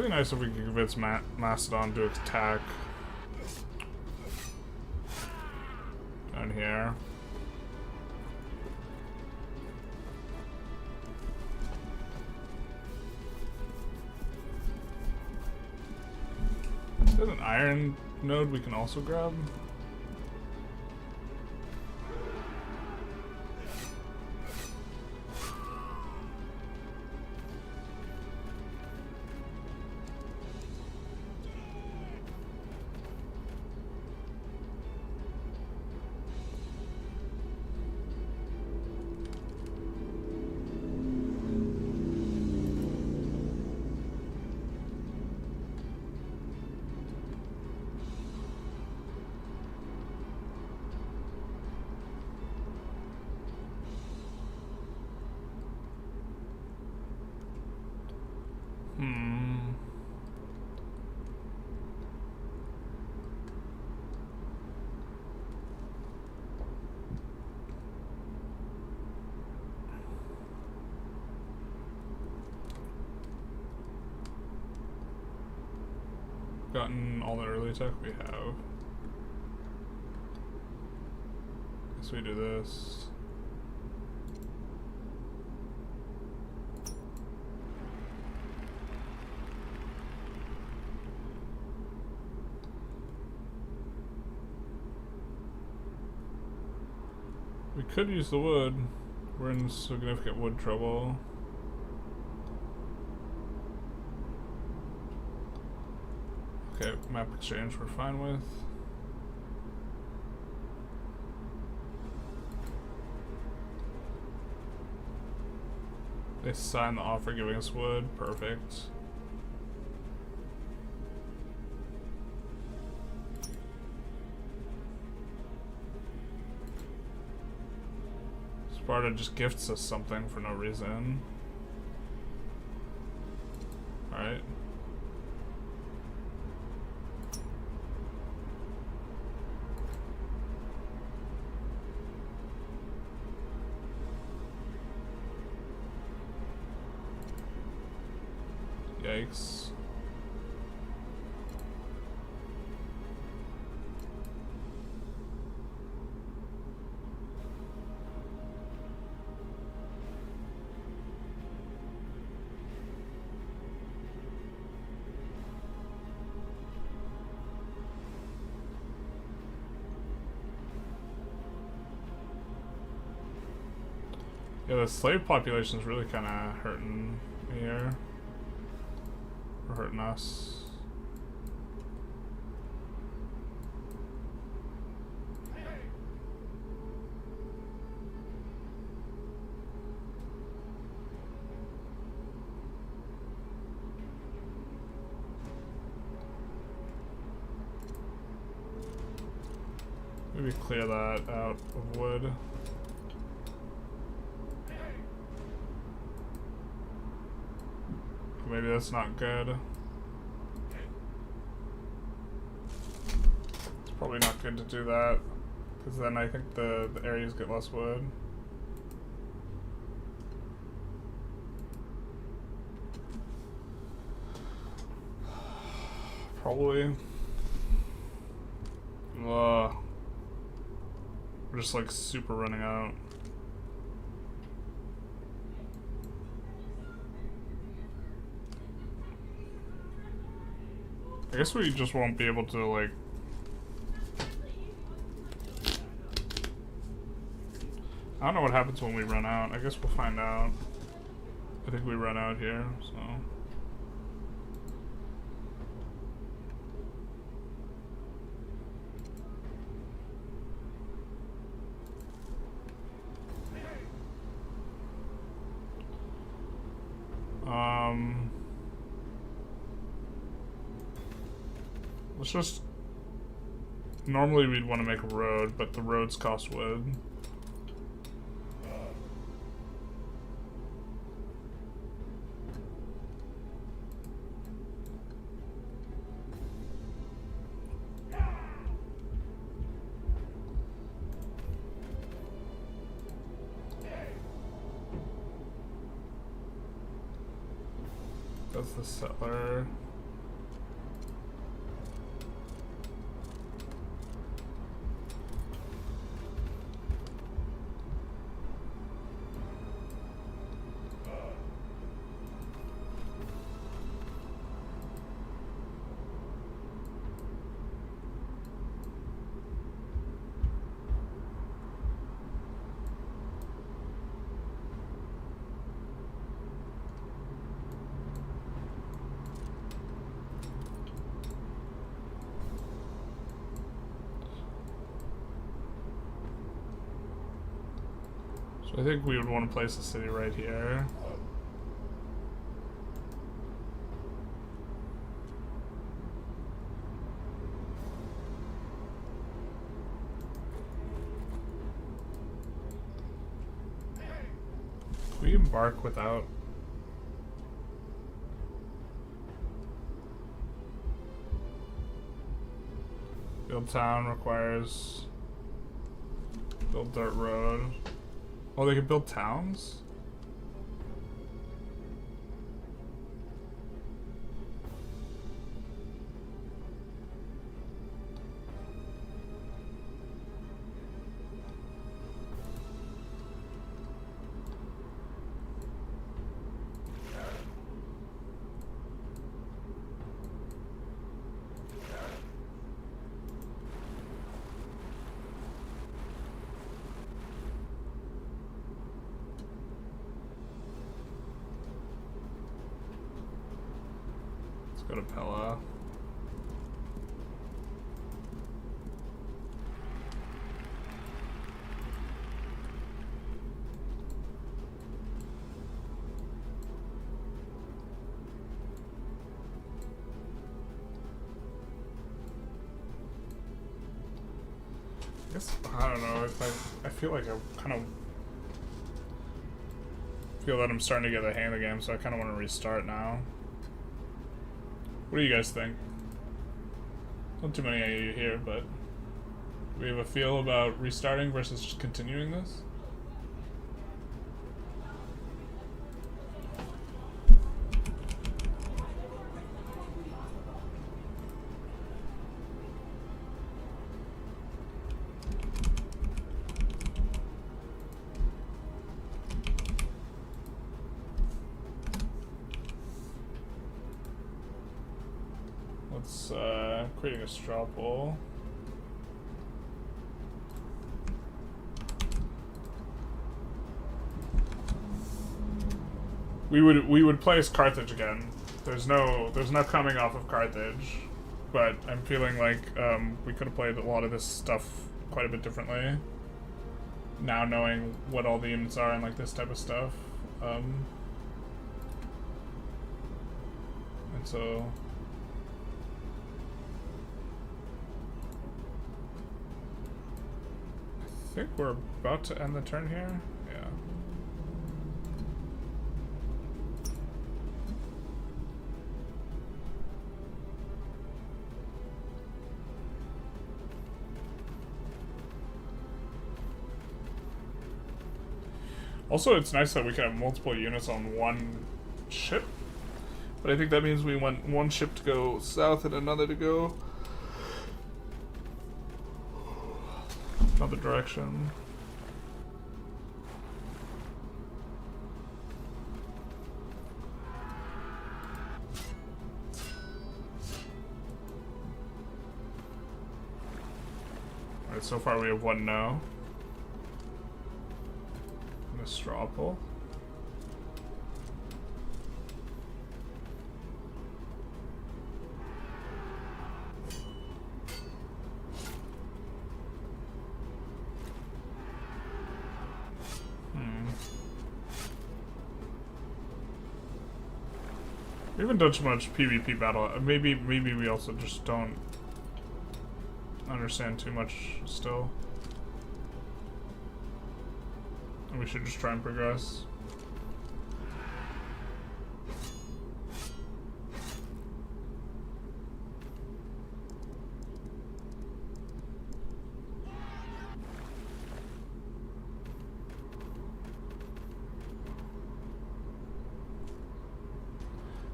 be nice if we could convince Macedon to attack down here. Is there an iron node we can also grab? Gotten all the early tech we have. Guess we do this. We could use the wood. We're in significant wood trouble. Okay, map exchange we're fine with. They signed the offer giving us wood. Perfect. Sparta just gifts us something for no reason. Alright. Yikes. Yeah, the slave population is really kind of hurting me here. Or hurting us. Maybe clear that out of wood. Maybe that's not good. It's probably not good to do that, because then I think the areas get less wood. Probably. We're just like super running out. I guess we just won't be able to, like... I don't know what happens when we run out. I guess we'll find out. I think we run out here, so... Let's just... Normally we'd want to make a road, but the roads cost wood. That's the settler. So I think we would want to place a city right here. Can we embark without? Build town requires build dirt road. Oh, they could build towns? Go to Pella. I guess, I don't know, it's like, I feel like I kind of feel that I'm starting to get the hang of the game, so I kind of want to restart now. What do you guys think? Not too many of you here, but do we have a feel about restarting versus just continuing this? Creating a straw poll. We would place Carthage again. There's no coming off of Carthage, but I'm feeling like we could have played a lot of this stuff quite a bit differently. Now knowing what all the units are and like this type of stuff, and so. I think we're about to end the turn here. Yeah. Also, it's nice that we can have multiple units on one ship, but I think that means we want one ship to go south and another to go another direction. Alright, so far we have one no. And a straw poll. We haven't done too much PvP battle. Maybe we also just don't understand too much still. And we should just try and progress.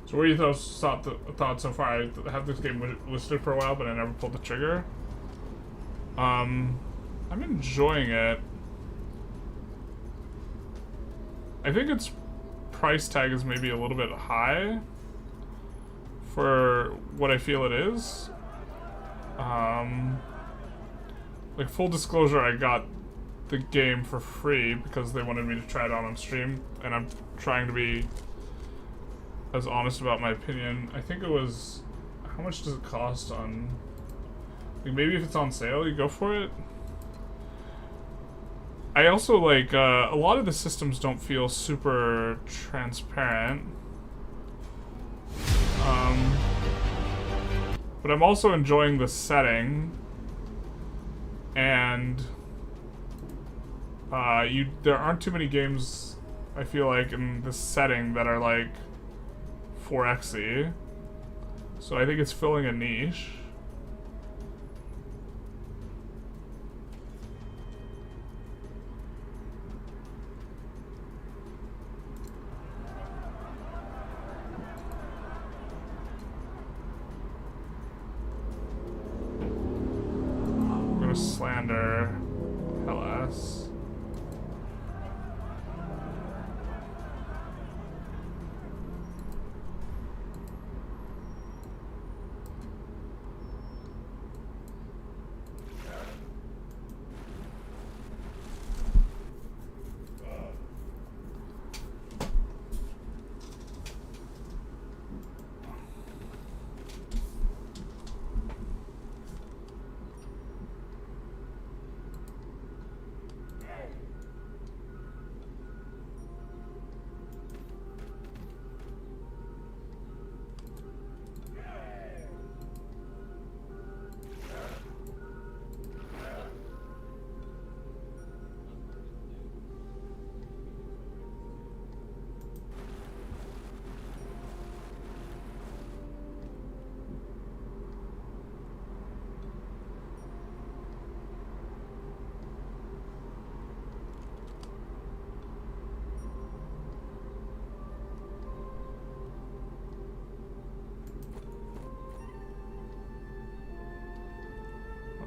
So what are your thoughts so far? I have this game listed for a while, but I never pulled the trigger. I'm enjoying it. I think its price tag is maybe a little bit high for what I feel it is. Like, full disclosure, I got the game for free because they wanted me to try it out on stream, and I'm trying to be as honest about my opinion. I think it was, how much does it cost on, like, maybe if it's on sale, you go for it. I also like a lot of the systems don't feel super transparent. But I'm also enjoying the setting, and there aren't too many games I feel like in this setting that are like 4X-y. So I think it's filling a niche. Slander Hellas.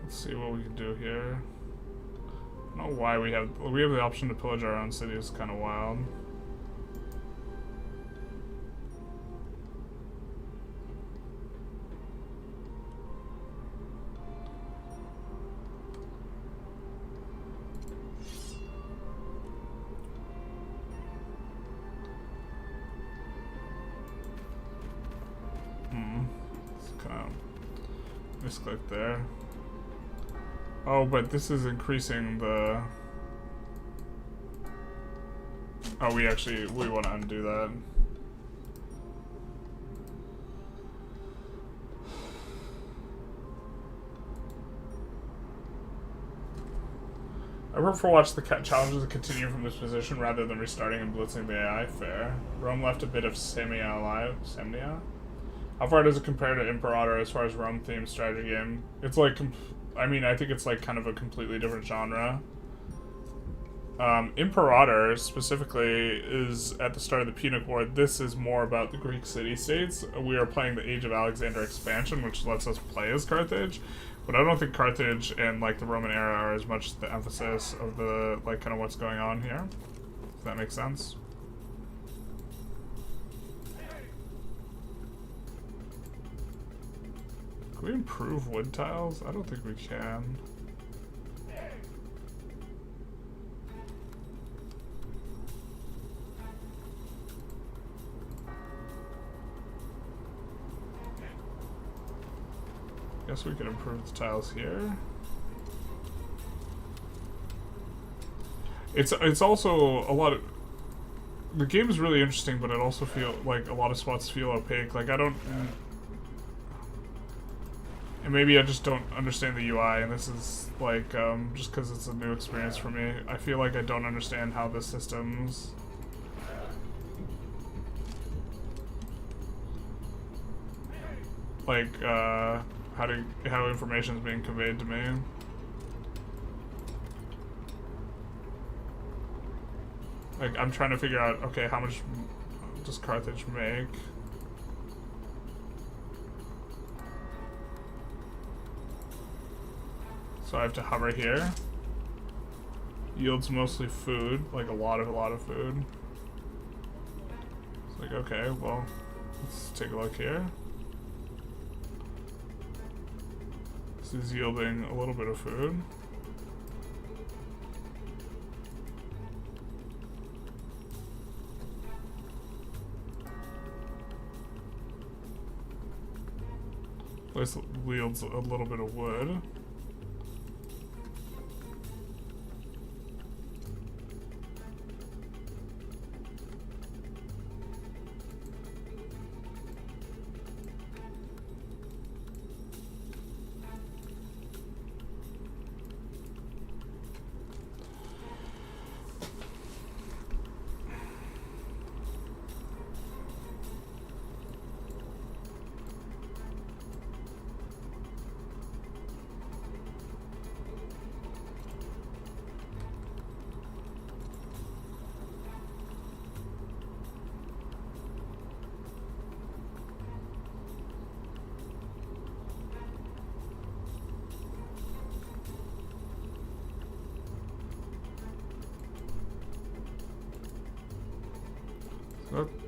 Let's see what we can do here. I don't know why we have the option to pillage our own city. Is kind of wild. Let's kind of misclick there. Oh, but this is increasing the... Oh, we want to undo that. I prefer watch the challenges to continue from this position rather than restarting and blitzing the AI. Fair. Rome left a bit of Semia alive. Semnia? How far does it compare to Imperator as far as Rome-themed strategy game? It's like... I mean, I think it's like kind of a completely different genre. Imperator specifically is at the start of the Punic War. This is more about the Greek city-states. We are playing the Age of Alexander expansion, which lets us play as Carthage. But I don't think Carthage and like the Roman era are as much the emphasis of the like kind of what's going on here. Does that make sense? Can we improve wood tiles? I don't think we can. Guess we could improve the tiles here. It's also a lot of... The game is really interesting, but it also feel like a lot of spots feel opaque. Like I don't... And maybe I just don't understand the UI, and this is like, just because it's a new experience for me. I feel like I don't understand how the systems... Like, how information is being conveyed to me. Like, I'm trying to figure out, okay, how much does Carthage make? So I have to hover here. Yields mostly food, like a lot of food. It's like, okay, well, let's take a look here. This is yielding a little bit of food. This yields a little bit of wood.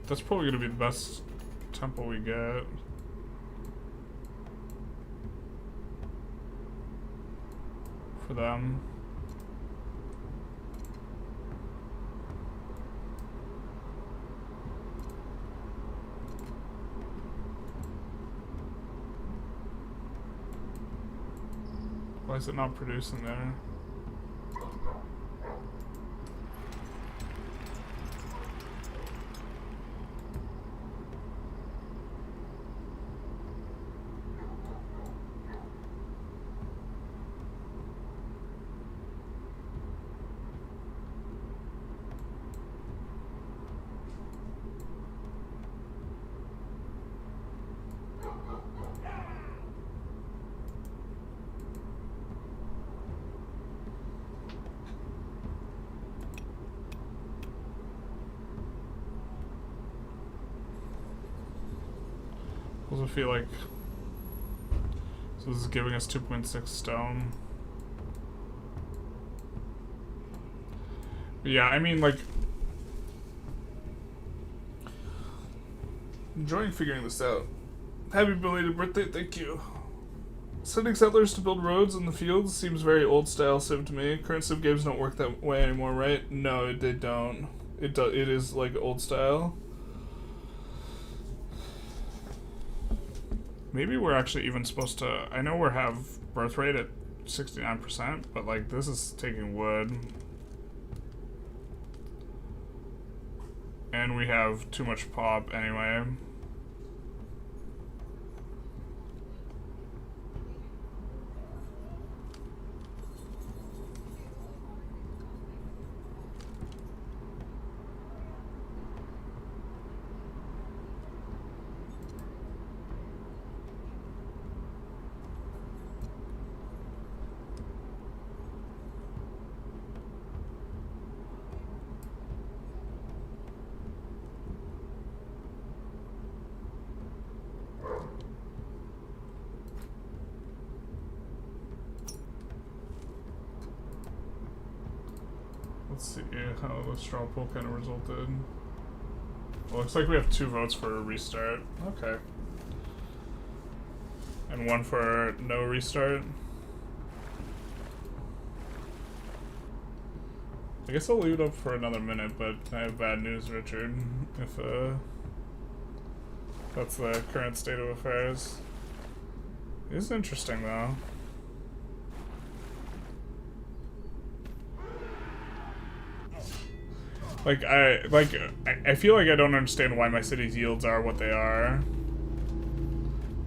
That's probably gonna be the best temple we get. For them. Why is it not producing there? I feel like so this is giving us 2.6 stone. But yeah, I mean, like, enjoying figuring this out. Happy belated birthday, thank you. Sending settlers to build roads in the fields seems very old style Civ to me. Current Civ games don't work that way anymore, right? No, they don't. It is like old style. Maybe we're actually even supposed to... I know we have birth rate at 69%, but like this is taking wood. And we have too much pop anyway. Let's see how the straw poll kind of resulted. Well, looks like we have 2 votes for a restart. Okay. And 1 for no restart. I guess I'll leave it up for another minute, but I have bad news, Richard. If that's the current state of affairs. It is interesting, though. I feel like I don't understand why my city's yields are what they are.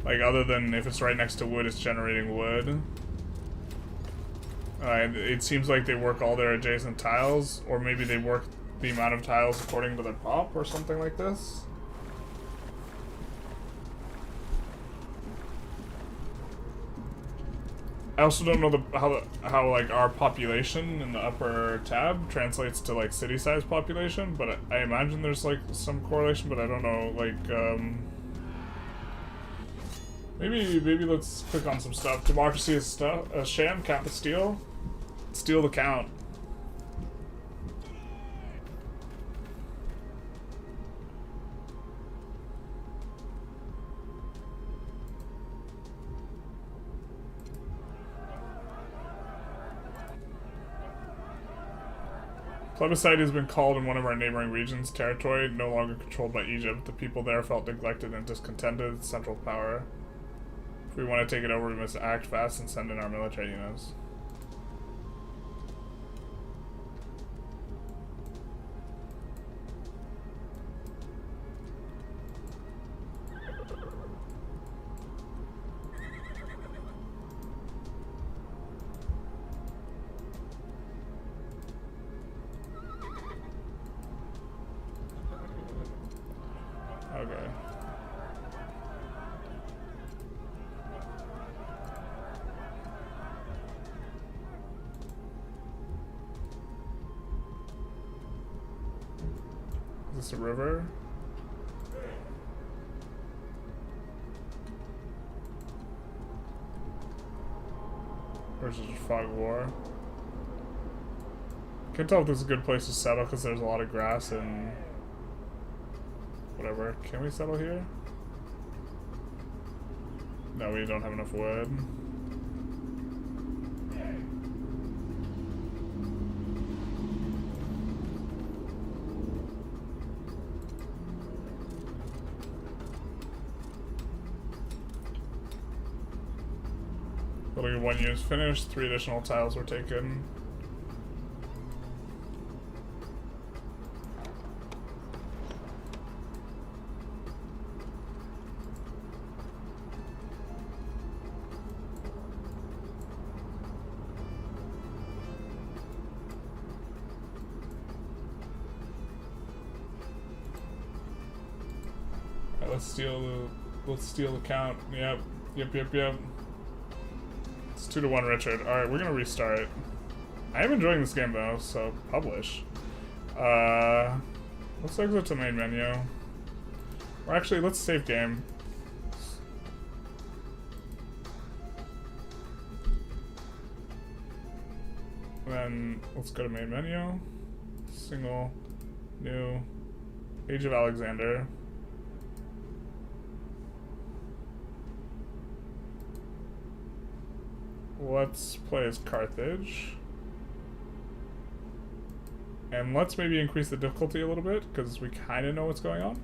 Like, other than if it's right next to wood, it's generating wood. It seems like they work all their adjacent tiles, or maybe they work the amount of tiles according to their pop, or something like this. I also don't know how like our population in the upper tab translates to like city size population, but I imagine there's like some correlation, but I don't know. Like maybe let's click on some stuff. Democracy is a sham. Cap is steal. Steal the count. Plebiscite has been called in one of our neighboring regions. Territory no longer controlled by Egypt. The people there felt neglected and discontented. Central power. If we want to take it over, we must act fast and send in our military units. Okay. Is this a river? Or is it just fog of war? Can't tell if this is a good place to settle because there's a lot of grass and Whatever. Can we settle here? No, we don't have enough wood. Building 1 unit finished. 3 additional tiles were taken. Alright, let's steal the count. Yep. It's 2-1 Richard. Alright, we're gonna restart. I am enjoying this game though, so publish. Let's exit to main menu. Or actually, let's save game. Then let's go to main menu. Single, new, Age of Alexander. Let's play as Carthage. And let's maybe increase the difficulty a little bit, because we kind of know what's going on.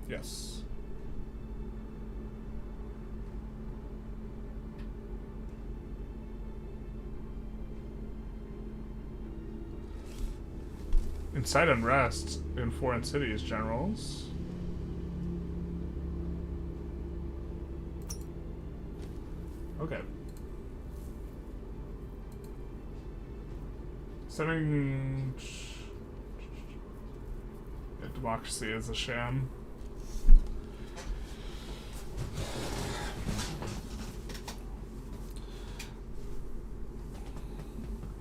Yes. Incite unrest in foreign cities, generals. Okay. Setting... Yeah, democracy is a sham.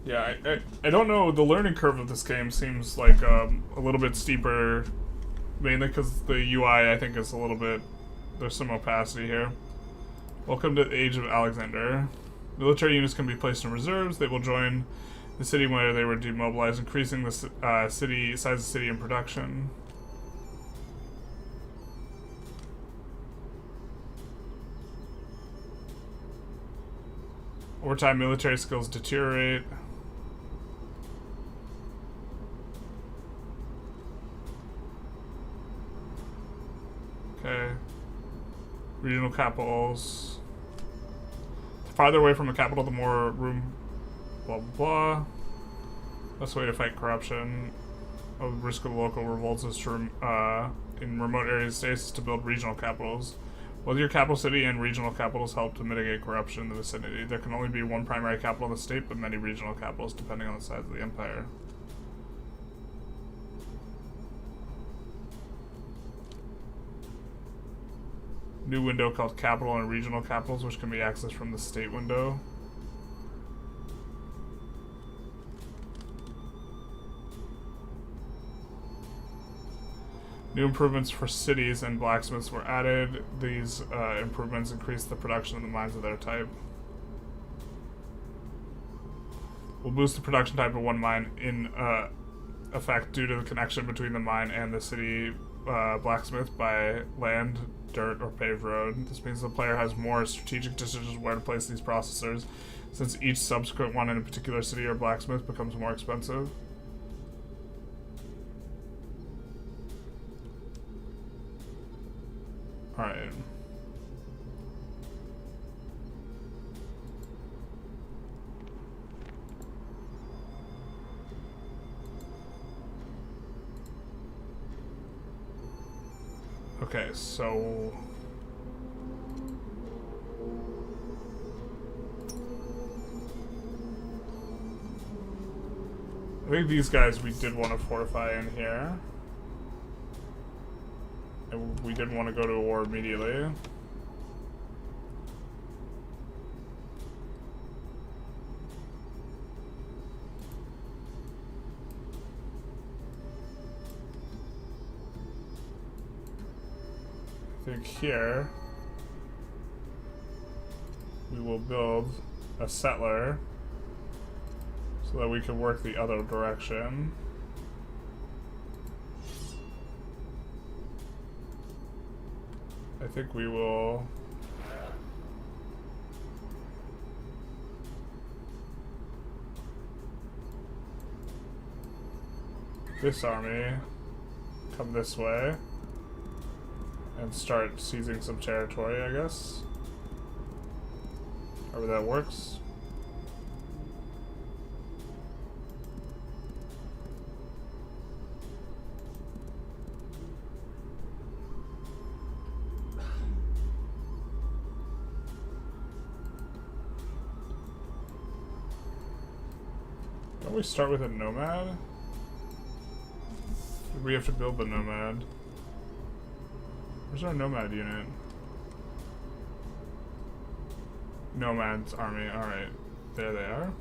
Yeah, I don't know, the learning curve of this game seems like a little bit steeper, mainly because the UI I think is a little bit, there's some opacity here. Welcome to the Age of Alexander. Military units can be placed in reserves. They will join the city where they were demobilized, increasing the size of the city and production. Over time, military skills deteriorate. Okay. Regional capitals. The farther away from the capital, the more room. Blah, blah, blah. Best way to fight corruption. The risk of local revolts is to, in remote areas of states is to build regional capitals. Both your capital city and regional capitals help to mitigate corruption in the vicinity. There can only be one primary capital of the state, but many regional capitals, depending on the size of the empire. New window called Capital and Regional Capitals, which can be accessed from the State window. New improvements for cities and blacksmiths were added. These improvements increase the production of the mines of their type. Will boost the production type of one mine in effect due to the connection between the mine and the city blacksmith by land, dirt, or paved road. This means the player has more strategic decisions where to place these processors, since each subsequent one in a particular city or blacksmith becomes more expensive. Alright. Okay, so... I think these guys we did want to fortify in here. And we didn't want to go to war immediately. I think here we will build a settler So that we can work the other direction. I think we will... this army come this way and start seizing some territory, I guess. However that works. Don't we start with a nomad? We have to build the nomad. Where's our nomad unit? Nomad's army, alright. There they are.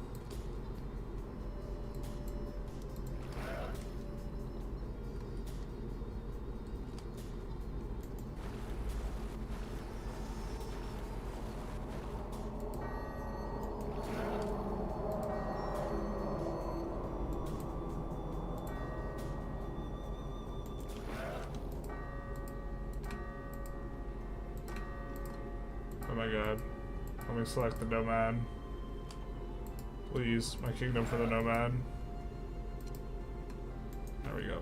Oh my god. Let me select the nomad. Please, my kingdom for the nomad. There we go.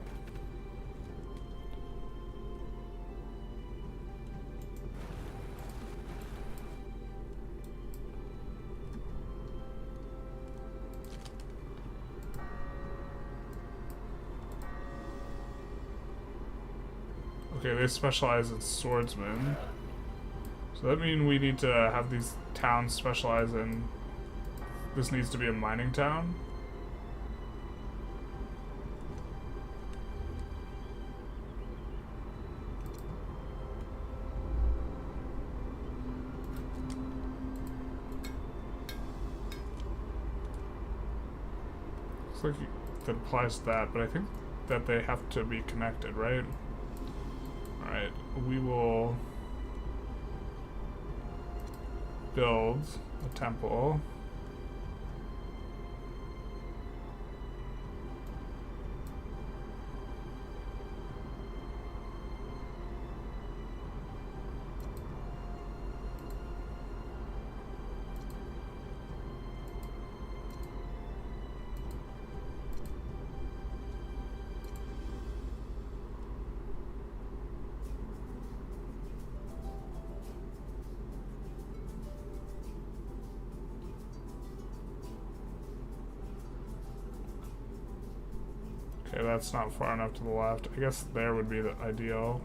Okay, they specialize in swordsmen. So that means we need to have these towns specialize in... This needs to be a mining town. Looks like that applies to that, but I think that they have to be connected, right? Alright, we will build a temple. Okay, that's not far enough to the left. I guess there would be the ideal.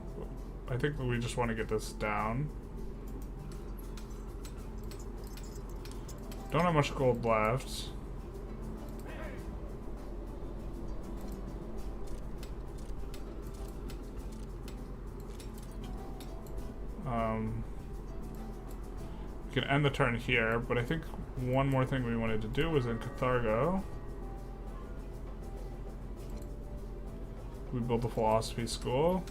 I think that we just want to get this down. Don't have much gold left. We can end the turn here, but I think one more thing we wanted to do was in Carthago. We built a philosophy school.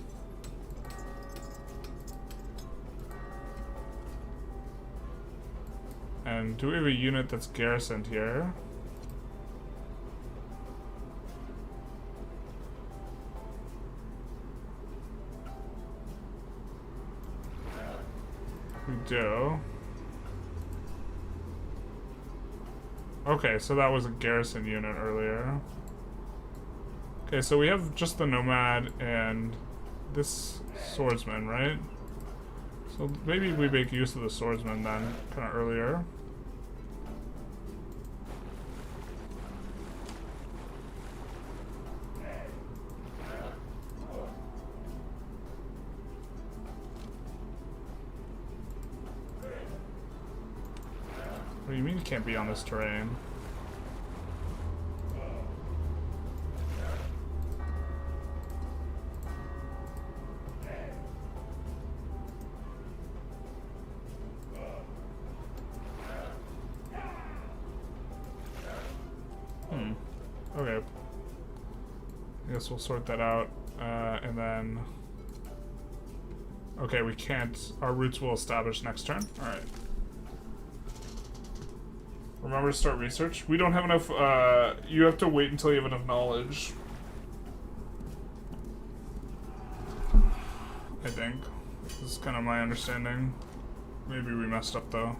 And do we have a unit that's garrisoned here? We do. Okay, so that was a garrison unit earlier. Okay, so we have just the nomad and this swordsman, right? So maybe we make use of the swordsman then, kind of earlier. What do you mean you can't be on this terrain? Okay. I guess we'll sort that out, and then... Okay, we can't... Our roots will establish next turn? Alright. Remember to start research. We don't have enough, you have to wait until you have enough knowledge. I think. This is kind of my understanding. Maybe we messed up though.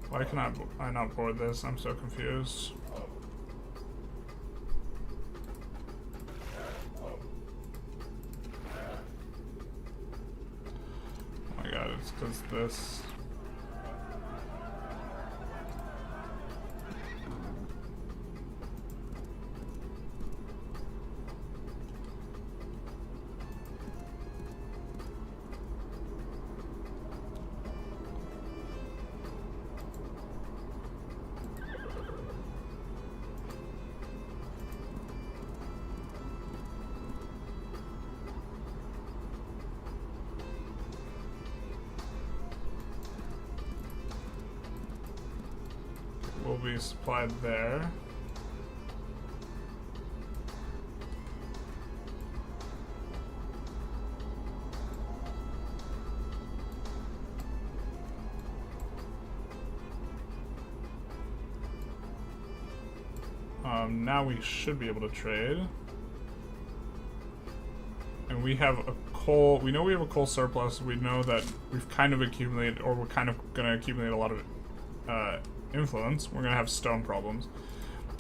Why can I not board this? I'm so confused. Oh my god, it's because this. Will be supplied there. Now we should be able to trade. And we have a coal, we know we have a coal surplus. We know that we've kind of accumulated, or we're kind of going to accumulate a lot of influence. We're going to have stone problems.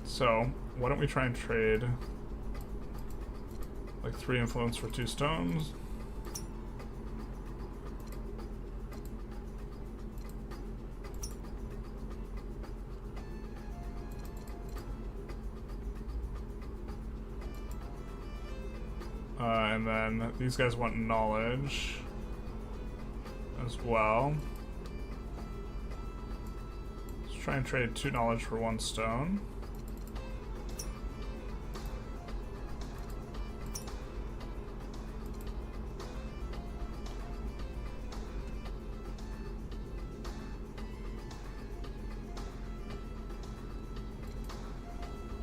So, why don't we try and trade like 3 influence for 2 stones? And then these guys want knowledge as well. Let's try and trade 2 knowledge for 1 stone.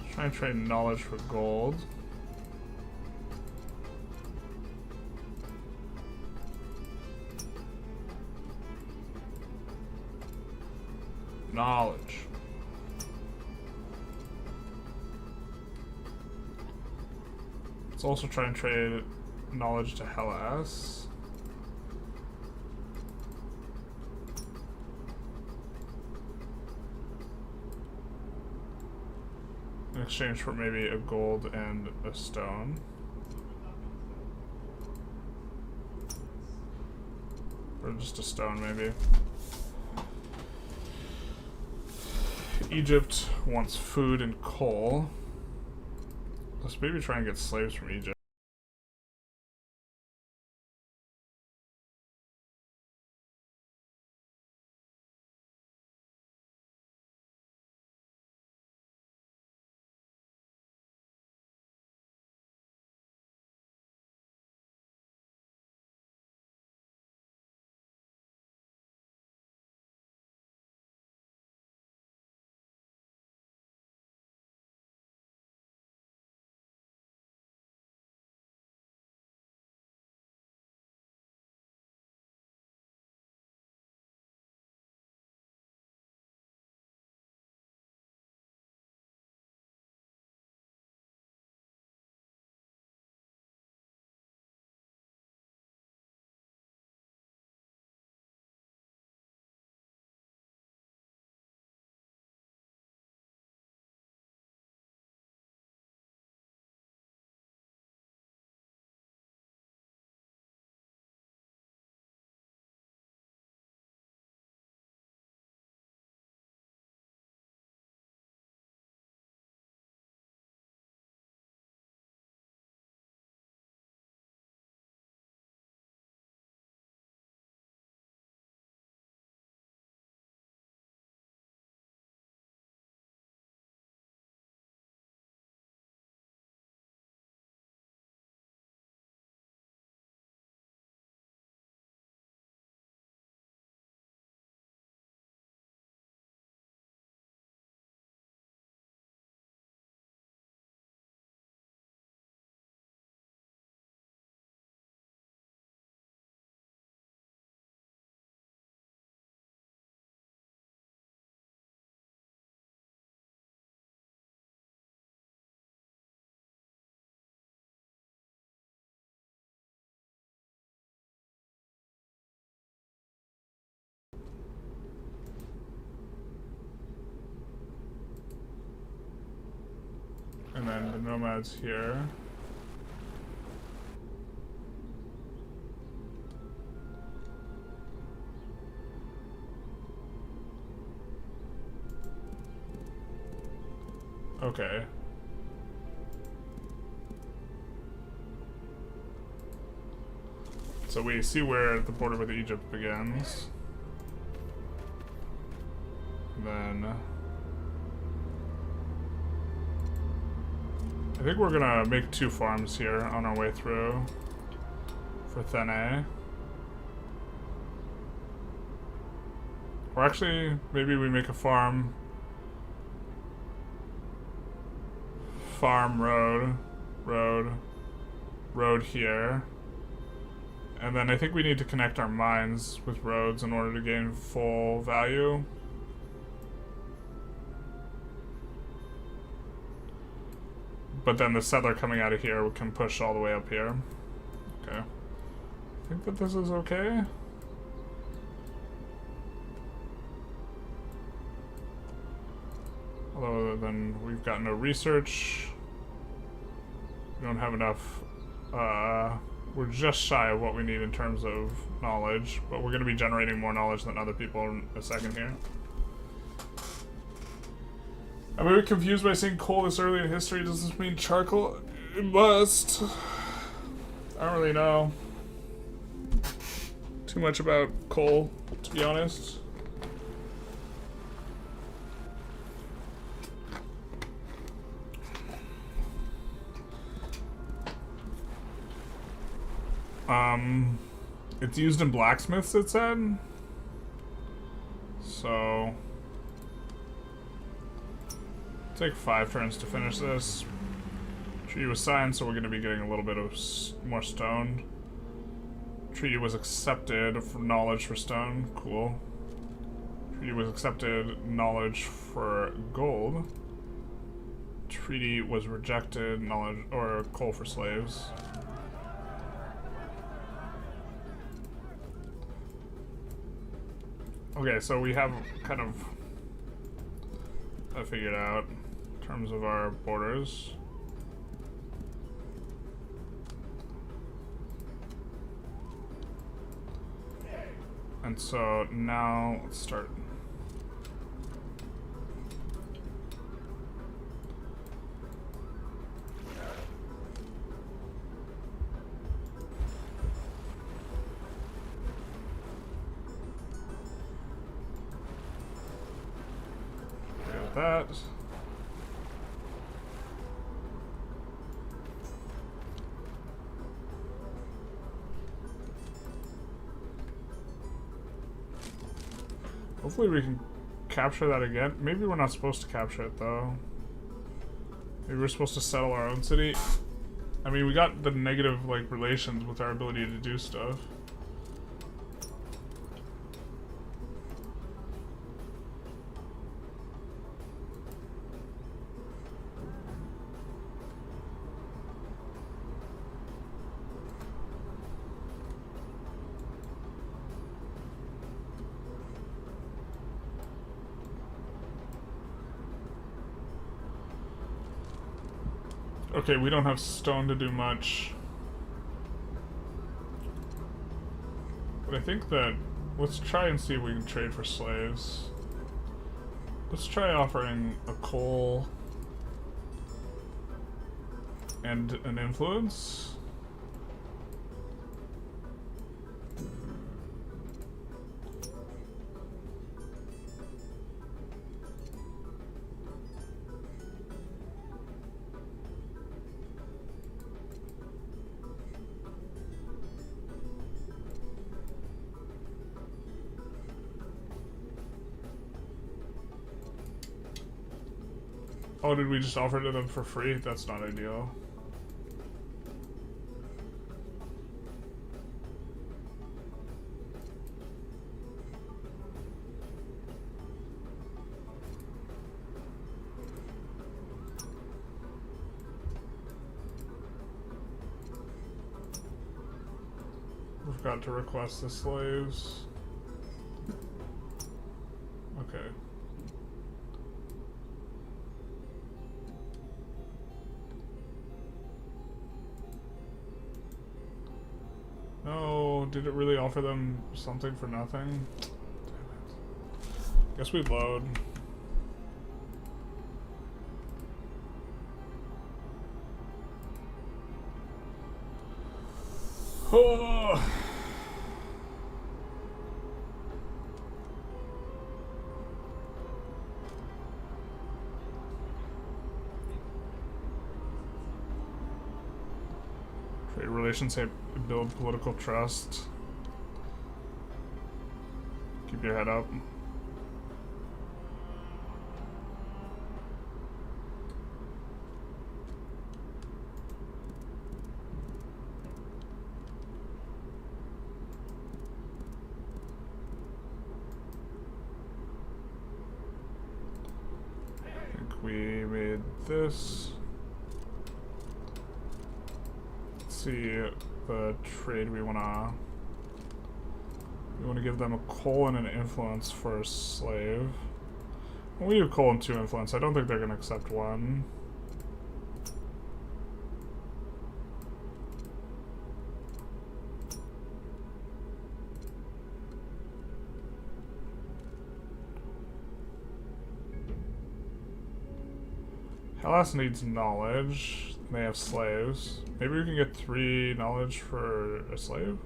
Let's try and trade knowledge for gold. Knowledge. Let's also try and trade knowledge to Hellas. In exchange for maybe a gold and a stone. Or just a stone, maybe. Egypt wants food and coal. Let's maybe try and get slaves from Egypt. And then the nomads here. Okay. So we see where the border with Egypt begins. Then I think we're gonna make 2 farms here on our way through for Thene. Or actually, maybe we make a farm road here. And then I think we need to connect our mines with roads in order to gain full value. But then the settler coming out of here can push all the way up here. Okay. I think that this is okay. Although then we've got no research. We don't have enough. We're just shy of what we need in terms of knowledge, but we're going to be generating more knowledge than other people in a second here. I'm a bit confused by saying coal this early in history. Does this mean charcoal? It must. I don't really know too much about coal, to be honest. It's used in blacksmiths, it said. So take 5 turns to finish this. Treaty was signed, so we're going to be getting a little bit of more stone. Treaty was accepted for knowledge for stone. Cool. Treaty was accepted, knowledge for gold. Treaty was rejected, knowledge or coal for slaves. Okay, so we have kind of figured out in terms of our borders. And so now let's start. That. Hopefully we can capture that again. Maybe we're not supposed to capture it though. Maybe we're supposed to settle our own city. I mean, we got the negative like relations with our ability to do stuff. Okay, we don't have stone to do much. But I think that, let's try and see if we can trade for slaves. Let's try offering a coal and an influence. Oh, did we just offer to them for free? That's not ideal. We've got to request the slaves. Okay. did it really offer them something for nothing? Damn it. Guess we load. Oh. Trade relations build political trust. Keep your head up. I think we made this. See the trade we wanna give them a coal and an influence for a slave. Well, we do coal and 2 influence. I don't think they're gonna accept 1. Hellas needs knowledge. They have slaves. Maybe we can get 3 knowledge for a slave?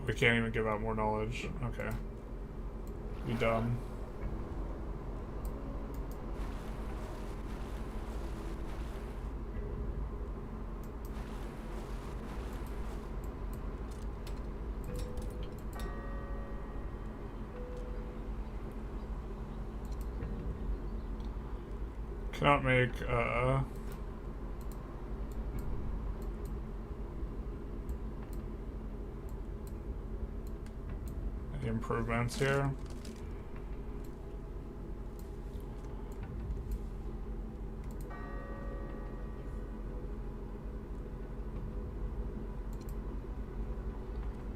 We can't even give out more knowledge. Okay. Be dumb. Cannot make, any improvements here.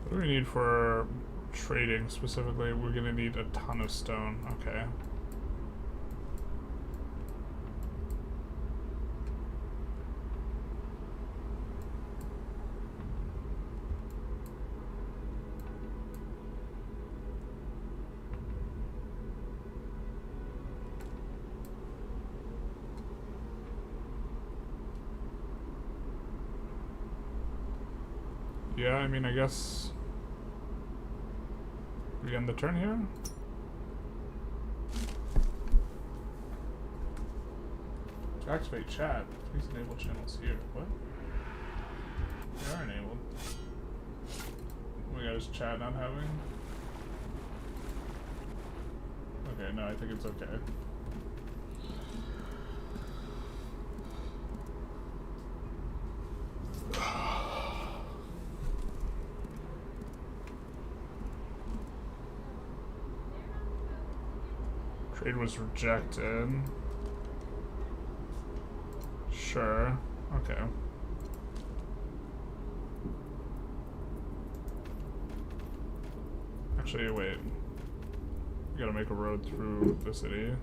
What do we need for trading specifically? We're gonna need a ton of stone. Okay. Yeah, I mean, I guess we end the turn here. To activate chat, please enable channels here. What? They are enabled. Oh my god, is chat not having? Okay, no, I think it's okay. Trade was rejected. Sure. Okay. Actually, wait. We gotta make a road through the city.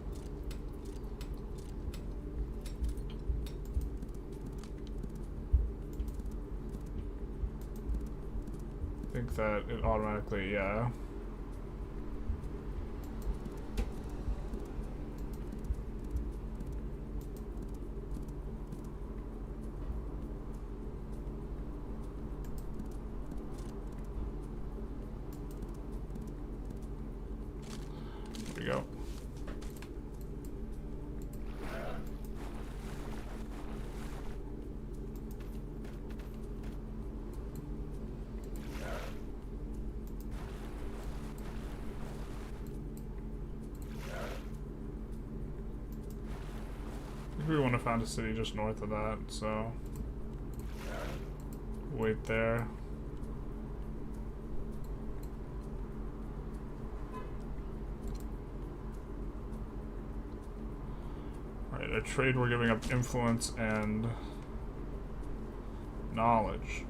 I think that it automatically, yeah. Go. I think we want to found a city just north of that, so wait there. Alright, a trade we're giving up influence and knowledge.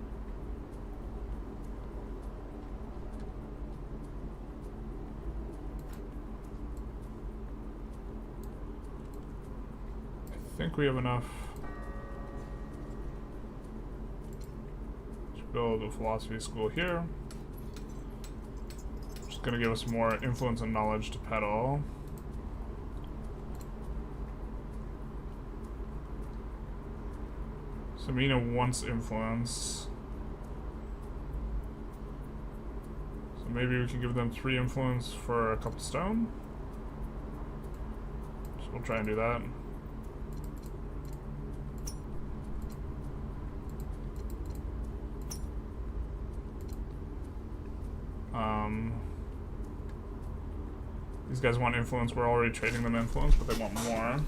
think we have enough to build a philosophy school here. Just gonna give us more influence and knowledge to peddle. Samina wants influence. So maybe we can give them 3 influence for a couple stone. So we'll try and do that. These guys want influence. We're already trading them influence, but they want more.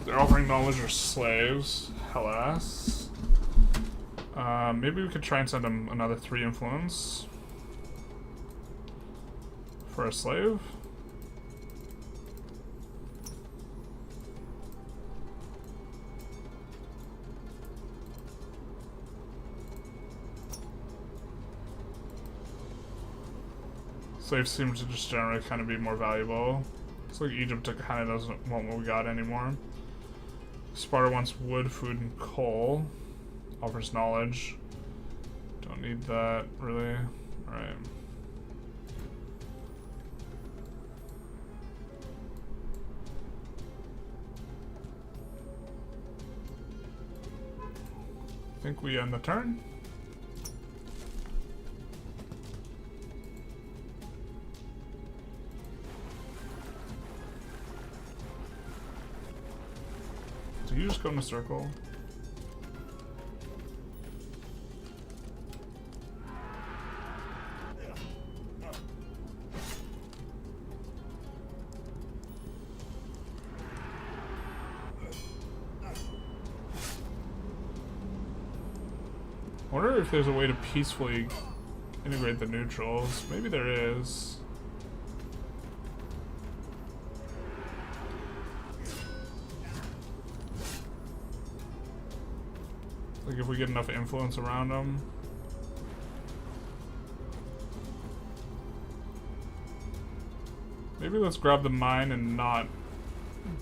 They're offering knowledge or slaves. Hellas. Maybe we could try and send them another 3 influence for a slave. Slaves seem to just generally kind of be more valuable. Looks like Egypt kind of doesn't want what we got anymore. Sparta wants wood, food, and coal. Offers knowledge. Don't need that, really. Alright. I think we end the turn. Do you just go in a circle? I wonder if there's a way to peacefully integrate the neutrals. Maybe there is. Like if we get enough influence around them. Maybe let's grab the mine and not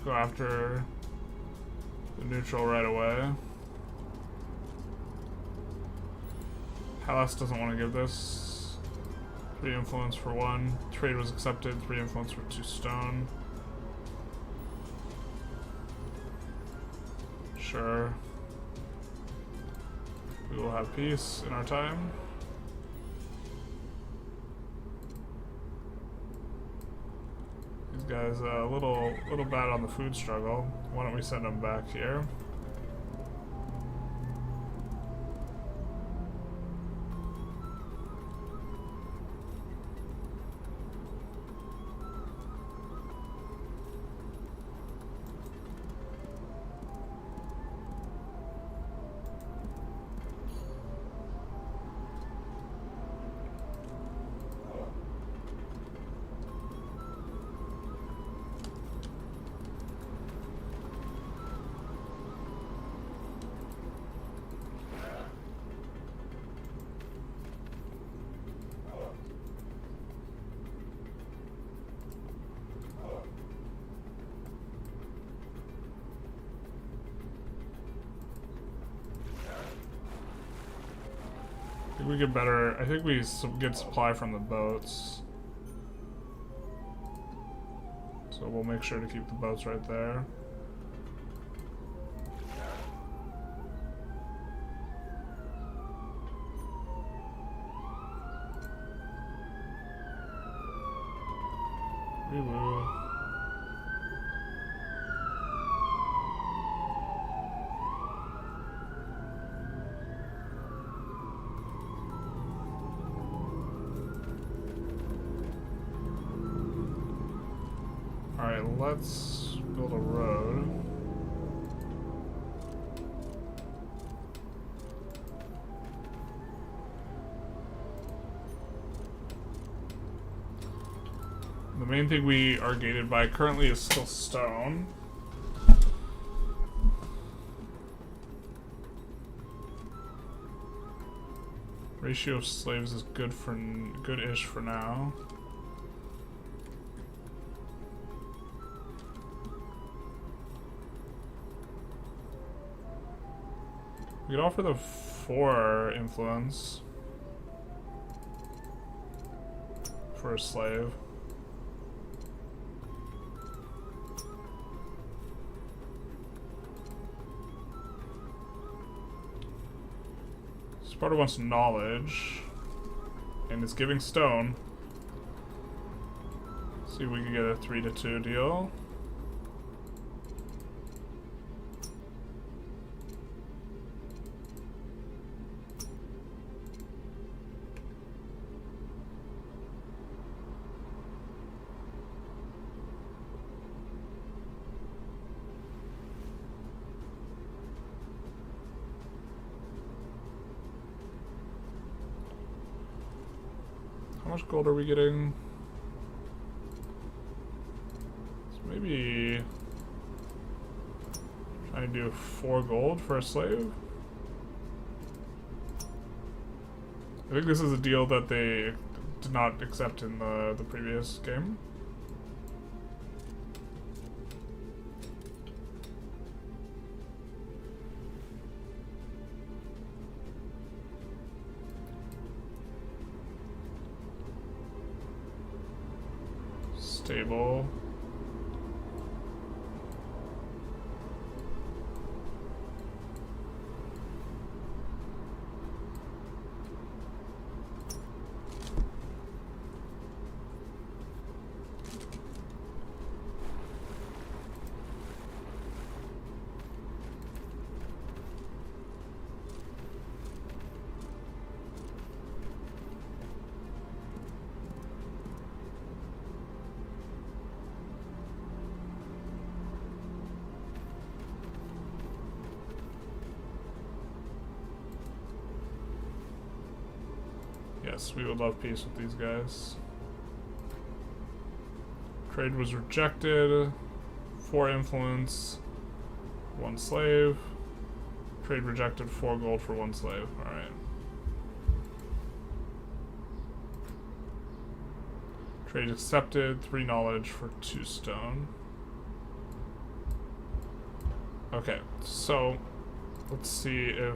go after the neutral right away. Hellas doesn't want to give this. 3 influence for 1. Trade was accepted. 3 influence for 2 stone. Sure. We will have peace in our time. These guys a little bad on the food struggle. Why don't we send them back here? I think we get better. I think we get supply from the boats. So we'll make sure to keep the boats right there. We will. Alright, let's build a road. The main thing we are gated by currently is still stone. Ratio of slaves is good-ish for now. We could offer the 4 influence for a slave. Sparta wants knowledge, and it's giving stone. See if we can get a 3-2 deal. How much gold are we getting? So maybe trying to do 4 gold for a slave. I think this is a deal that they did not accept in the previous game. Stable. Yes, we would love peace with these guys. Trade was rejected. 4 influence, 1 slave. Trade rejected, 4 gold for 1 slave. Alright. Trade accepted, 3 knowledge for 2 stone. Okay, so let's see if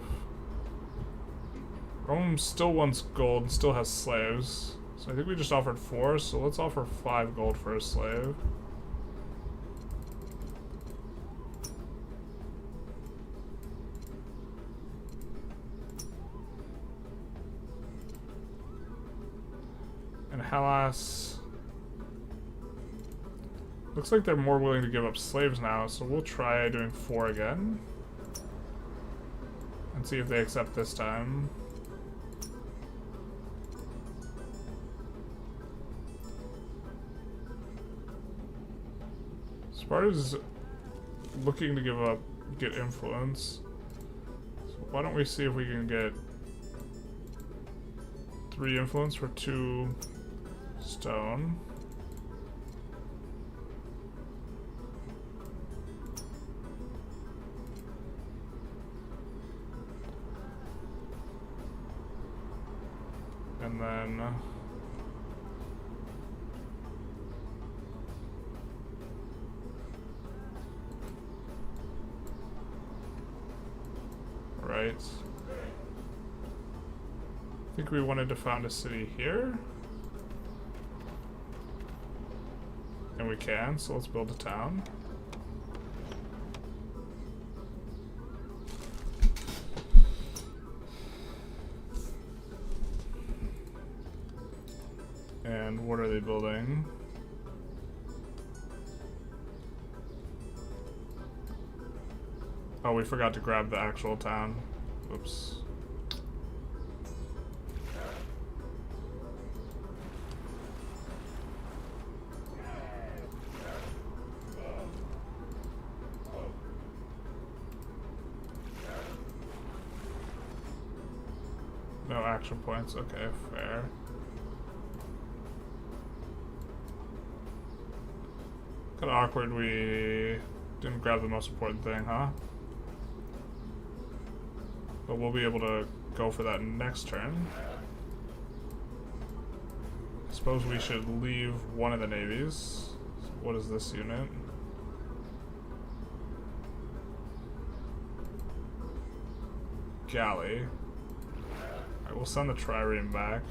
Rome still wants gold and still has slaves. So I think we just offered 4, so let's offer 5 gold for a slave. And Hellas looks like they're more willing to give up slaves now, so we'll try doing 4 again. And see if they accept this time. Sparta's looking to get influence. So why don't we see if we can get 3 influence for 2 stone. And then right. I think we wanted to found a city here. And we can, so let's build a town. And what are they building? Oh, we forgot to grab the actual town. Oops. No action points. Okay, fair. Kinda awkward we didn't grab the most important thing, huh? But we'll be able to go for that next turn. I suppose we should leave one of the navies. So what is this unit? galley. Alright, we'll send the trireme back.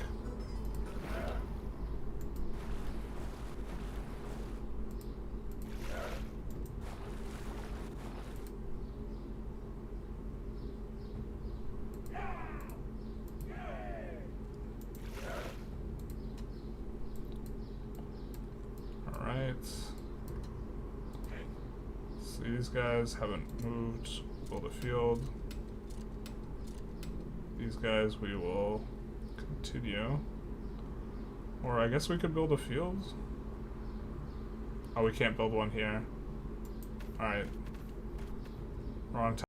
These guys haven't moved. Build a field. These guys we will continue. Or I guess we could build a field. Oh, we can't build one here. Alright. Wrong time.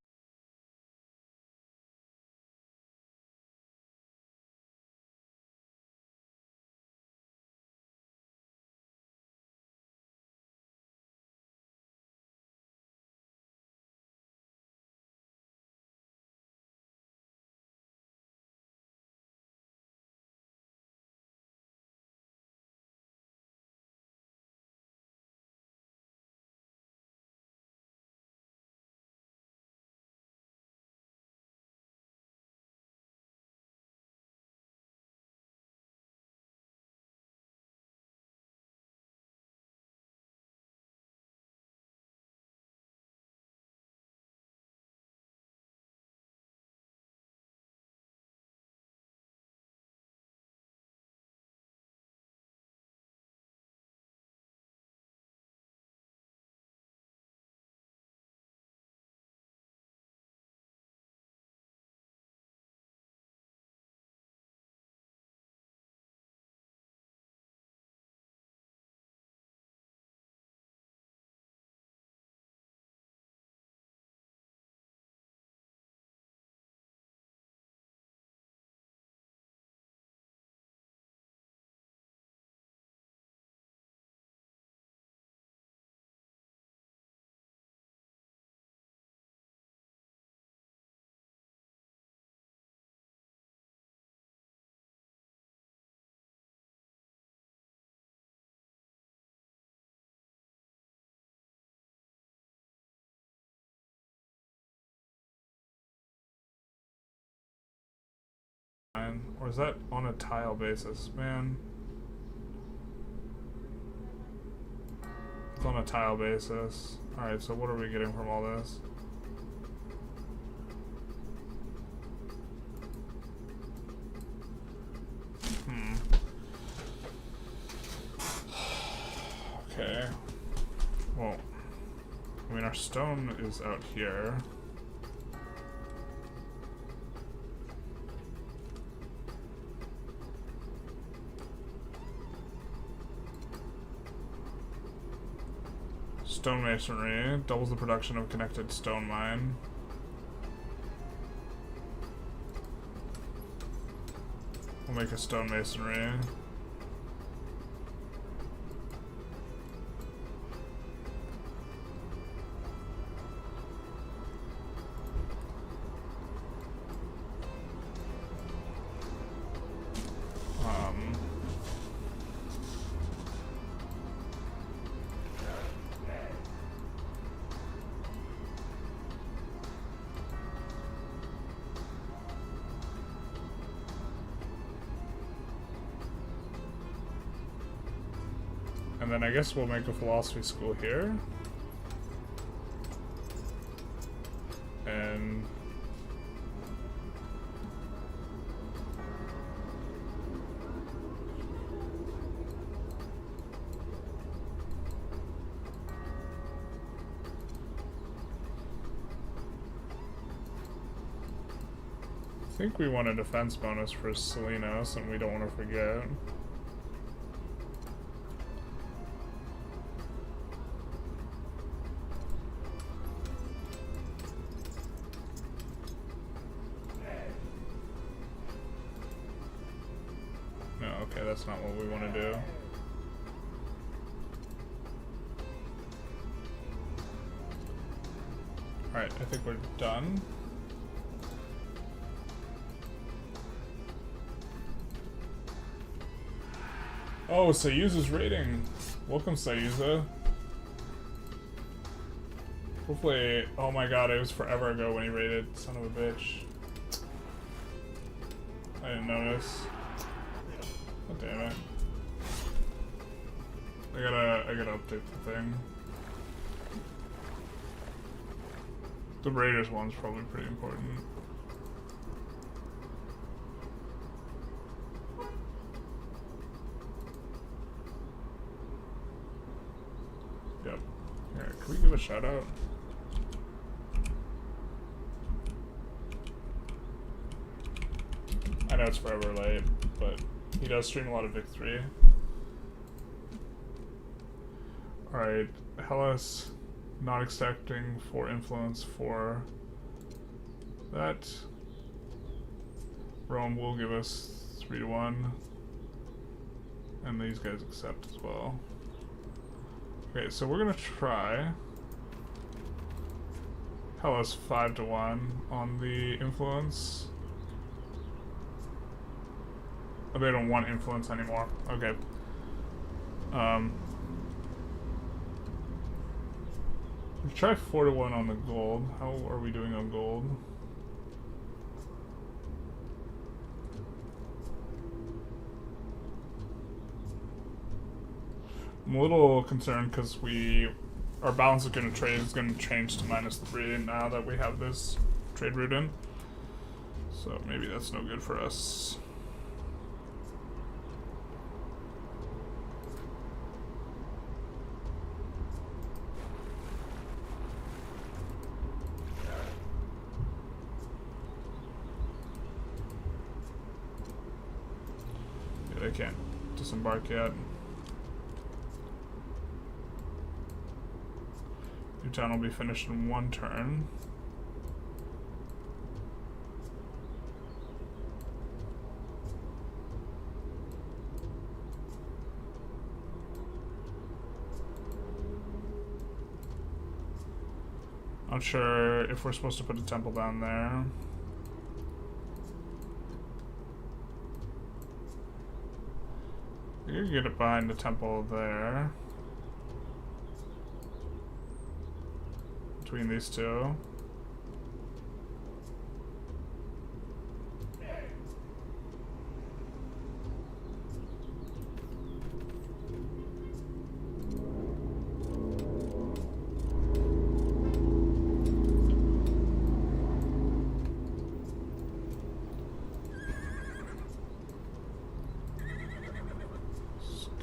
Or is that on a tile basis? Man. It's on a tile basis. Alright, so what are we getting from all this? Okay. Well, I mean, our stone is out here. Stonemasonry doubles the production of connected stone mine. We'll make a stonemasonry. And then I guess we'll make a philosophy school here. And I think we want a defense bonus for Salinas, and we don't want to forget. That's not what we want to do. Alright, I think we're done. Oh, Soyuz's rating. Welcome, Soyuza. Hopefully, oh my god, it was forever ago when he raided. Son of a bitch. didn't notice. Oh, damn it. I gotta update the thing. The Raiders one's probably pretty important. Yep. Here, can we give a shout out? I know it's forever late, but he does stream a lot of Vic 3. Alright, Hellas not expecting 4 influence for that. Rome will give us 3-1. And these guys accept as well. Okay, so we're gonna try Hellas 5-1 on the influence. Oh, they don't want influence anymore. Okay. Let's try 4-1 on the gold. How are we doing on gold? I'm a little concerned because our balance of good and trade is going to change to -3 now that we have this trade route in. So maybe that's no good for us. They can't disembark yet. Newtown will be finished in 1 turn. Not sure if we're supposed to put a temple down there. You can get it behind the temple there. Between these two.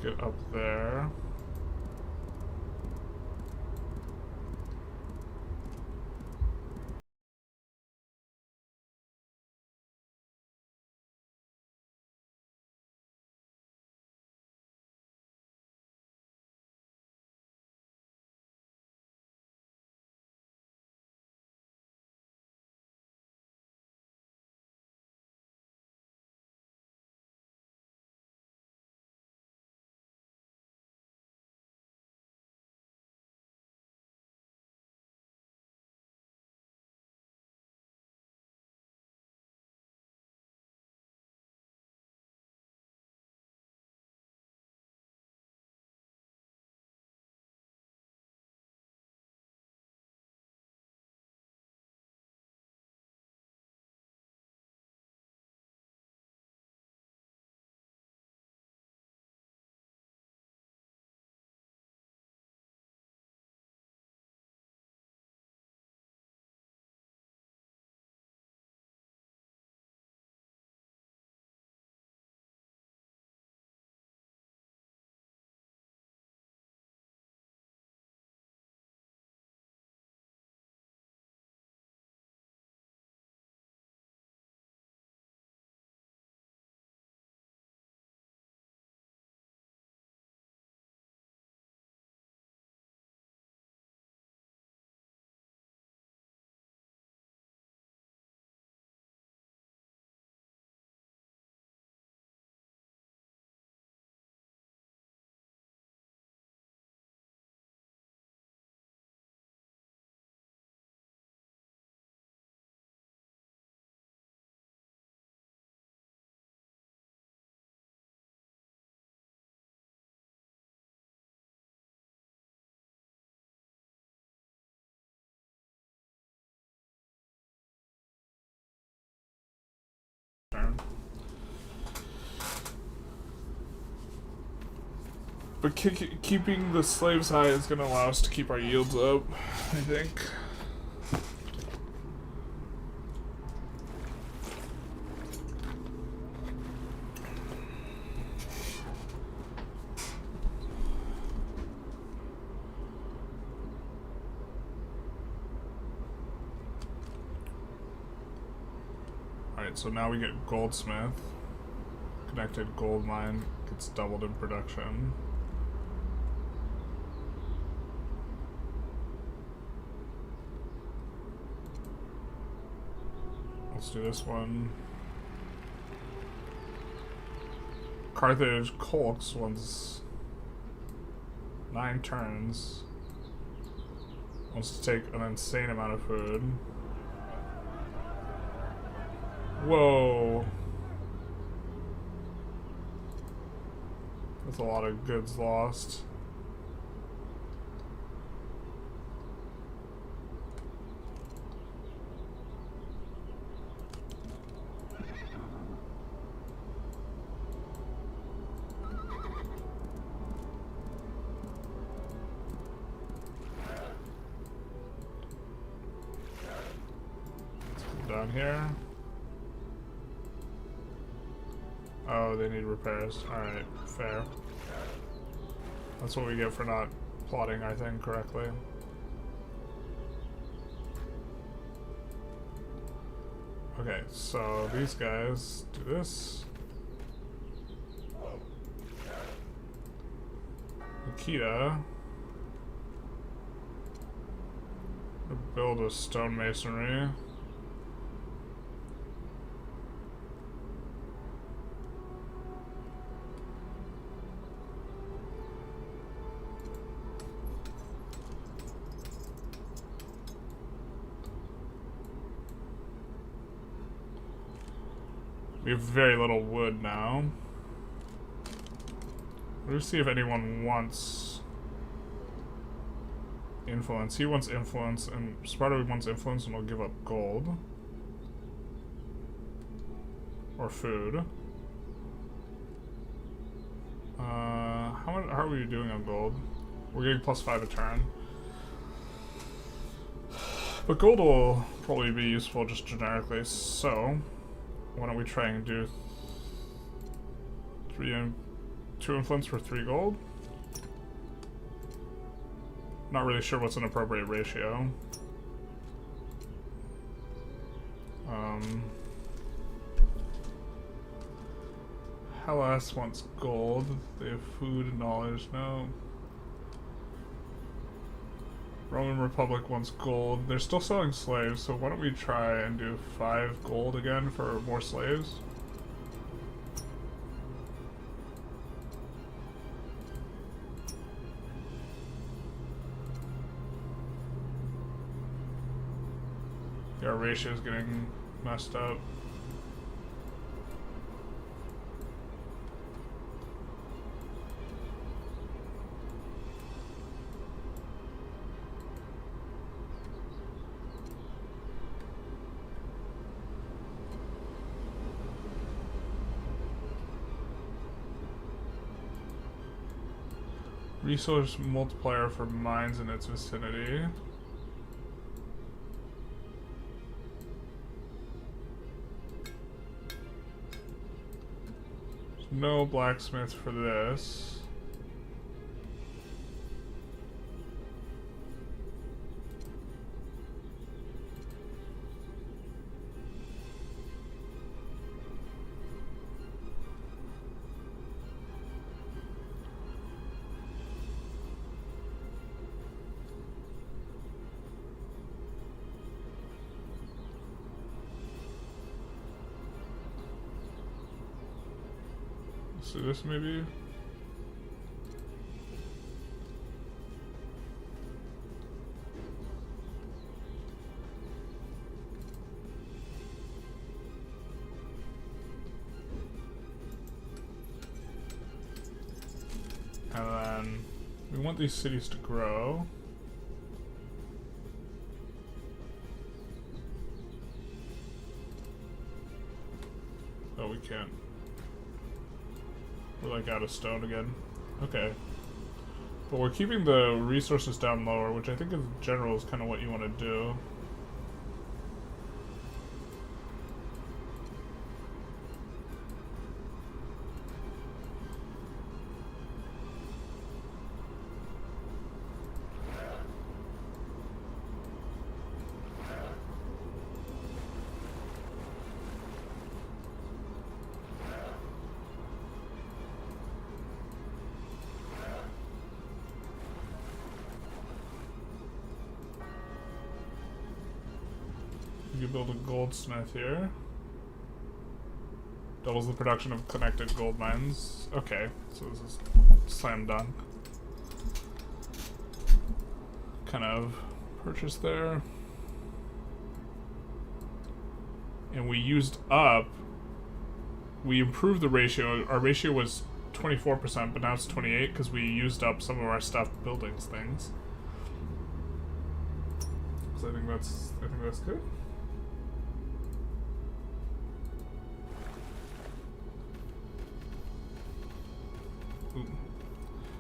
Get up there. But keeping the slaves high is going to allow us to keep our yields up, I think. Alright, so now we get goldsmith. Connected gold mine gets doubled in production. Let's do this one. Carthage Colts wants 9 turns. Wants to take an insane amount of food. Whoa. That's a lot of goods lost. Down here. Oh, they need repairs. Alright, fair. That's what we get for not plotting, I think, correctly. Okay, so these guys do this. Nikita. Build a stonemasonry. We have very little wood now. Let's see if anyone wants influence. He wants influence, and Sparta wants influence, and will give up gold. Or food. How are we doing on gold? We're getting +5 a turn. But gold will probably be useful just generically, so why don't we try and do 2 influence for 3 gold? Not really sure what's an appropriate ratio. Hellas wants gold. They have food and knowledge. No. Roman Republic wants gold. They're still selling slaves, so why don't we try and do 5 gold again for more slaves? Yeah, our ratio is getting messed up. Resource multiplier for mines in its vicinity. There's no blacksmiths for this. So this maybe? And then we want these cities to grow. Oh, we can't. We're like out of stone again. Okay. But we're keeping the resources down lower, which I think in general is kind of what you want to do. You build a goldsmith here. Doubles the production of connected gold mines. Okay, so this is slam dunk. Kind of purchase there. And we used up, we improved the ratio. Our ratio was 24%, but now it's 28% because we used up some of our stuff building things. So I think that's good. Ooh.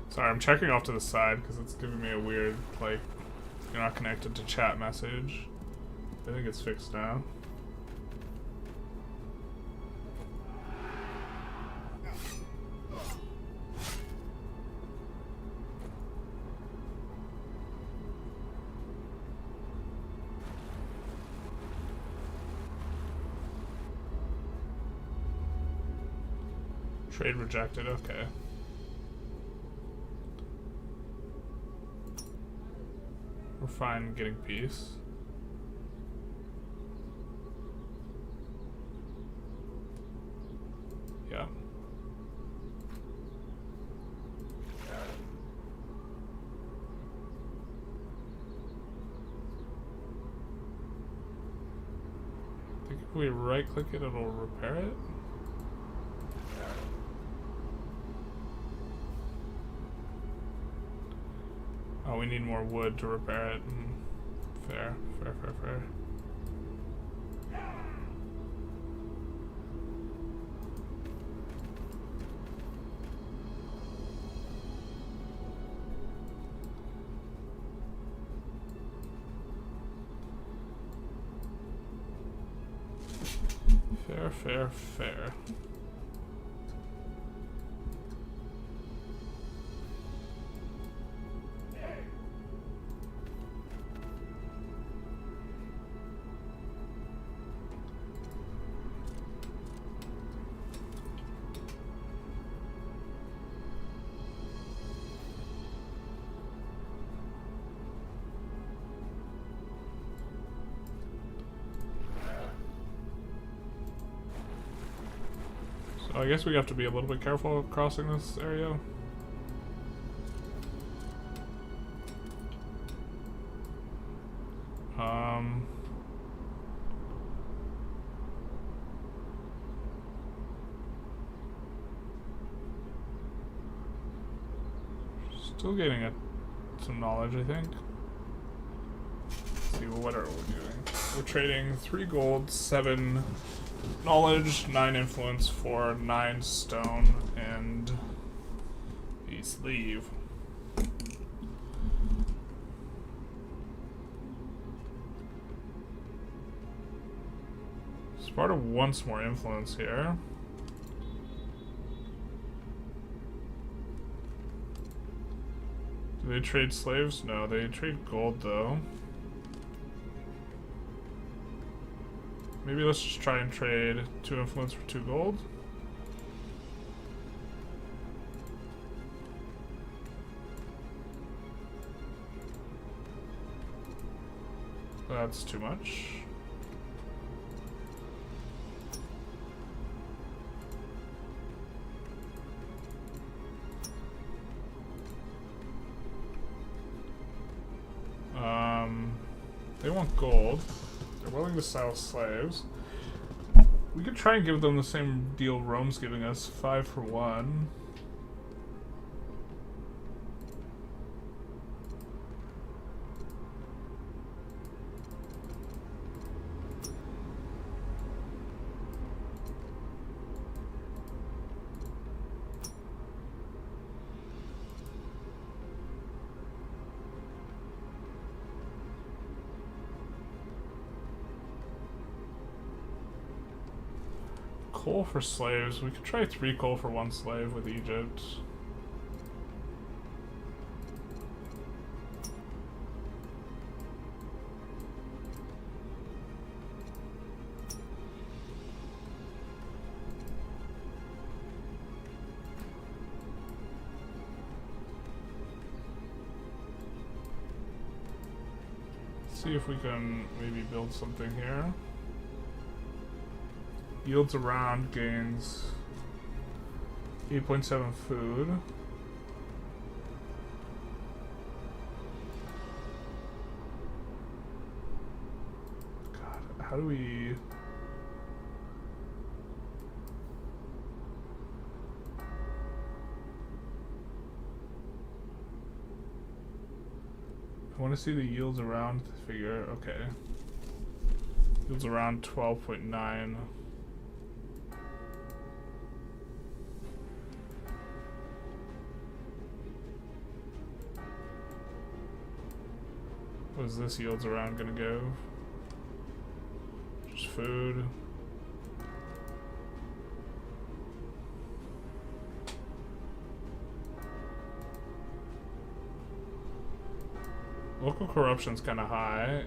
Sorry, I'm checking off to the side because it's giving me a weird, like, you're not connected to chat message. I think it's fixed now. Trade rejected, okay. We're fine getting peace. Yeah. I think if we right click it, it'll repair it. Oh, we need more wood to repair it. Fair. Fair. So I guess we have to be a little bit careful crossing this area. Still getting some knowledge, I think. Let's see, what are we doing? We're trading 3 gold, 7 knowledge, 9 influence for 9 stone, and a sleeve. Sparta wants more influence here. Do they trade slaves? No, they trade gold though. Maybe let's just try and trade 2 influence for 2 gold. That's too much. They want gold. They're willing to sell slaves. We could try and give them the same deal Rome's giving us, 5 for 1. coal for slaves. We could try 3 coal for 1 slave with Egypt. See if we can maybe build something here. Yields around, gains 8.7 food. God, how do we... I want to see the yields around figure. Okay. Yields around 12.9. What is this yields around gonna go? Just food. Local corruption's kind of high.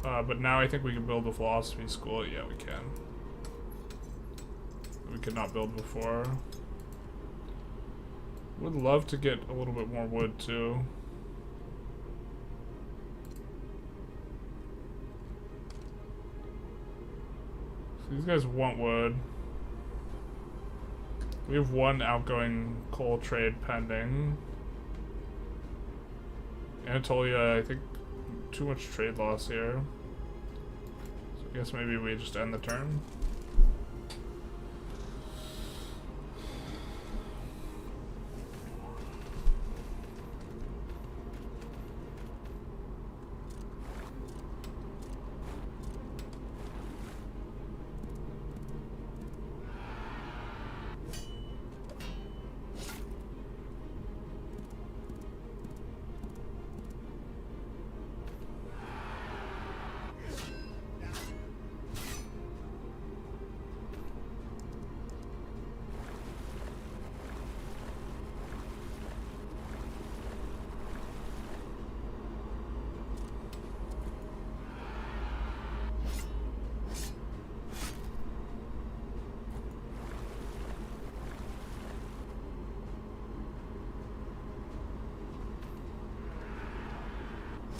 But now I think we can build a philosophy school. Yeah, we can. We could not build before. Would love to get a little bit more wood too. So these guys want wood. We have 1 outgoing coal trade pending. Anatolia, I think too much trade loss here. So I guess maybe we just end the turn.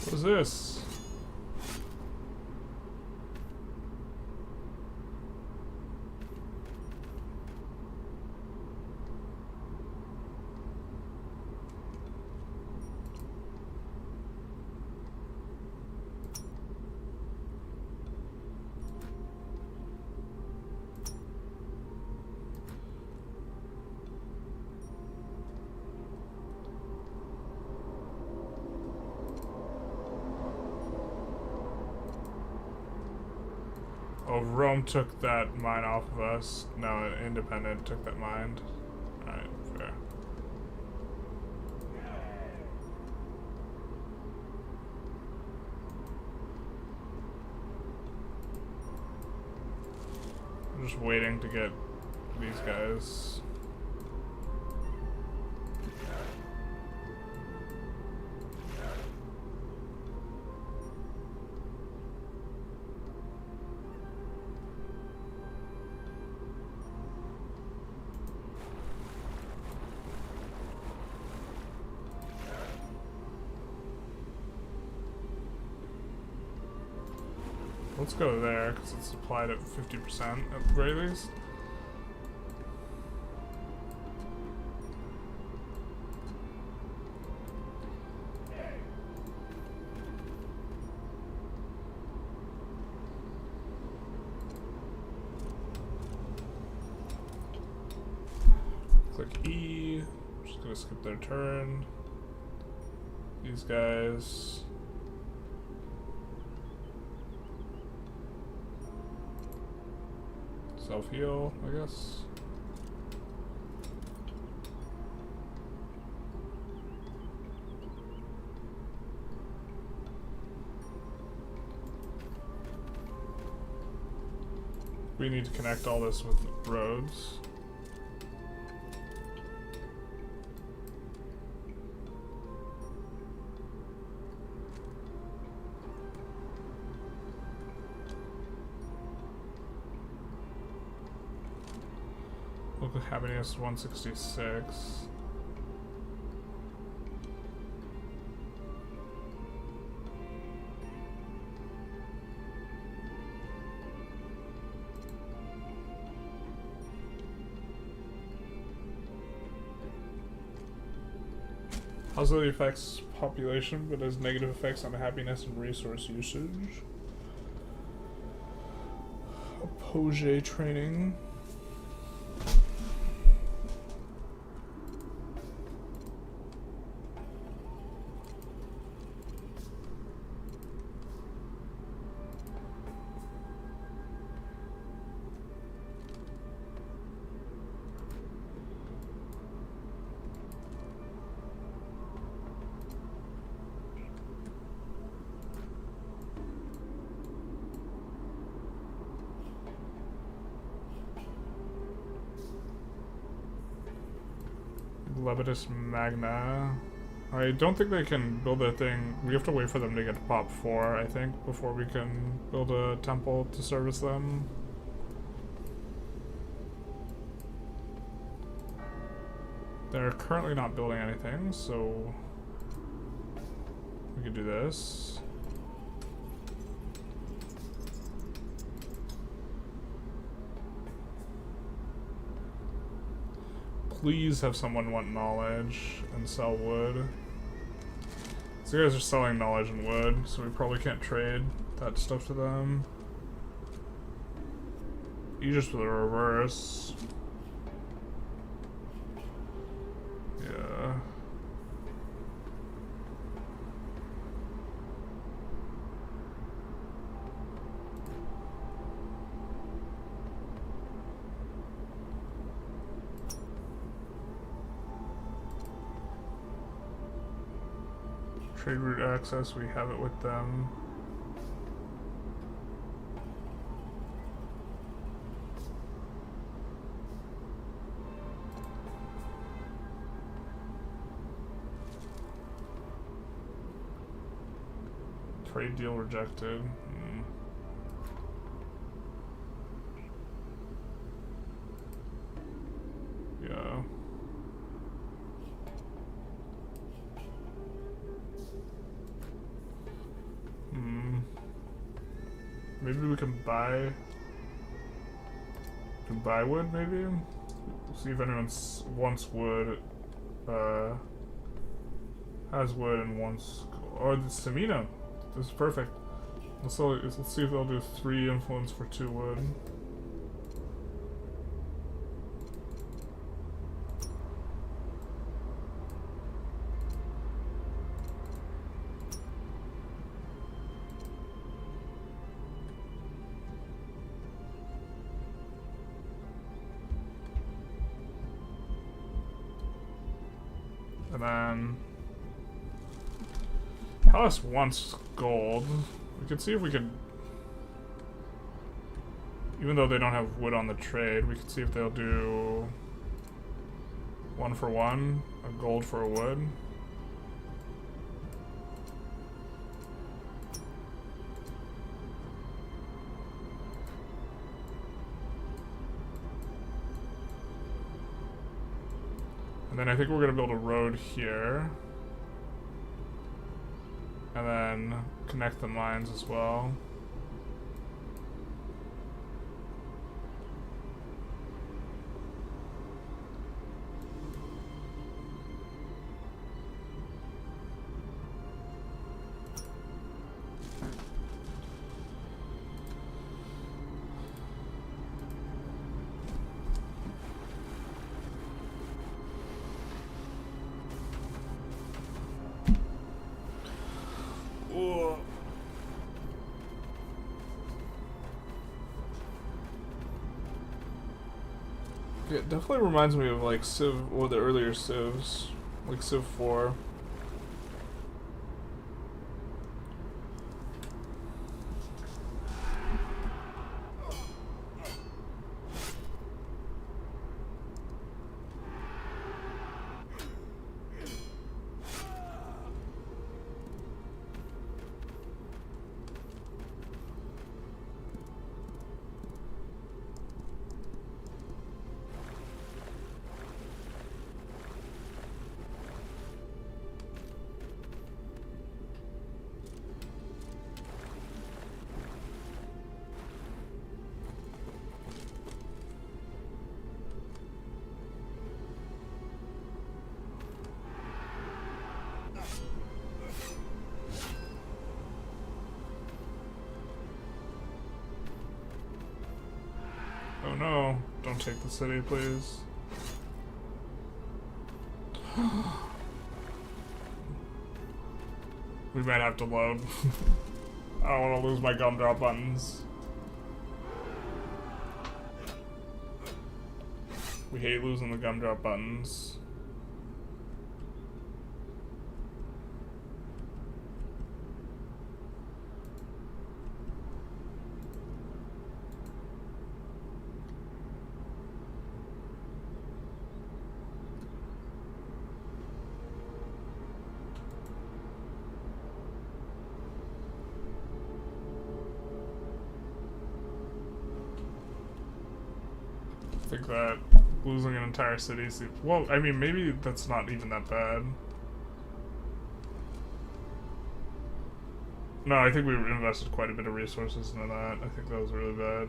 What is this? Oh, Rome took that mine off of us. No, Independent took that mine. Alright, fair. I'm just waiting to get these guys. Let's go there, because it's supplied at 50% at the very least. Click E. I'm just going to skip their turn. These guys. Self-heal, I guess. we need to connect all this with roads. Local happiness 166. Positively affects population, but has negative effects on happiness and resource usage. Apogee training. Levitus Magna. I don't think they can build a thing. We have to wait for them to get to pop 4, I think, before we can build a temple to service them. They're currently not building anything, so we could do this. Please have someone want knowledge and sell wood. These guys are selling knowledge and wood, so we probably can't trade that stuff to them. You just with a reverse. Yeah. Trade route access, we have it with them. Trade deal rejected. Yeah. Maybe we can buy wood, maybe? See if anyone wants wood, has wood and wants... Oh, the Semina! This is perfect. Let's see if they'll do 3 influence for 2 wood. And then Palace wants gold. We could see if we could, even though they don't have wood on the trade, we could see if they'll do 1 for 1, a gold for a wood. And then I think we're going to build a road here. And then connect the mines as well. It definitely reminds me of like Civ, or the earlier Civs, like Civ 4. no. Don't take the city, please. We might have to load. I don't want to lose my gumdrop buttons. We hate losing the gumdrop buttons. I think that losing an entire city seems... Well, I mean, maybe that's not even that bad. No, I think we invested quite a bit of resources into that. I think that was really bad.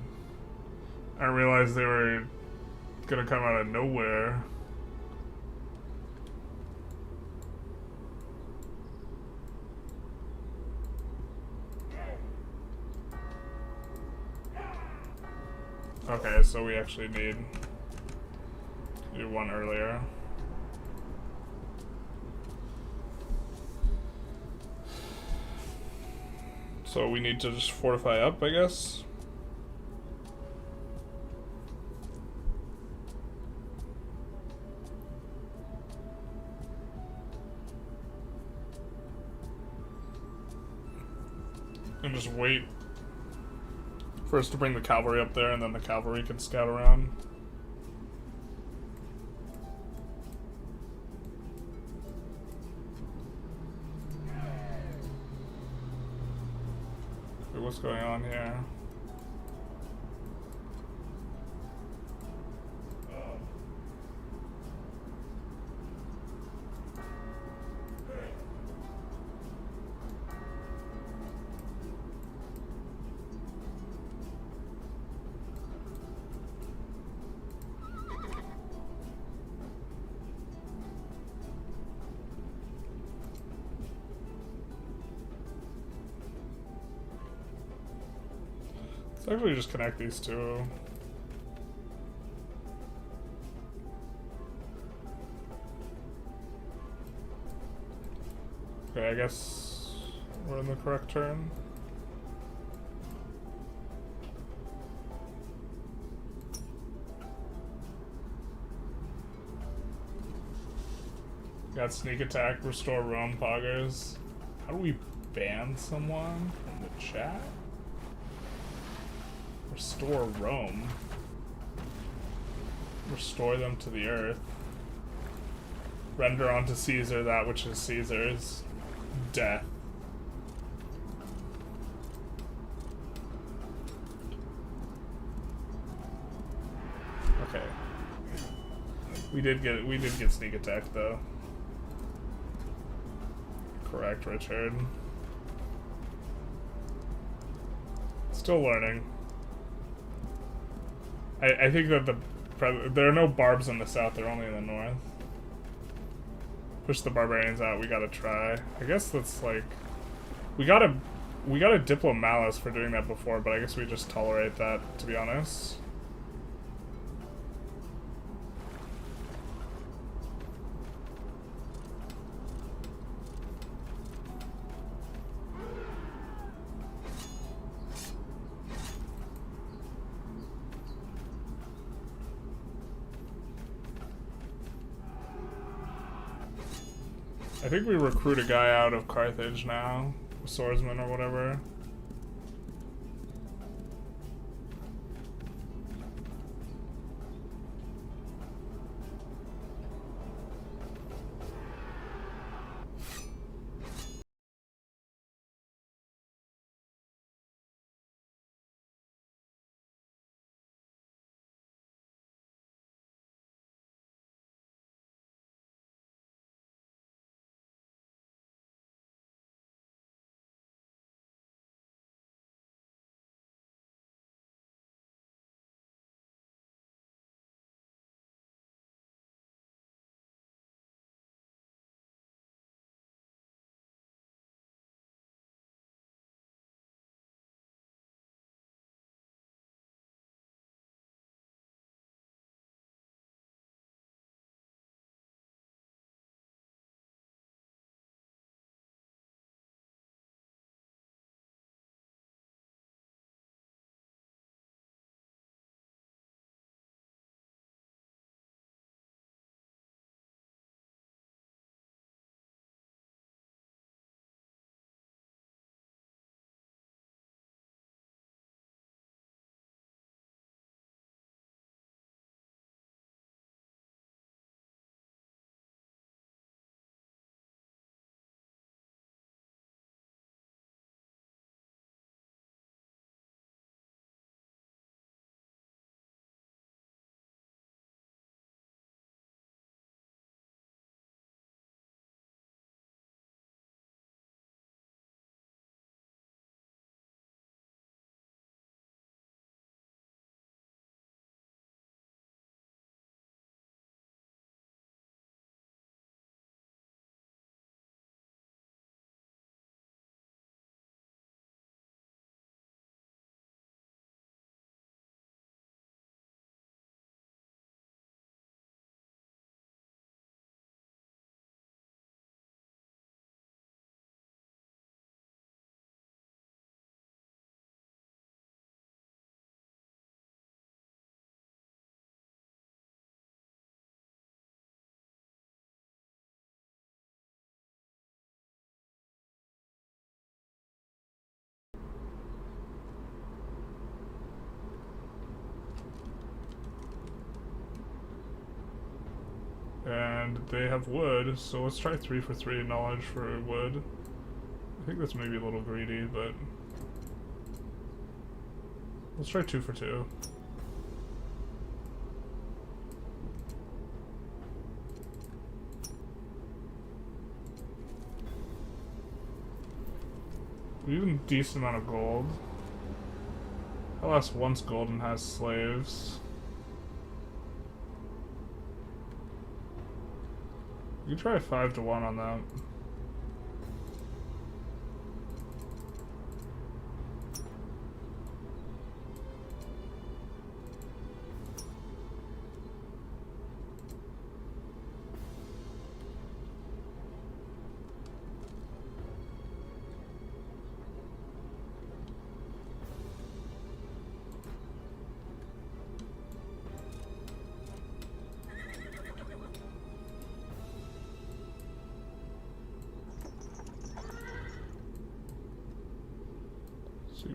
I realized they were gonna come out of nowhere. Okay, so we actually need to do one earlier. So we need to just fortify up, I guess. And just wait for us to bring the cavalry up there, and then the cavalry can scout around. Wait, what's going on here? Let's actually just connect these two. Okay, I guess we're in the correct turn. Got sneak attack, restore Rome poggers. How do we ban someone from the chat? Restore Rome. Restore them to the earth. Render unto Caesar that which is Caesar's. Death. Okay. We did get sneak attack though. Correct, Richard. Still learning. I think that there are no barbs in the south, they're only in the north. Push the barbarians out, we gotta try. I guess that's like... We got a Diplo Malice for doing that before, but I guess we just tolerate that, to be honest. I think we recruit a guy out of Carthage now, a swordsman or whatever. and they have wood, so let's try 3 for 3 knowledge for wood. I think that's maybe a little greedy, but let's try 2 for 2. Even a decent amount of gold. Hellas wants gold and has slaves. You can try 5 to 1 on that.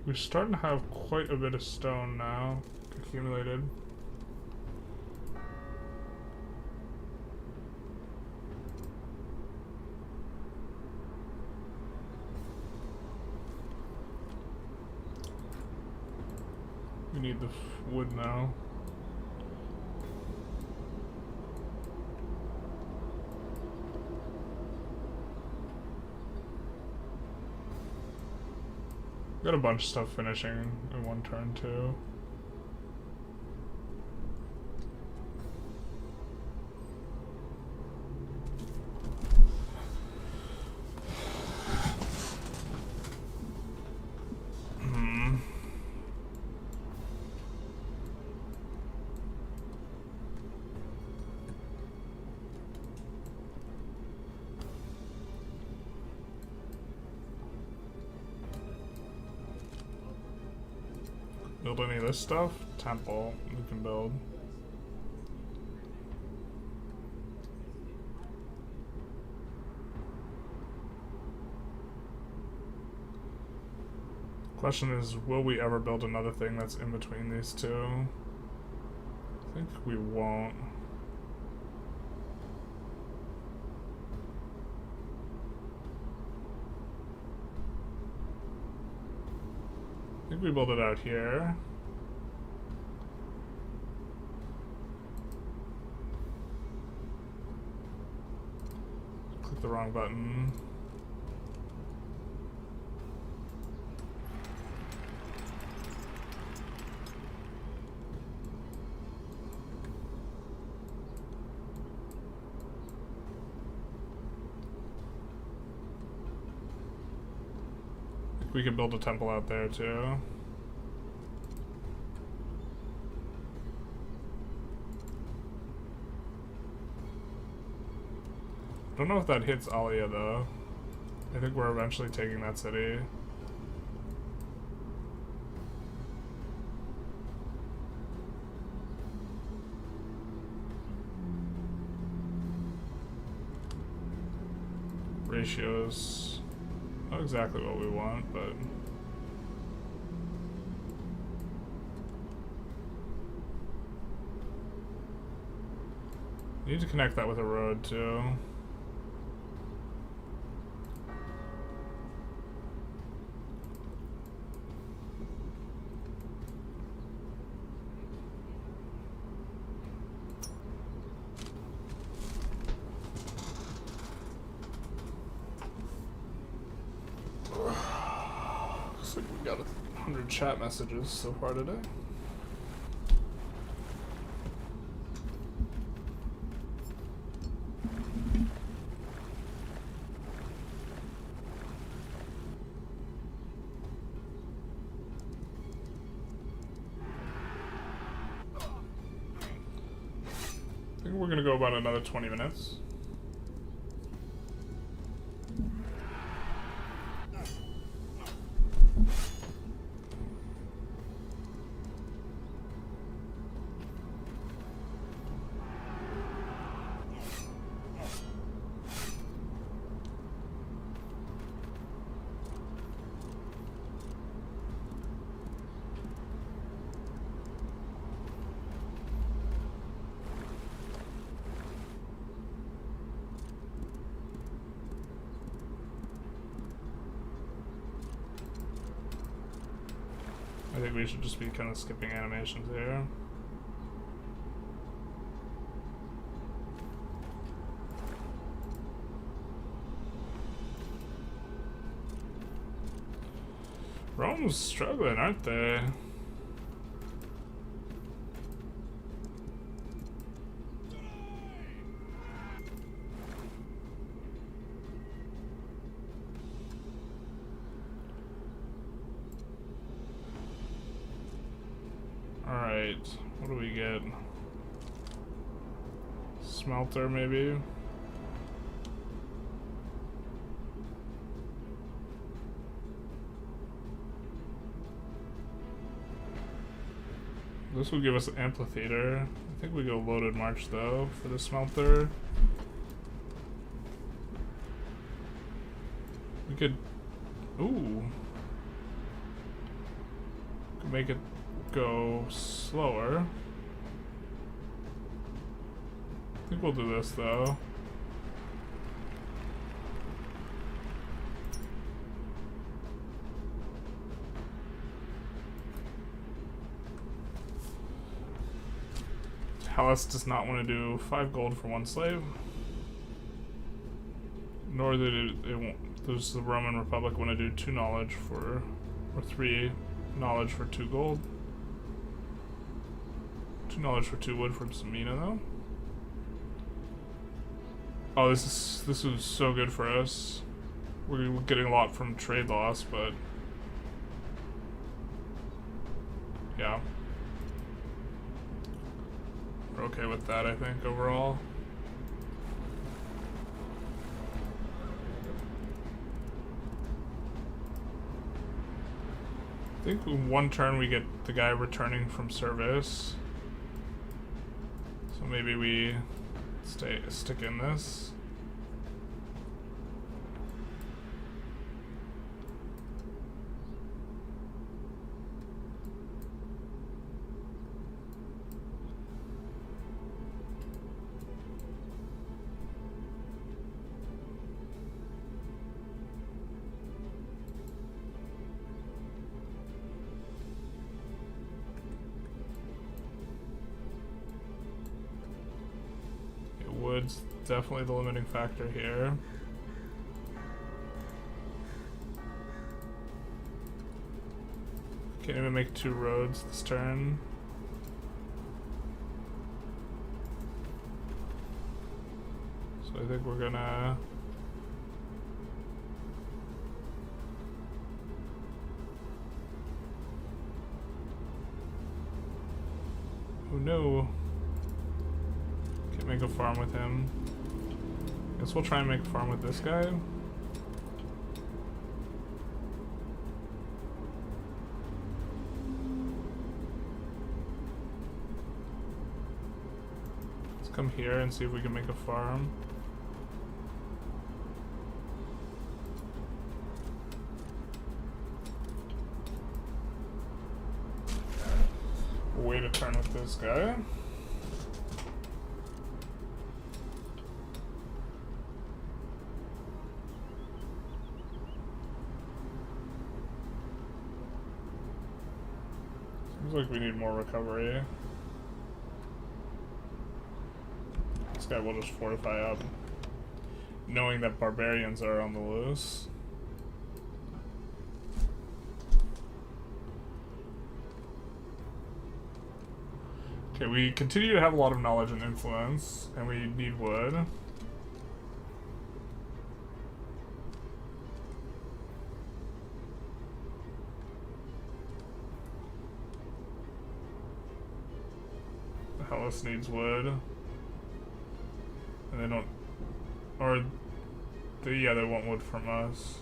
We're starting to have quite a bit of stone now accumulated. We need the wood now. Got a bunch of stuff finishing in one turn too. Build any of this stuff? Temple, we can build. Question is, will we ever build another thing that's in between these two? I think we won't. I think we build it out here. Click the wrong button. We could build a temple out there too. Don't know if that hits Alia though. I think we're eventually taking that city. Ratios. Not exactly what we want, but you need to connect that with a road too. Got 100 chat messages so far today. I think we're gonna go about another 20 minutes. I think we should just be kind of skipping animations here. Rome's struggling, aren't they? Alright, what do we get? Smelter, maybe? This will give us an amphitheater. I think we go loaded march though for the smelter. We could, ooh, could make it go slower. I think we'll do this though. Hellas does not want to do 5 gold for 1 slave. Nor did it won't. Does the Roman Republic want to do 2 knowledge for, or 3 knowledge for 2 gold. 2 knowledge for 2 wood from Samina though. Oh, this is so good for us. We're getting a lot from trade loss, but yeah. We're okay with that, I think, overall. I think in 1 turn we get the guy returning from service. So maybe we stick in this. Wood's definitely the limiting factor here. Can't even make 2 roads this turn. So I think we're gonna oh no. Make a farm with him. Guess we'll try and make a farm with this guy. Let's come here and see if we can make a farm. Wait a turn with this guy. Seems like we need more recovery. This guy will just fortify up, knowing that barbarians are on the loose. Okay, we continue to have a lot of knowledge and influence, and we need wood. Hellas needs wood, and they don't, or yeah, they want wood from us.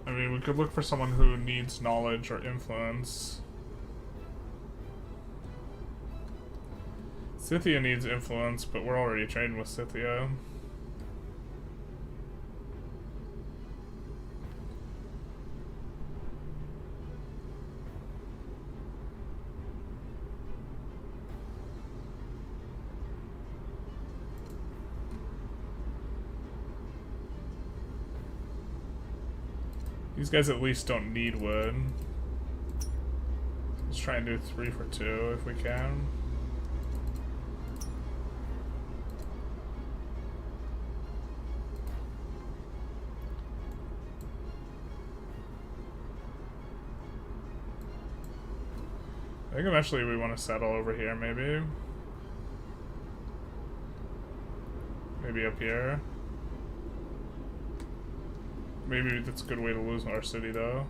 I mean, we could look for someone who needs knowledge or influence. Scythia needs influence, but we're already trained with Scythia. These guys at least don't need wood. Let's try and do 3 for 2 if we can. I think eventually we want to settle over here, maybe. Maybe up here. Maybe that's a good way to lose our city, though.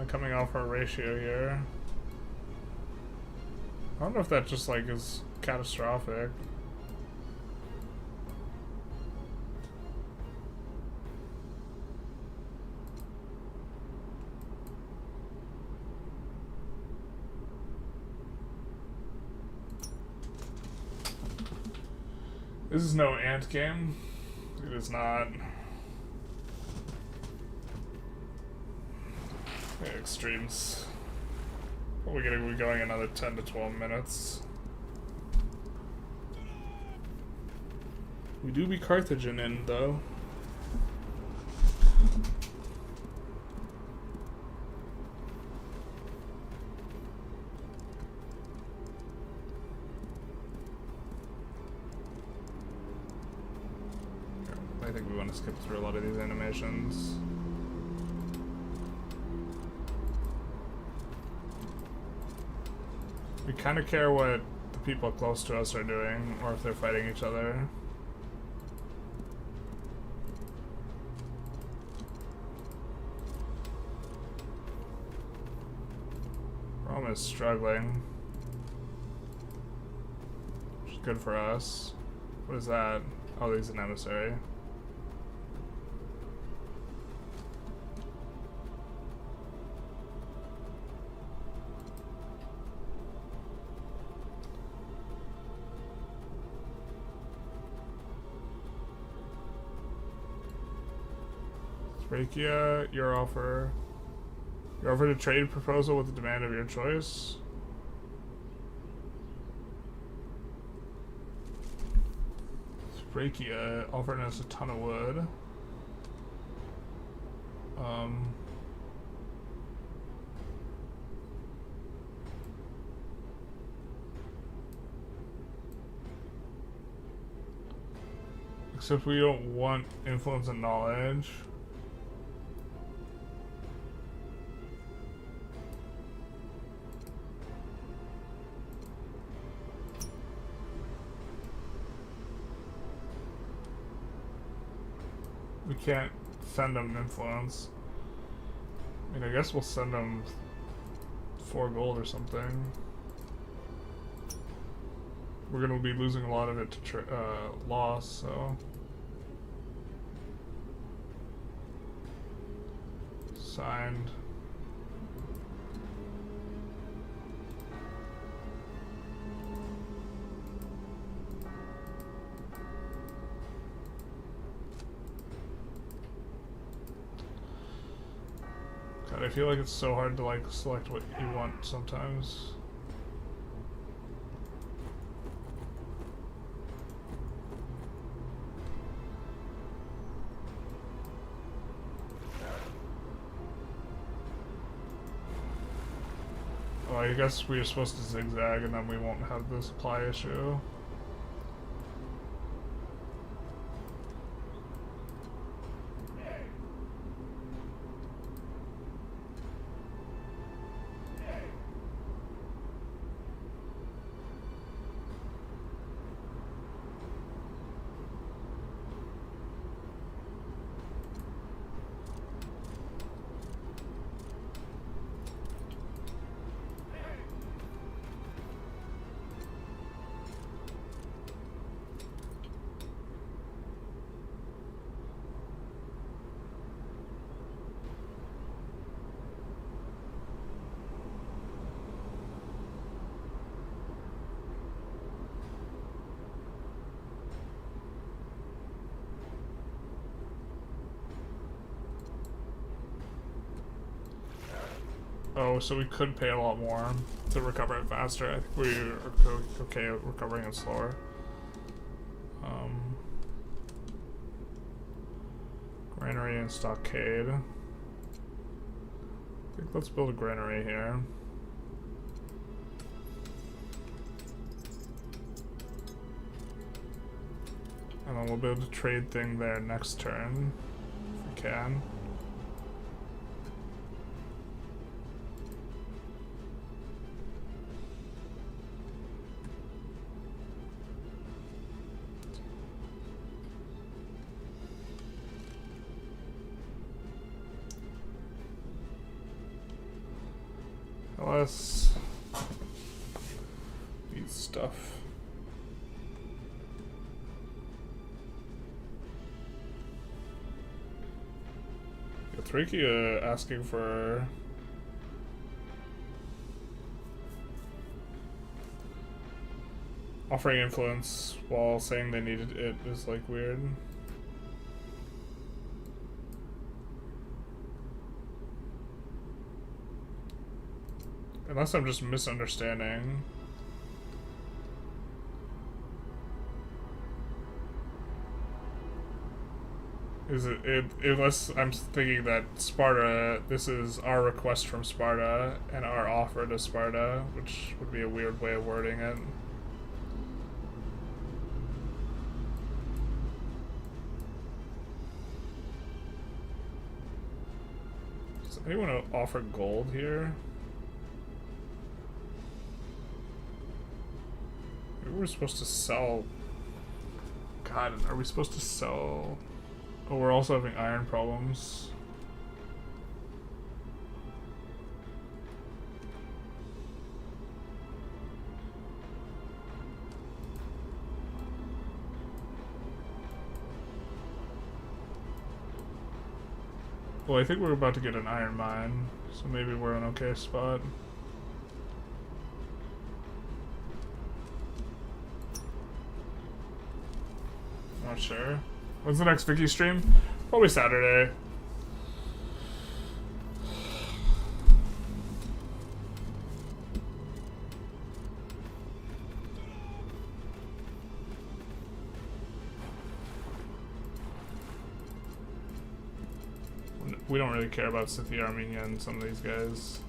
Coming off our ratio here. I don't know if that just like is catastrophic. This is no ant game. It is not. Extremes. Probably gonna be going another 10 to 12 minutes. We do be Carthage in, though. I think we want to skip through a lot of these animations. We kind of care what the people close to us are doing, or if they're fighting each other. Rome is struggling, which is good for us. What is that? Oh, he's an emissary. Thracia, your offer. You offered a trade proposal with the demand of your choice. Thracia offered us a ton of wood. Except we don't want influence and knowledge. We can't send them influence. I mean, I guess we'll send them 4 gold or something. We're gonna be losing a lot of it to loss, so. Signed. God, I feel like it's so hard to like select what you want sometimes. Oh, I guess we are supposed to zigzag and then we won't have the supply issue. Oh, so we could pay a lot more to recover it faster. I think we're okay at recovering it slower. Granary and stockade. I think let's build a granary here. And then we'll build a trade thing there next turn, if we can. LS needs stuff. Thracia asking for offering influence while saying they needed it is like weird. Unless I'm just misunderstanding. Is it unless I'm thinking that Sparta, this is our request from Sparta and our offer to Sparta, which would be a weird way of wording it. Does anyone offer gold here? Maybe we're supposed to sell. God, are we supposed to sell? Oh, we're also having iron problems. Well, I think we're about to get an iron mine, so maybe we're in an okay spot. Not sure. When's the next Vicky stream? Probably Saturday. We don't really care about Scythia, Armenia, and some of these guys.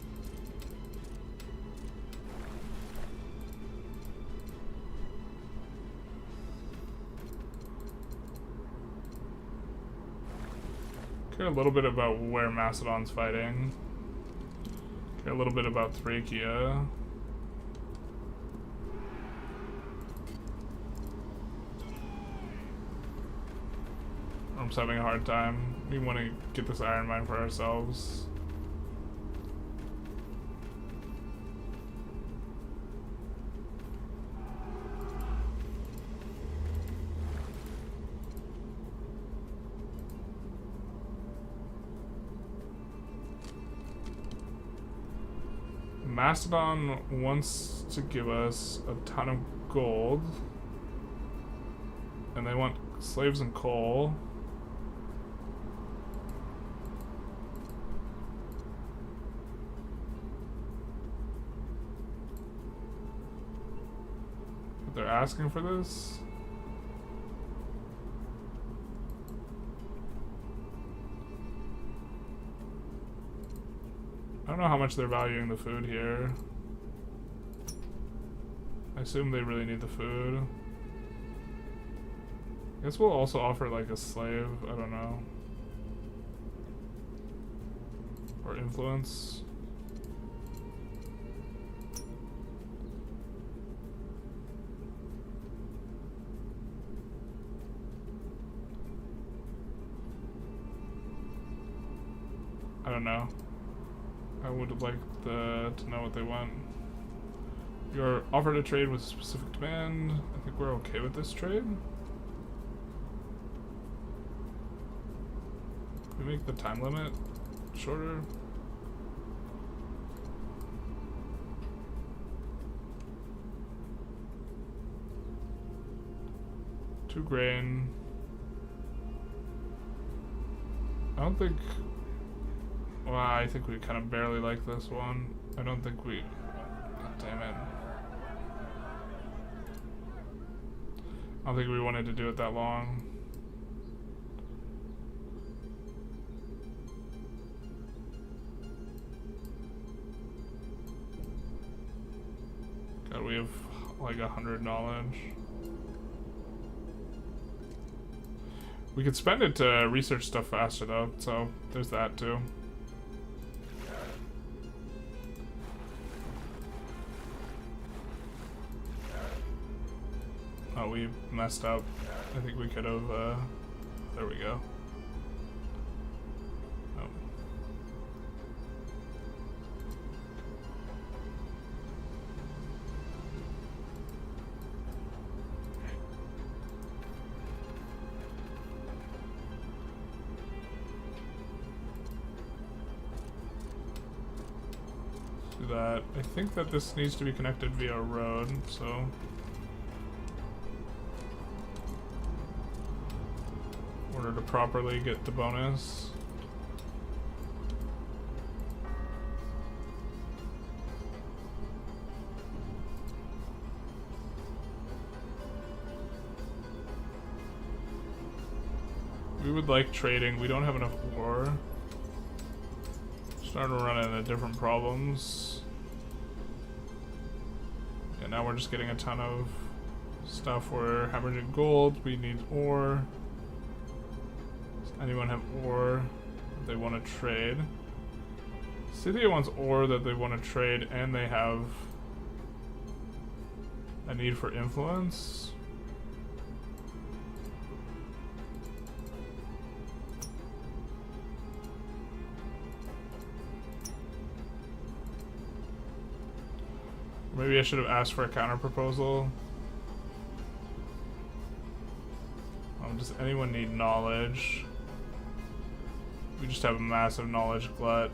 Care a little bit about where Macedon's fighting. Care a little bit about Thracia. I'm just having a hard time. We want to get this iron mine for ourselves. Macedon wants to give us a ton of gold, and they want slaves and coal. But they're asking for this? I don't know how much they're valuing the food here. I assume they really need the food. I guess we'll also offer like a slave, I don't know. Or influence. I don't know. I would like to know what they want. You're offered a trade with a specific demand. I think we're okay with this trade. We make the time limit shorter. Two grain. I don't think. Well, I think we kind of barely like this one. I don't think we... God damn it. I don't think we wanted to do it that long. God, we have like 100 knowledge. We could spend it to research stuff faster though, so there's that too. Oh, we messed up. I think we could have, there we go. Oh. Do that. I think that this needs to be connected via a road, so... in order to properly get the bonus. We would like trading. We don't have enough ore. Starting to run into different problems. Yeah, now we're just getting a ton of stuff. We're hemorrhaging gold. We need ore. Anyone have ore that they want to trade? Scythia wants ore that they want to trade, and they have a need for influence. Maybe I should have asked for a counter proposal. Does anyone need knowledge? We just have a massive knowledge glut.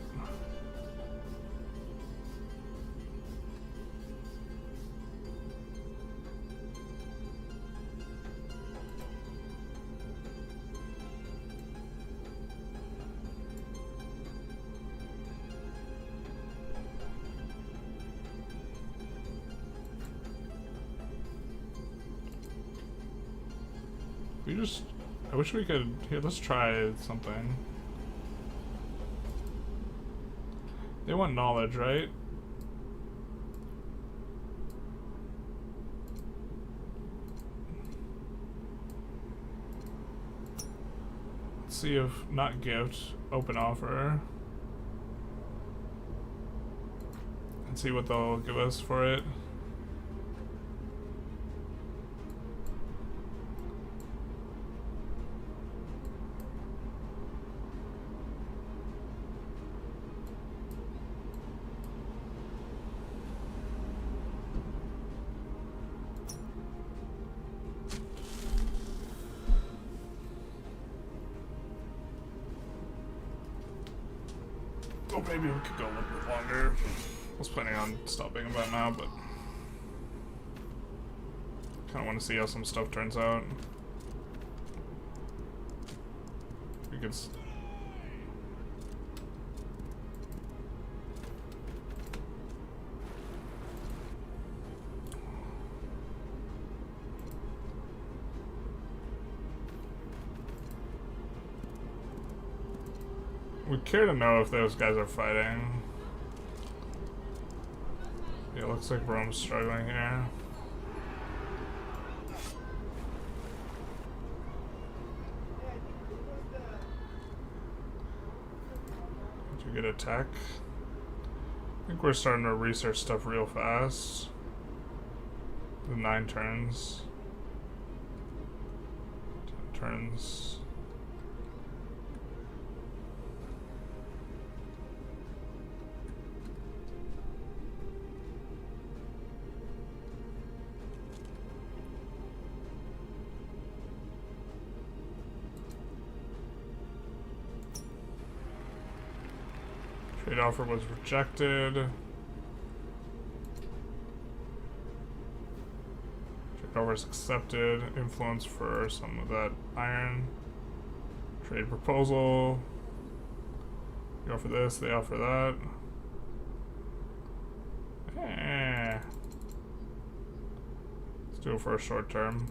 I wish we could... Here, let's try something. They want knowledge, right? Let's see if... Not gift. Open offer. And see what they'll give us for it. Maybe we could go a little bit longer. I was planning on stopping about now, but kind of want to see how some stuff turns out. We could. We care to know if those guys are fighting. Yeah, it looks like Rome's struggling here. Did you get a tech? I think we're starting to research stuff real fast. The 9 turns. 10 turns. Trade offer was rejected. Trade offer is accepted. Influence for some of that iron. Trade proposal. You offer this, they offer that. Let's do it for a short term.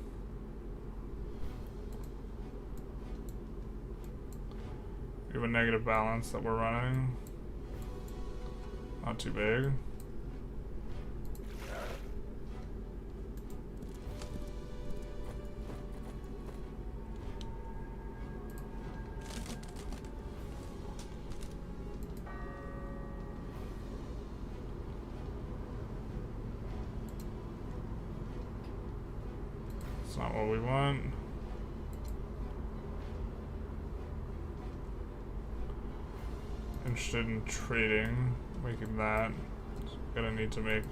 We have a negative balance that we're running. Not too big. It's not what we want. Interested in trading, making that. So gonna need to make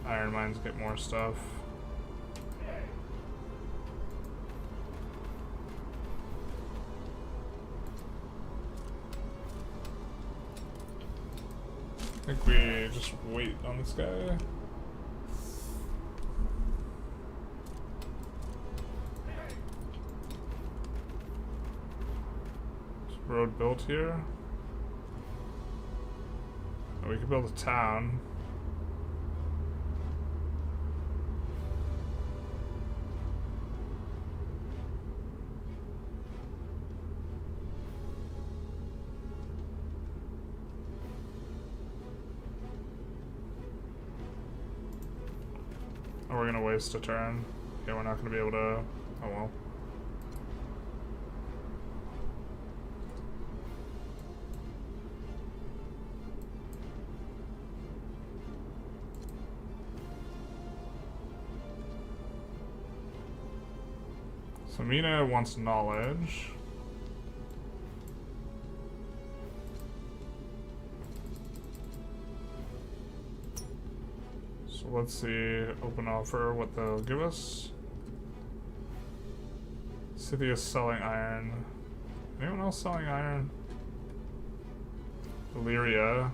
iron mines get more stuff. I think we just wait on this guy. Road built here. Oh, we could build a town. Oh, we're gonna waste a turn. Yeah, we're not gonna be able to. Oh well. So Mina wants knowledge. So let's see, open offer, what they'll give us. Scythia's selling iron. Anyone else selling iron? Malaria.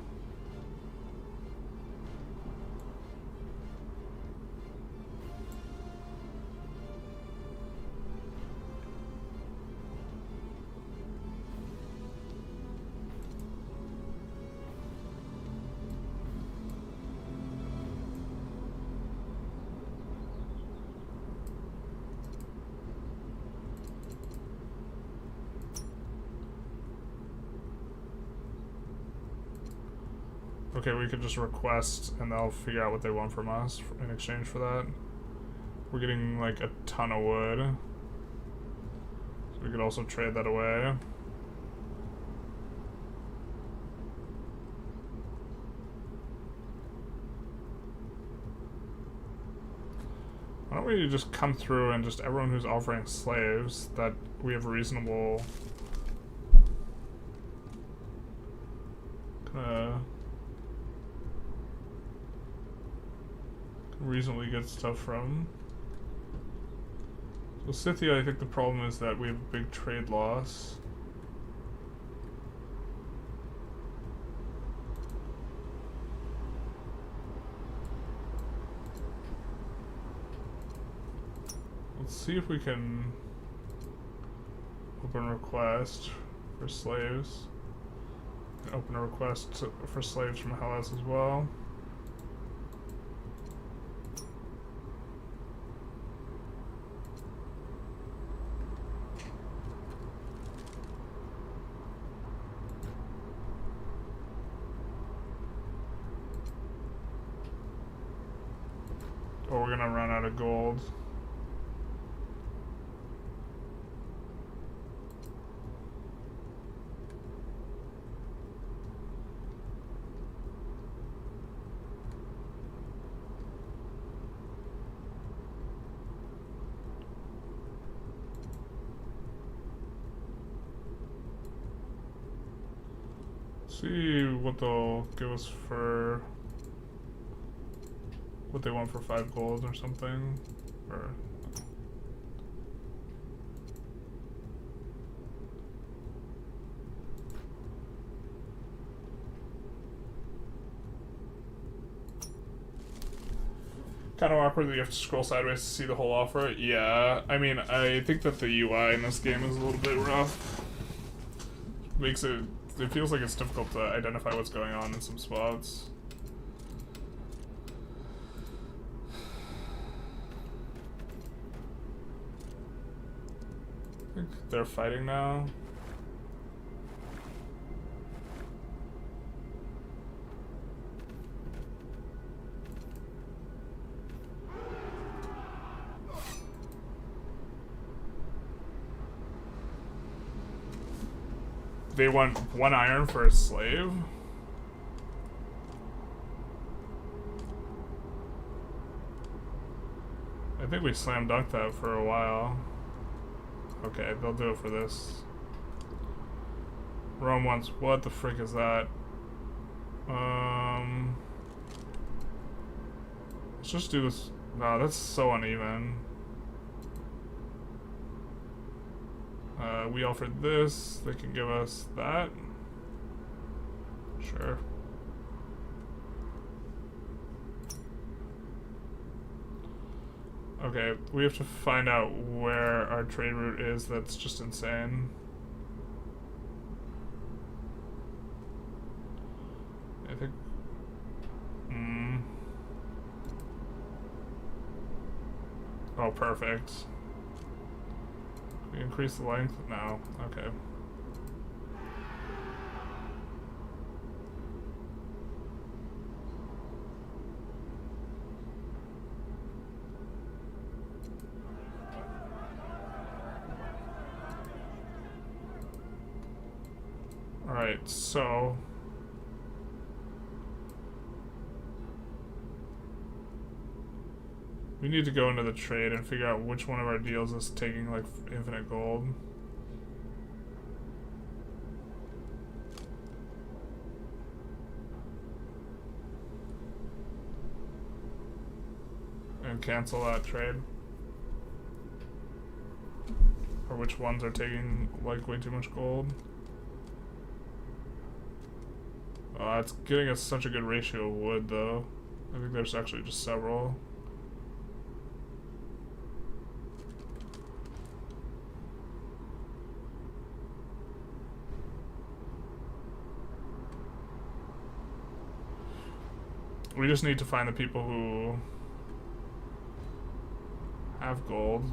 Okay, we could just request and they'll figure out what they want from us in exchange for that. We're getting like a ton of wood. So we could also trade that away. Why don't we just come through and just everyone who's offering slaves that we have reasonable reasonably get stuff from. So Scythia, I think the problem is that we have a big trade loss. Let's see if we can open a request for slaves. Open a request for slaves from Hellas as well. Oh, we're gonna run out of gold. See what they'll give us for what they want for 5 gold or something, or kind of awkward that you have to scroll sideways to see the whole offer. Yeah, I mean, I think that the UI in this game is a little bit rough. Makes it it feels like it's difficult to identify what's going on in some spots. I think they're fighting now. They want 1 iron for a slave. I think we slam dunked that for a while. Okay, they'll do it for this. Rome wants, what the frick is that? Let's just do this. No, that's so uneven. We offered this, they can give us that. Sure. Okay, we have to find out where our trade route is. That's just insane. I think... Oh, perfect. We increase the length? No. Okay. Alright, so... we need to go into the trade and figure out which one of our deals is taking, like, infinite gold. And cancel that trade. Or which ones are taking, like, way too much gold. It's getting us such a good ratio of wood, though. I think there's actually just several. We just need to find the people who have gold.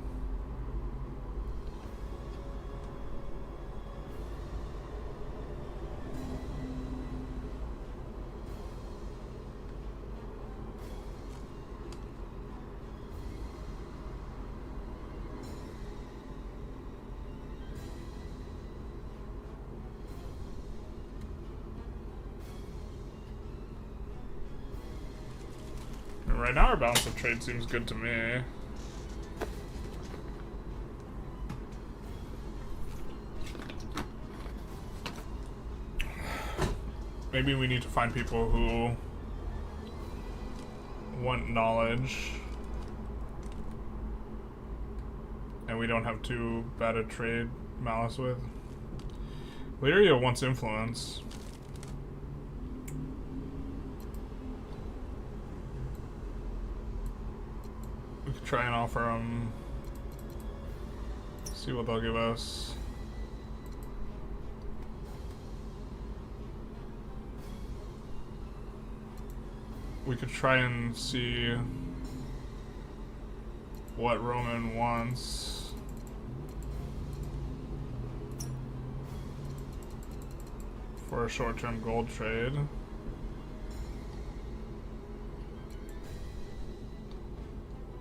Right now our balance of trade seems good to me. Maybe we need to find people who want knowledge and we don't have too bad a trade malice with. Malaria wants influence. We could try and offer them, see what they'll give us. We could try and see what Roman wants. For a short-term gold trade.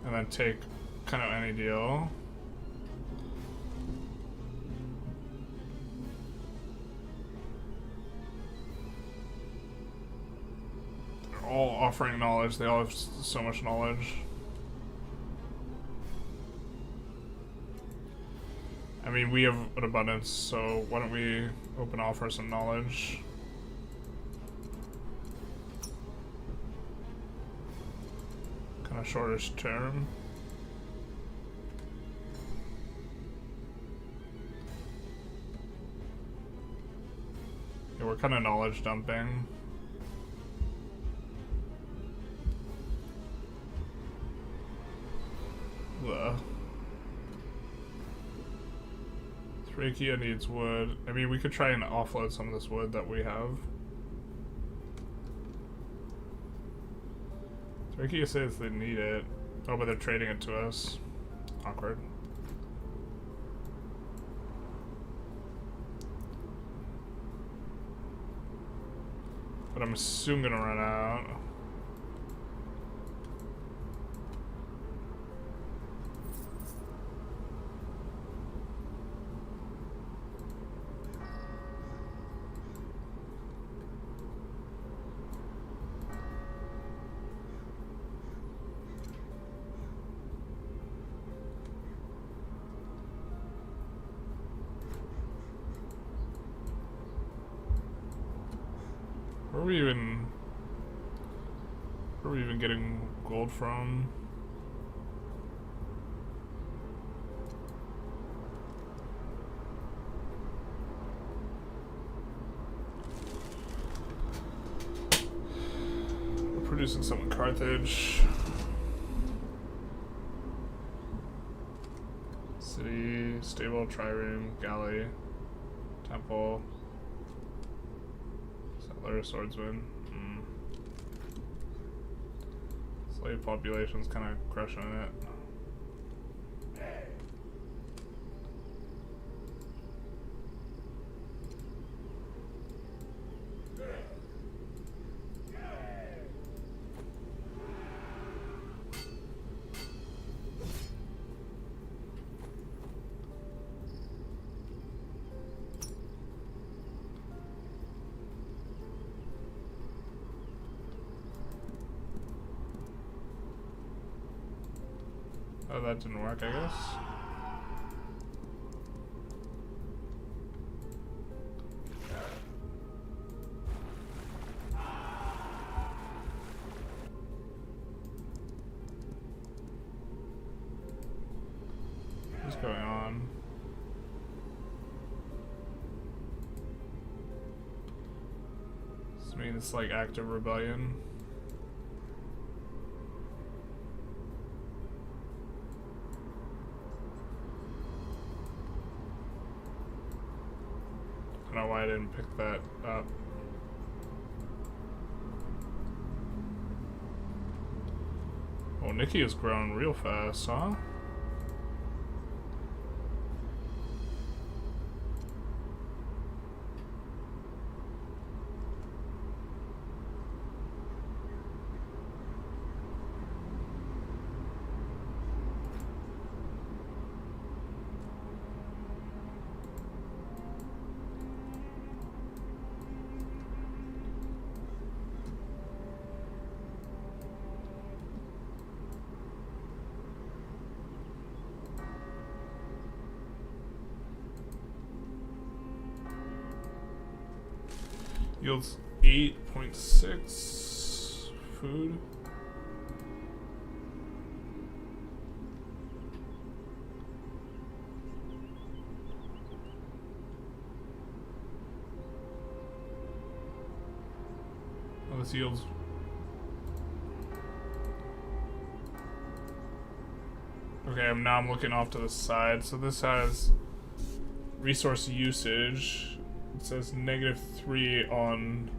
And then take kind of any deal. They're all offering knowledge. They all have so much knowledge. I mean, we have an abundance, so why don't we open offer some knowledge? Kind of shortish term. Yeah, we're kind of knowledge dumping. Ugh. 3 Thracia needs wood. I mean, we could try and offload some of this wood that we have. Thracia says they need it. Oh, but they're trading it to us. Awkward. But I'm soon gonna run out. Where are we even getting gold from? We're producing some in Carthage. City, stable, trireme, galley, temple. Settler, swordsman. Slave population's kind of crushing it. Oh, that didn't work, I guess. What's going on? This means it's like active rebellion. I don't know why I didn't pick that up. Oh, Nikki has grown real fast, huh? Yields 8.6 food. Oh, this yields. Okay, now I'm looking off to the side. So this has resource usage. It says -3 on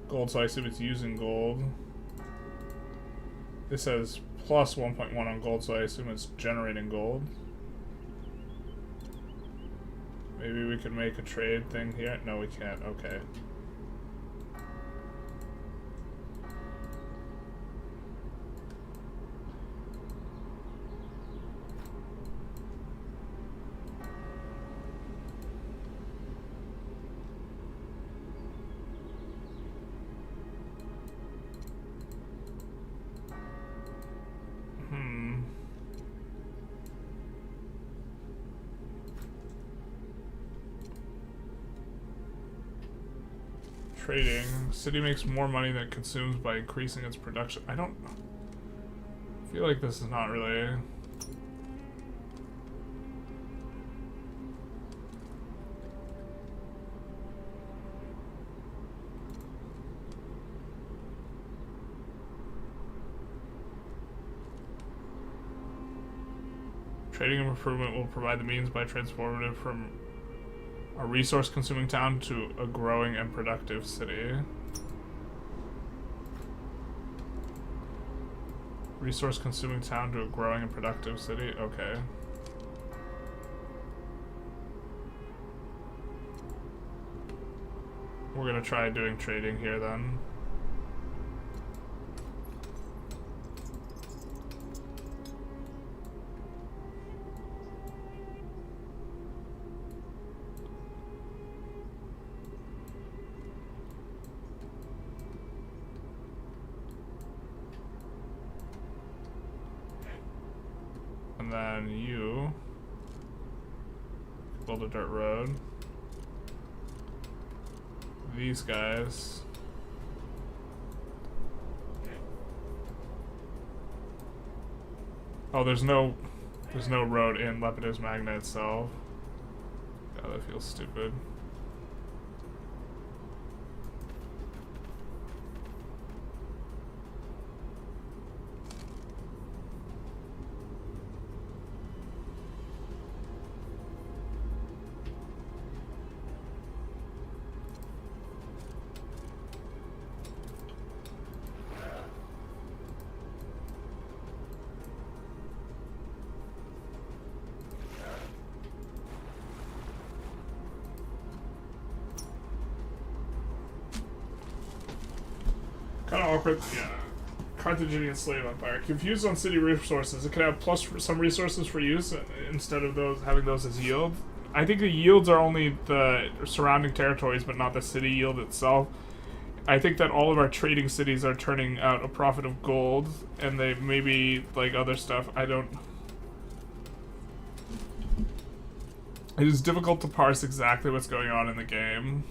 gold, so I assume it's using gold. This says plus 1.1 on gold, so I assume it's generating gold. Maybe we could make a trade thing here. No, we can't. Okay. Trading. City makes more money than it consumes by increasing its production. I don't feel like this is not really. Trading improvement will provide the means by transforming it from a resource-consuming town to a growing and productive city. Resource-consuming town to a growing and productive city? Okay. We're gonna try doing trading here then. And then you build a dirt road. These guys. Oh, there's no road in Lepidus Magna itself. God, that feels stupid. Kind of awkward, yeah. Carthaginian slave empire. Confused on city resources. It could have plus some resources for use instead of having those as yield. I think the yields are only the surrounding territories, but not the city yield itself. I think that all of our trading cities are turning out a profit of gold, and they maybe like other stuff. I don't. It is difficult to parse exactly what's going on in the game.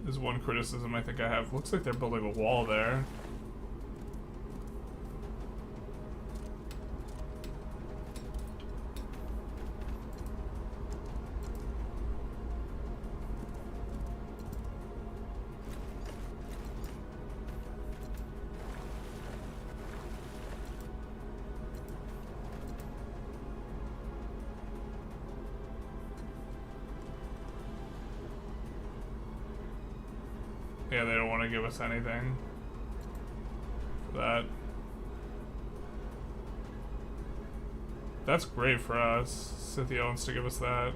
Is one criticism I think I have. Looks like they're building a wall there. Yeah, they don't want to give us anything for that. That's great for us. Scythia wants to give us that.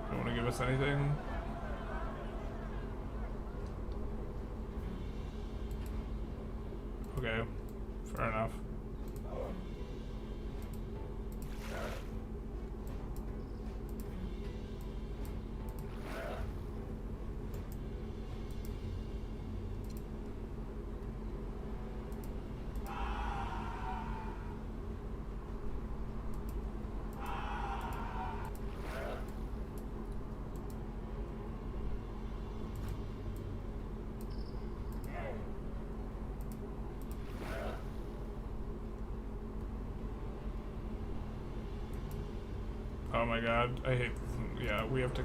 Don't want to give us anything. Okay, fair enough. Oh my god, I hate, yeah, we have to...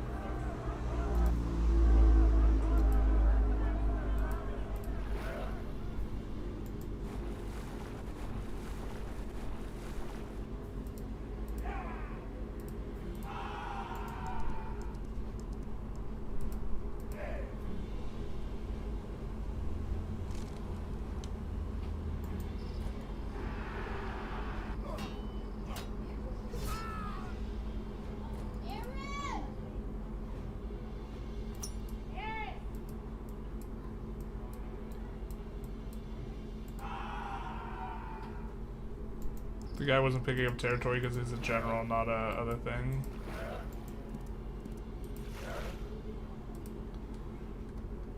The guy wasn't picking up territory because he's a general, not a other thing.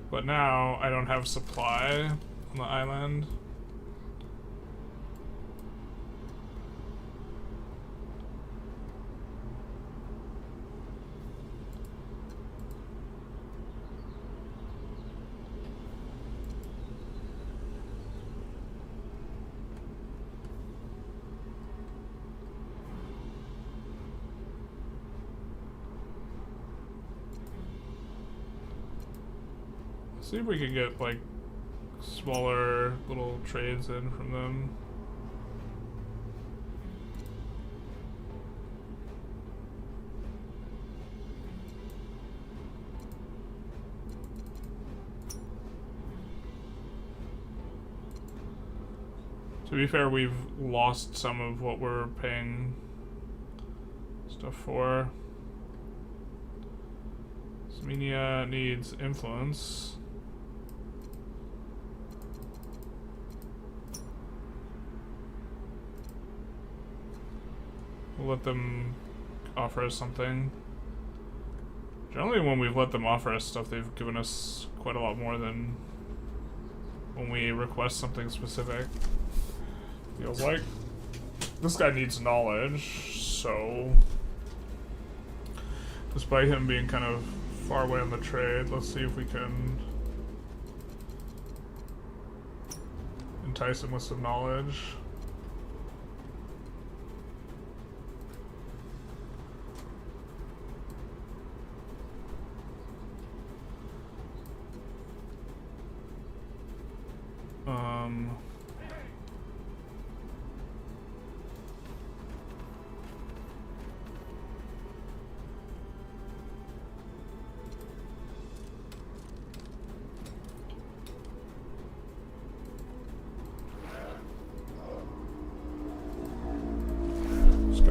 But now I don't have supply on the island. See if we can get like smaller little trades in from them. To be fair, we've lost some of what we're paying stuff for. Armenia needs influence. We'll let them offer us something. Generally, when we've let them offer us stuff, they've given us quite a lot more than when we request something specific. Feels like. This guy needs knowledge, so despite him being kind of far away on the trade, let's see if we can entice him with some knowledge.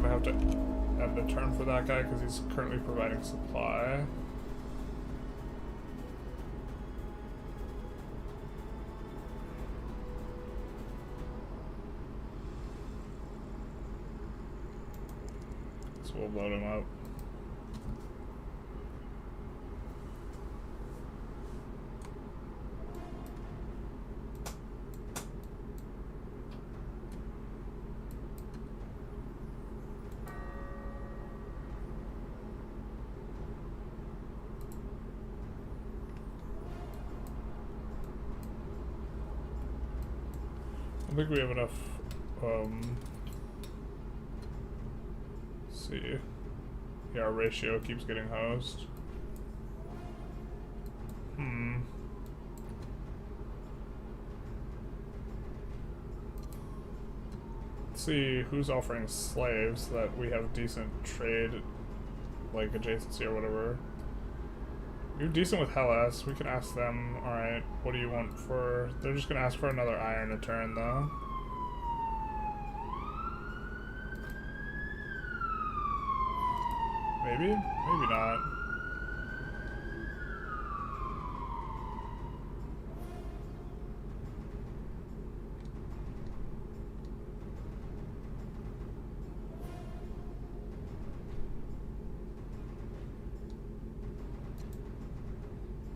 Have to end the turn for that guy because he's currently providing supply. So we'll load him up. I think we have enough, let's see. Yeah, our ratio keeps getting housed. Let's see who's offering slaves so that we have decent trade, like adjacency or whatever. You're decent with Hellas. We can ask them, alright, what do you want for... They're just gonna ask for another iron a turn, though. Maybe? Maybe not.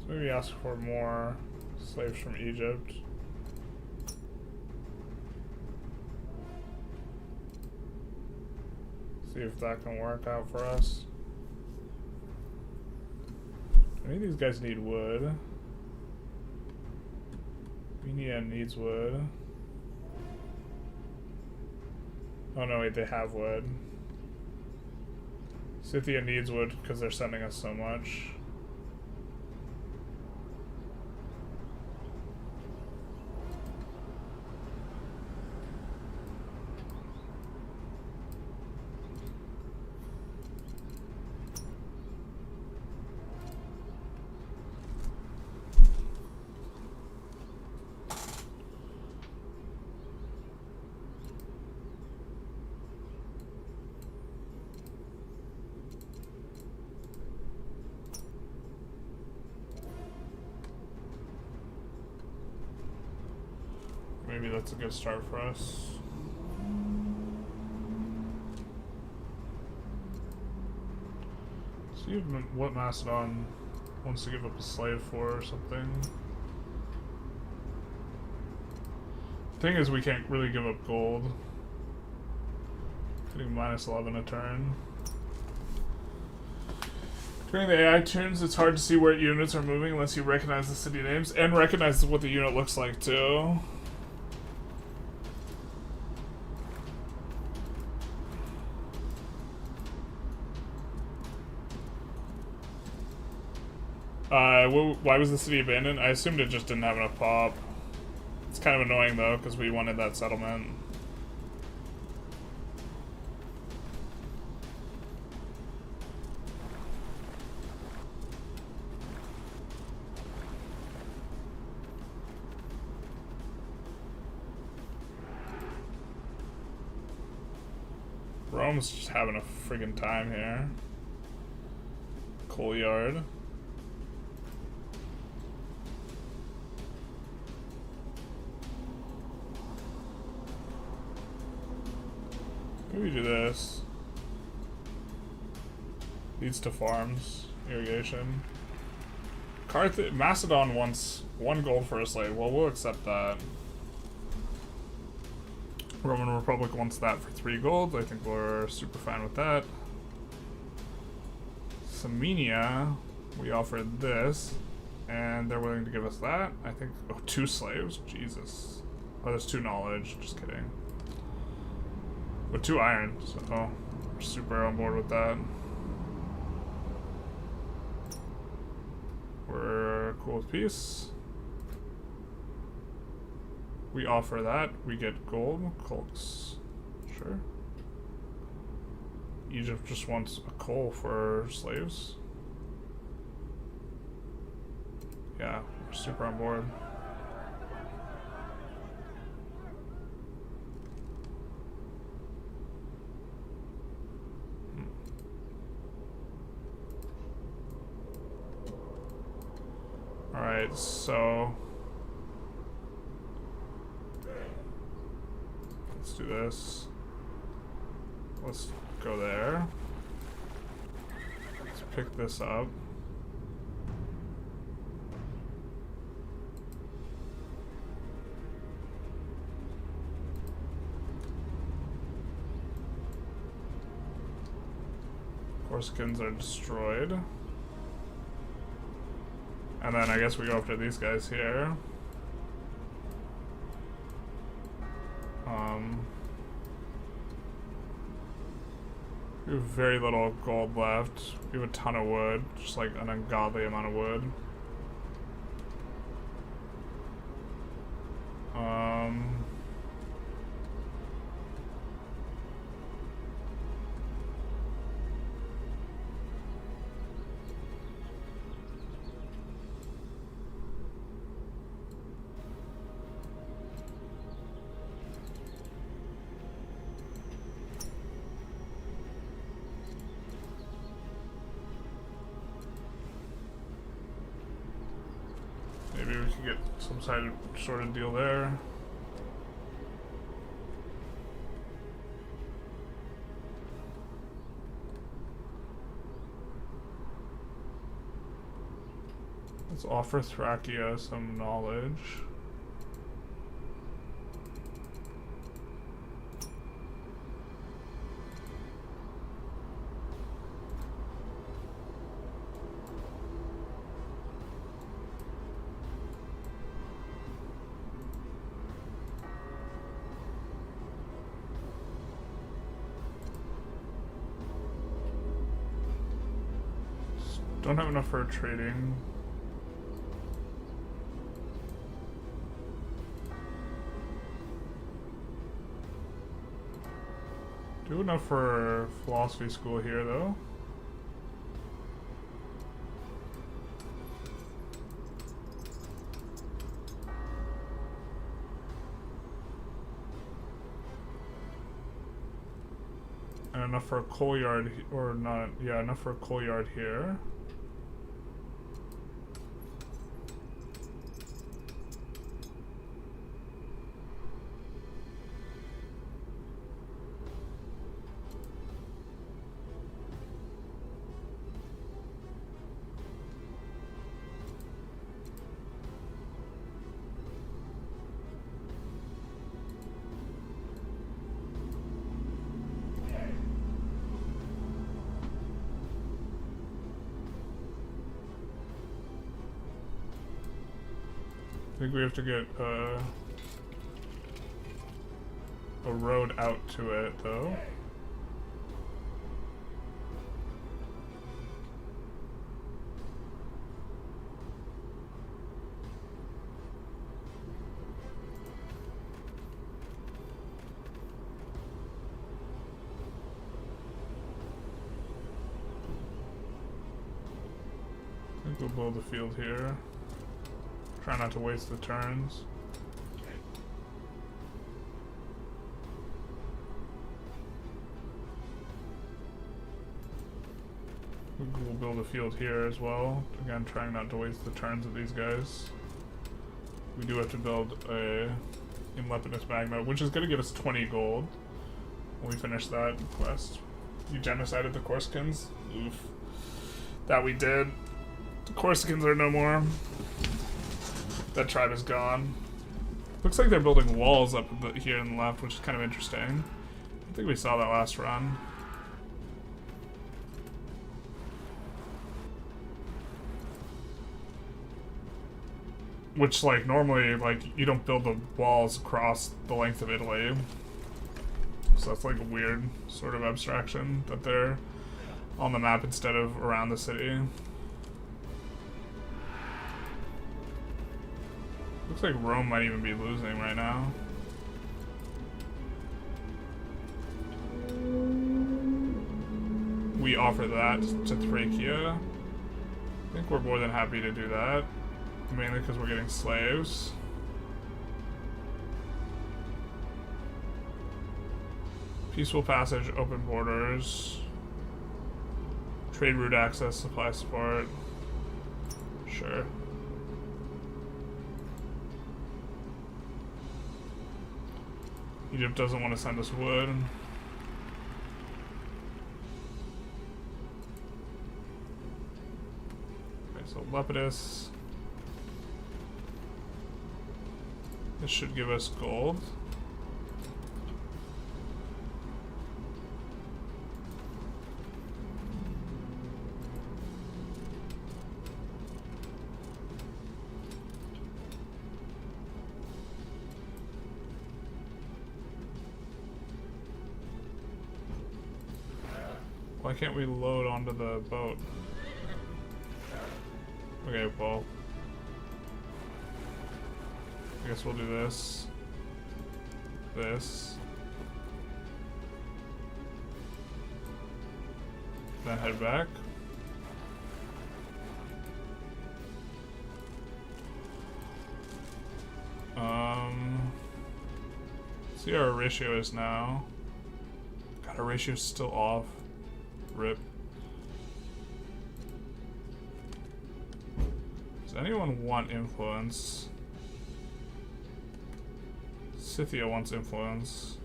Maybe ask for more slaves from Egypt. See if that can work out for us. I think these guys need wood. Armenia needs wood. Oh no, wait, they have wood. Scythia needs wood because they're sending us so much. Maybe that's a good start for us. See what Macedon wants to give up a slave for or something. Thing is, we can't really give up gold. Getting minus 11 a turn. During the AI turns, it's hard to see where units are moving unless you recognize the city names and recognize what the unit looks like too. Why was the city abandoned? I assumed it just didn't have enough pop. It's kind of annoying though, because we wanted that settlement. Rome's just having a friggin' time here. Coal yard. Maybe do this. Leads to farms, irrigation. Carthage, Macedon wants 1 gold for a slave. Well, we'll accept that. Roman Republic wants that for 3 gold. I think we're super fine with that. Samenia, we offered this, and they're willing to give us that. I think, oh, 2 slaves? Jesus. Oh, there's 2 knowledge. Just kidding. With 2 iron, so we're super on board with that. We're cool with peace. We offer that, we get gold. Colts, sure. Egypt just wants a coal for slaves. Yeah, we're super on board. Alright, so let's do this. Let's go there. Let's pick this up. Corsicans are destroyed. And then I guess we go after these guys here. We have very little gold left. We have a ton of wood, just like an ungodly amount of wood. Maybe we could get some sort of deal there. Let's offer Thracia some knowledge. Don't have enough for trading. Do enough for philosophy school here, though. And enough for a coal yard, or not, yeah, enough for a coal yard here. I think we have to get a road out to it, though. We'll build the field here. Try not to waste the turns. We'll build a field here as well. Again, trying not to waste the turns of these guys. We do have to build a Lepidus Magma, which is going to give us 20 gold when we finish that quest. You genocided the Corsicans? Oof. That we did. The Corsicans are no more. That tribe is gone. Looks like they're building walls up here on the left, which is kind of interesting. I think we saw that last run. Which, like, normally, like, you don't build the walls across the length of Italy. So that's, like, a weird sort of abstraction that they're on the map instead of around the city. Looks like Rome might even be losing right now. We offer that to Thracia. I think we're more than happy to do that. Mainly because we're getting slaves. Peaceful passage, open borders. Trade route access, supply support. Sure. Egypt doesn't want to send us wood. Okay, so Lepidus. This should give us gold. Why can't we load onto the boat? Okay, well. I guess we'll do this. This. Then head back. See our ratio is now. God, our ratio's still off. Rip. Does anyone want influence? Scythia wants influence.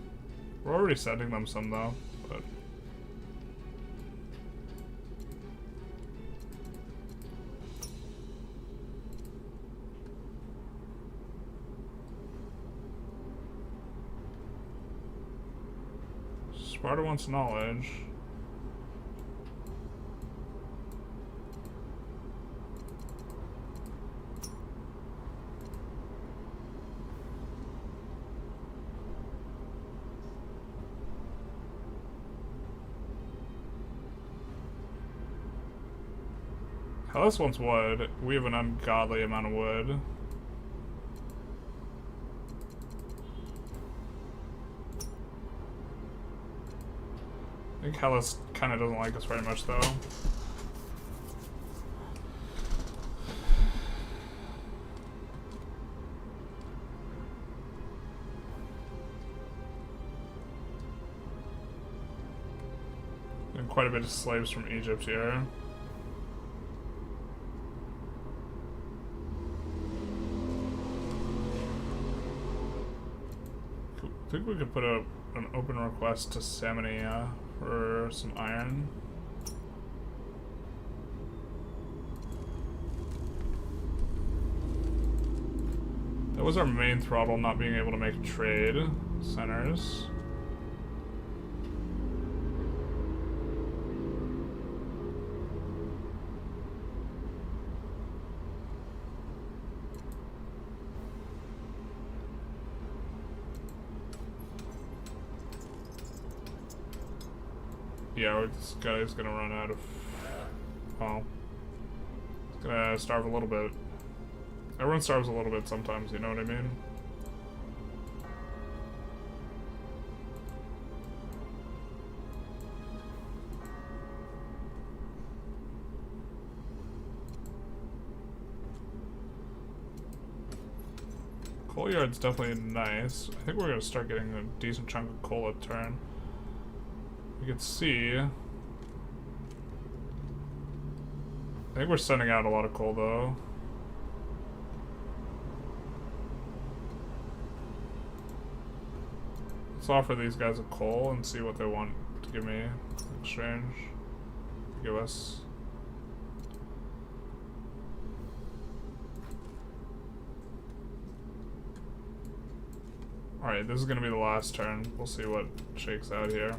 We're already sending them some though, but Sparta wants knowledge. Hellas wants wood. We have an ungodly amount of wood. I think Hellas kind of doesn't like us very much, though. And quite a bit of slaves from Egypt here. I think we could put an open request to Samonia for some iron. That was our main throttle, not being able to make trade centers. Yeah, this guy's gonna run out of... well, he's gonna starve a little bit. Everyone starves a little bit sometimes, you know what I mean? Coal yard's definitely nice. I think we're gonna start getting a decent chunk of coal a turn. You can see. I think we're sending out a lot of coal though. Let's offer these guys a coal and see what they want to give me in exchange. Give us. Alright, this is gonna be the last turn. We'll see what shakes out here.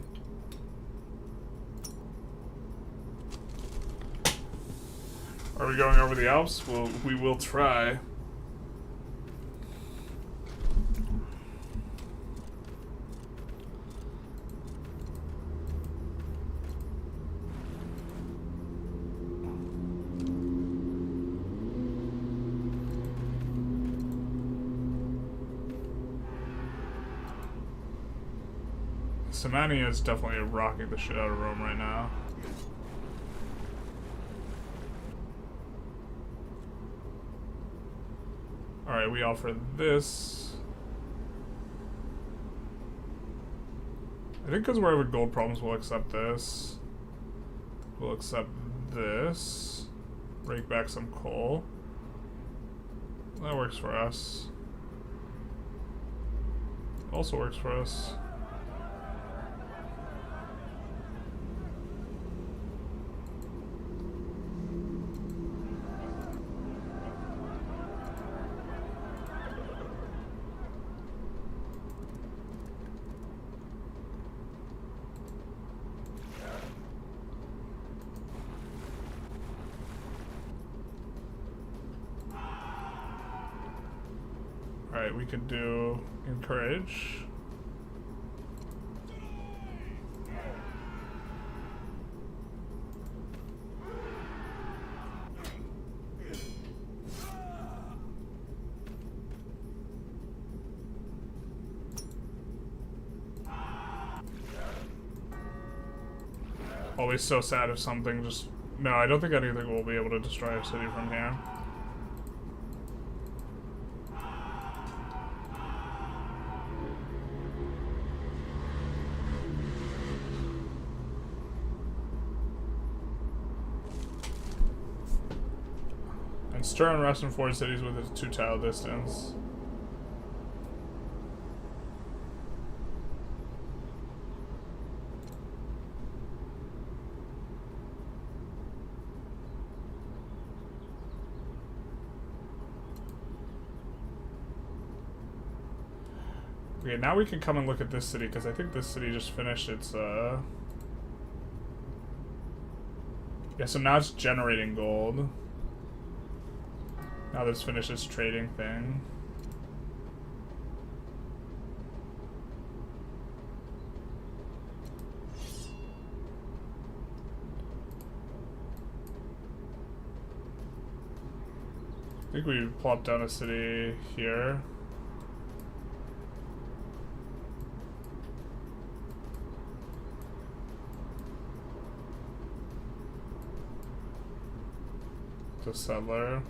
Are we going over the Alps? Well, we will try. Samania is definitely rocking the shit out of Rome right now. Alright, we offer this. I think because we're having gold problems, we'll accept this. We'll accept this. Rake back some coal. That works for us. Also works for us. Alright, we could do encourage. Always so sad if something just... No, I don't think anything will be able to destroy our city from here. Stir unrest in foreign cities with a 2-tile distance. Okay, now we can come and look at this city, because I think this city just finished its, Yeah, so now it's generating gold. Now this finishes trading thing. I think we plopped down a city here. It's a settler.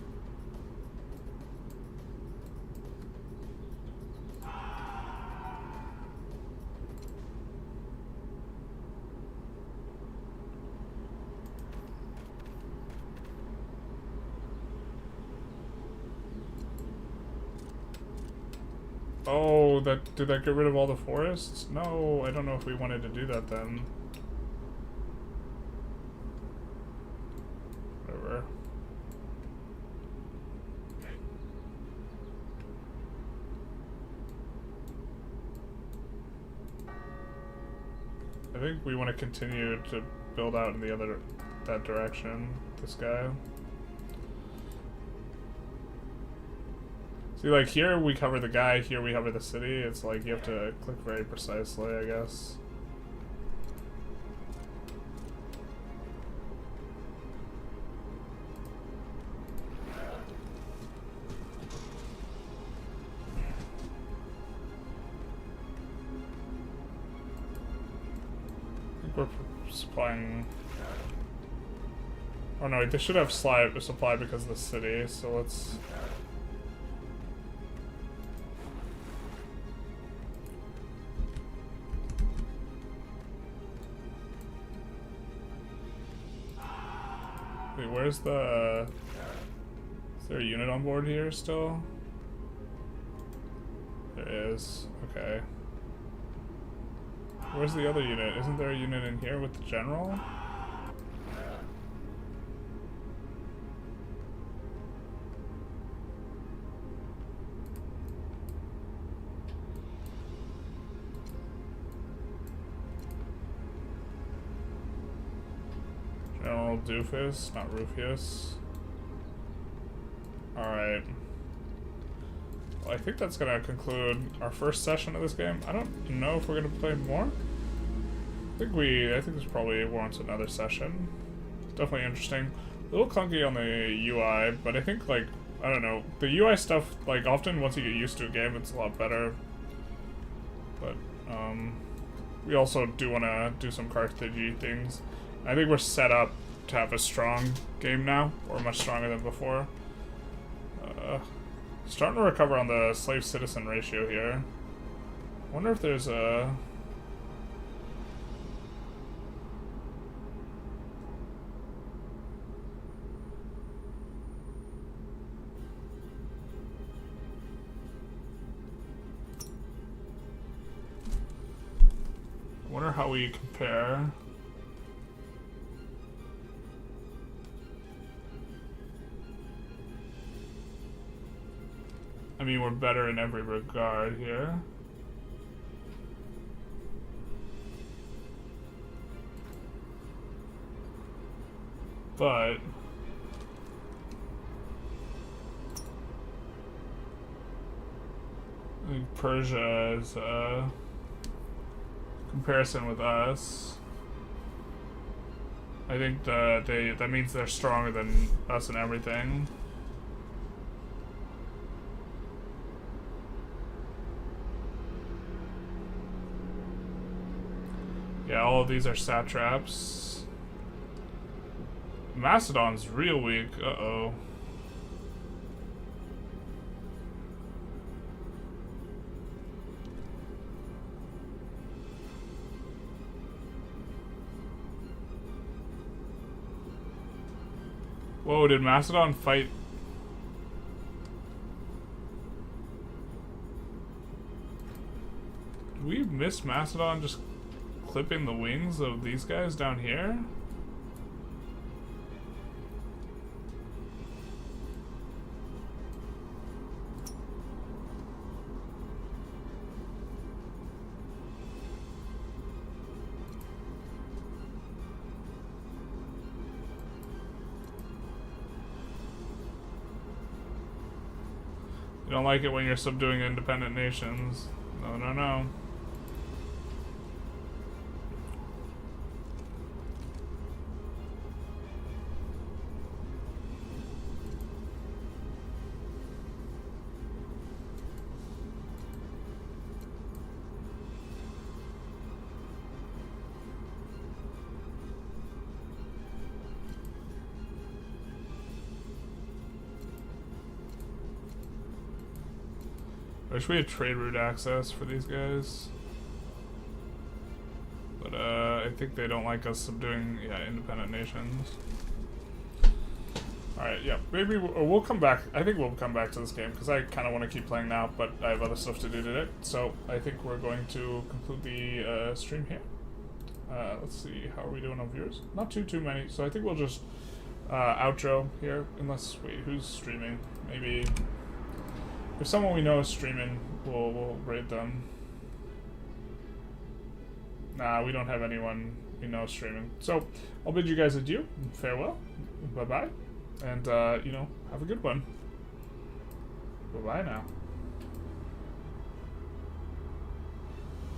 Oh, did that get rid of all the forests? No, I don't know if we wanted to do that then. Whatever. I think we want to continue to build out in that direction. This guy. See, like, here we cover the guy, here we cover the city. It's like you have to click very precisely, I guess. I think we're supplying... Oh no, they should have supply because of the city, so let's... Wait, where's the... Is there a unit on board here still? There is. Okay. Where's the other unit? Isn't there a unit in here with the general? General Doofus, not Rufius. Alright. Well, I think that's gonna conclude our first session of this game. I don't know if we're gonna play more. I think this probably warrants another session. Definitely interesting. A little clunky on the UI, but I think, like, I don't know. The UI stuff, like, often once you get used to a game, it's a lot better. But, we also do want to do some Carthage things. I think we're set up to have a strong game now, or much stronger than before. Starting to recover on the slave-citizen ratio here. Wonder if there's a... I wonder how we compare. I mean, we're better in every regard here. But I think Persia is a comparison with us. I think that means they're stronger than us in everything. Yeah, all of these are satraps. Macedon's real weak. Uh-oh. Whoa, did Macedon fight? Did we miss Macedon just clipping the wings of these guys down here? You don't like it when you're subduing independent nations. No, no, no. I wish we had trade route access for these guys. But, I think they don't like us subduing, independent nations. Alright, yeah, maybe we'll come back. I think we'll come back to this game, because I kind of want to keep playing now, but I have other stuff to do today. So, I think we're going to conclude the stream here. Let's see, how are we doing on viewers? Not too many, so I think we'll just outro here, unless, wait, who's streaming? Maybe... if someone we know is streaming, we'll raid them. Nah, we don't have anyone we know streaming. So, I'll bid you guys adieu, farewell, bye-bye, and, have a good one. Bye-bye now.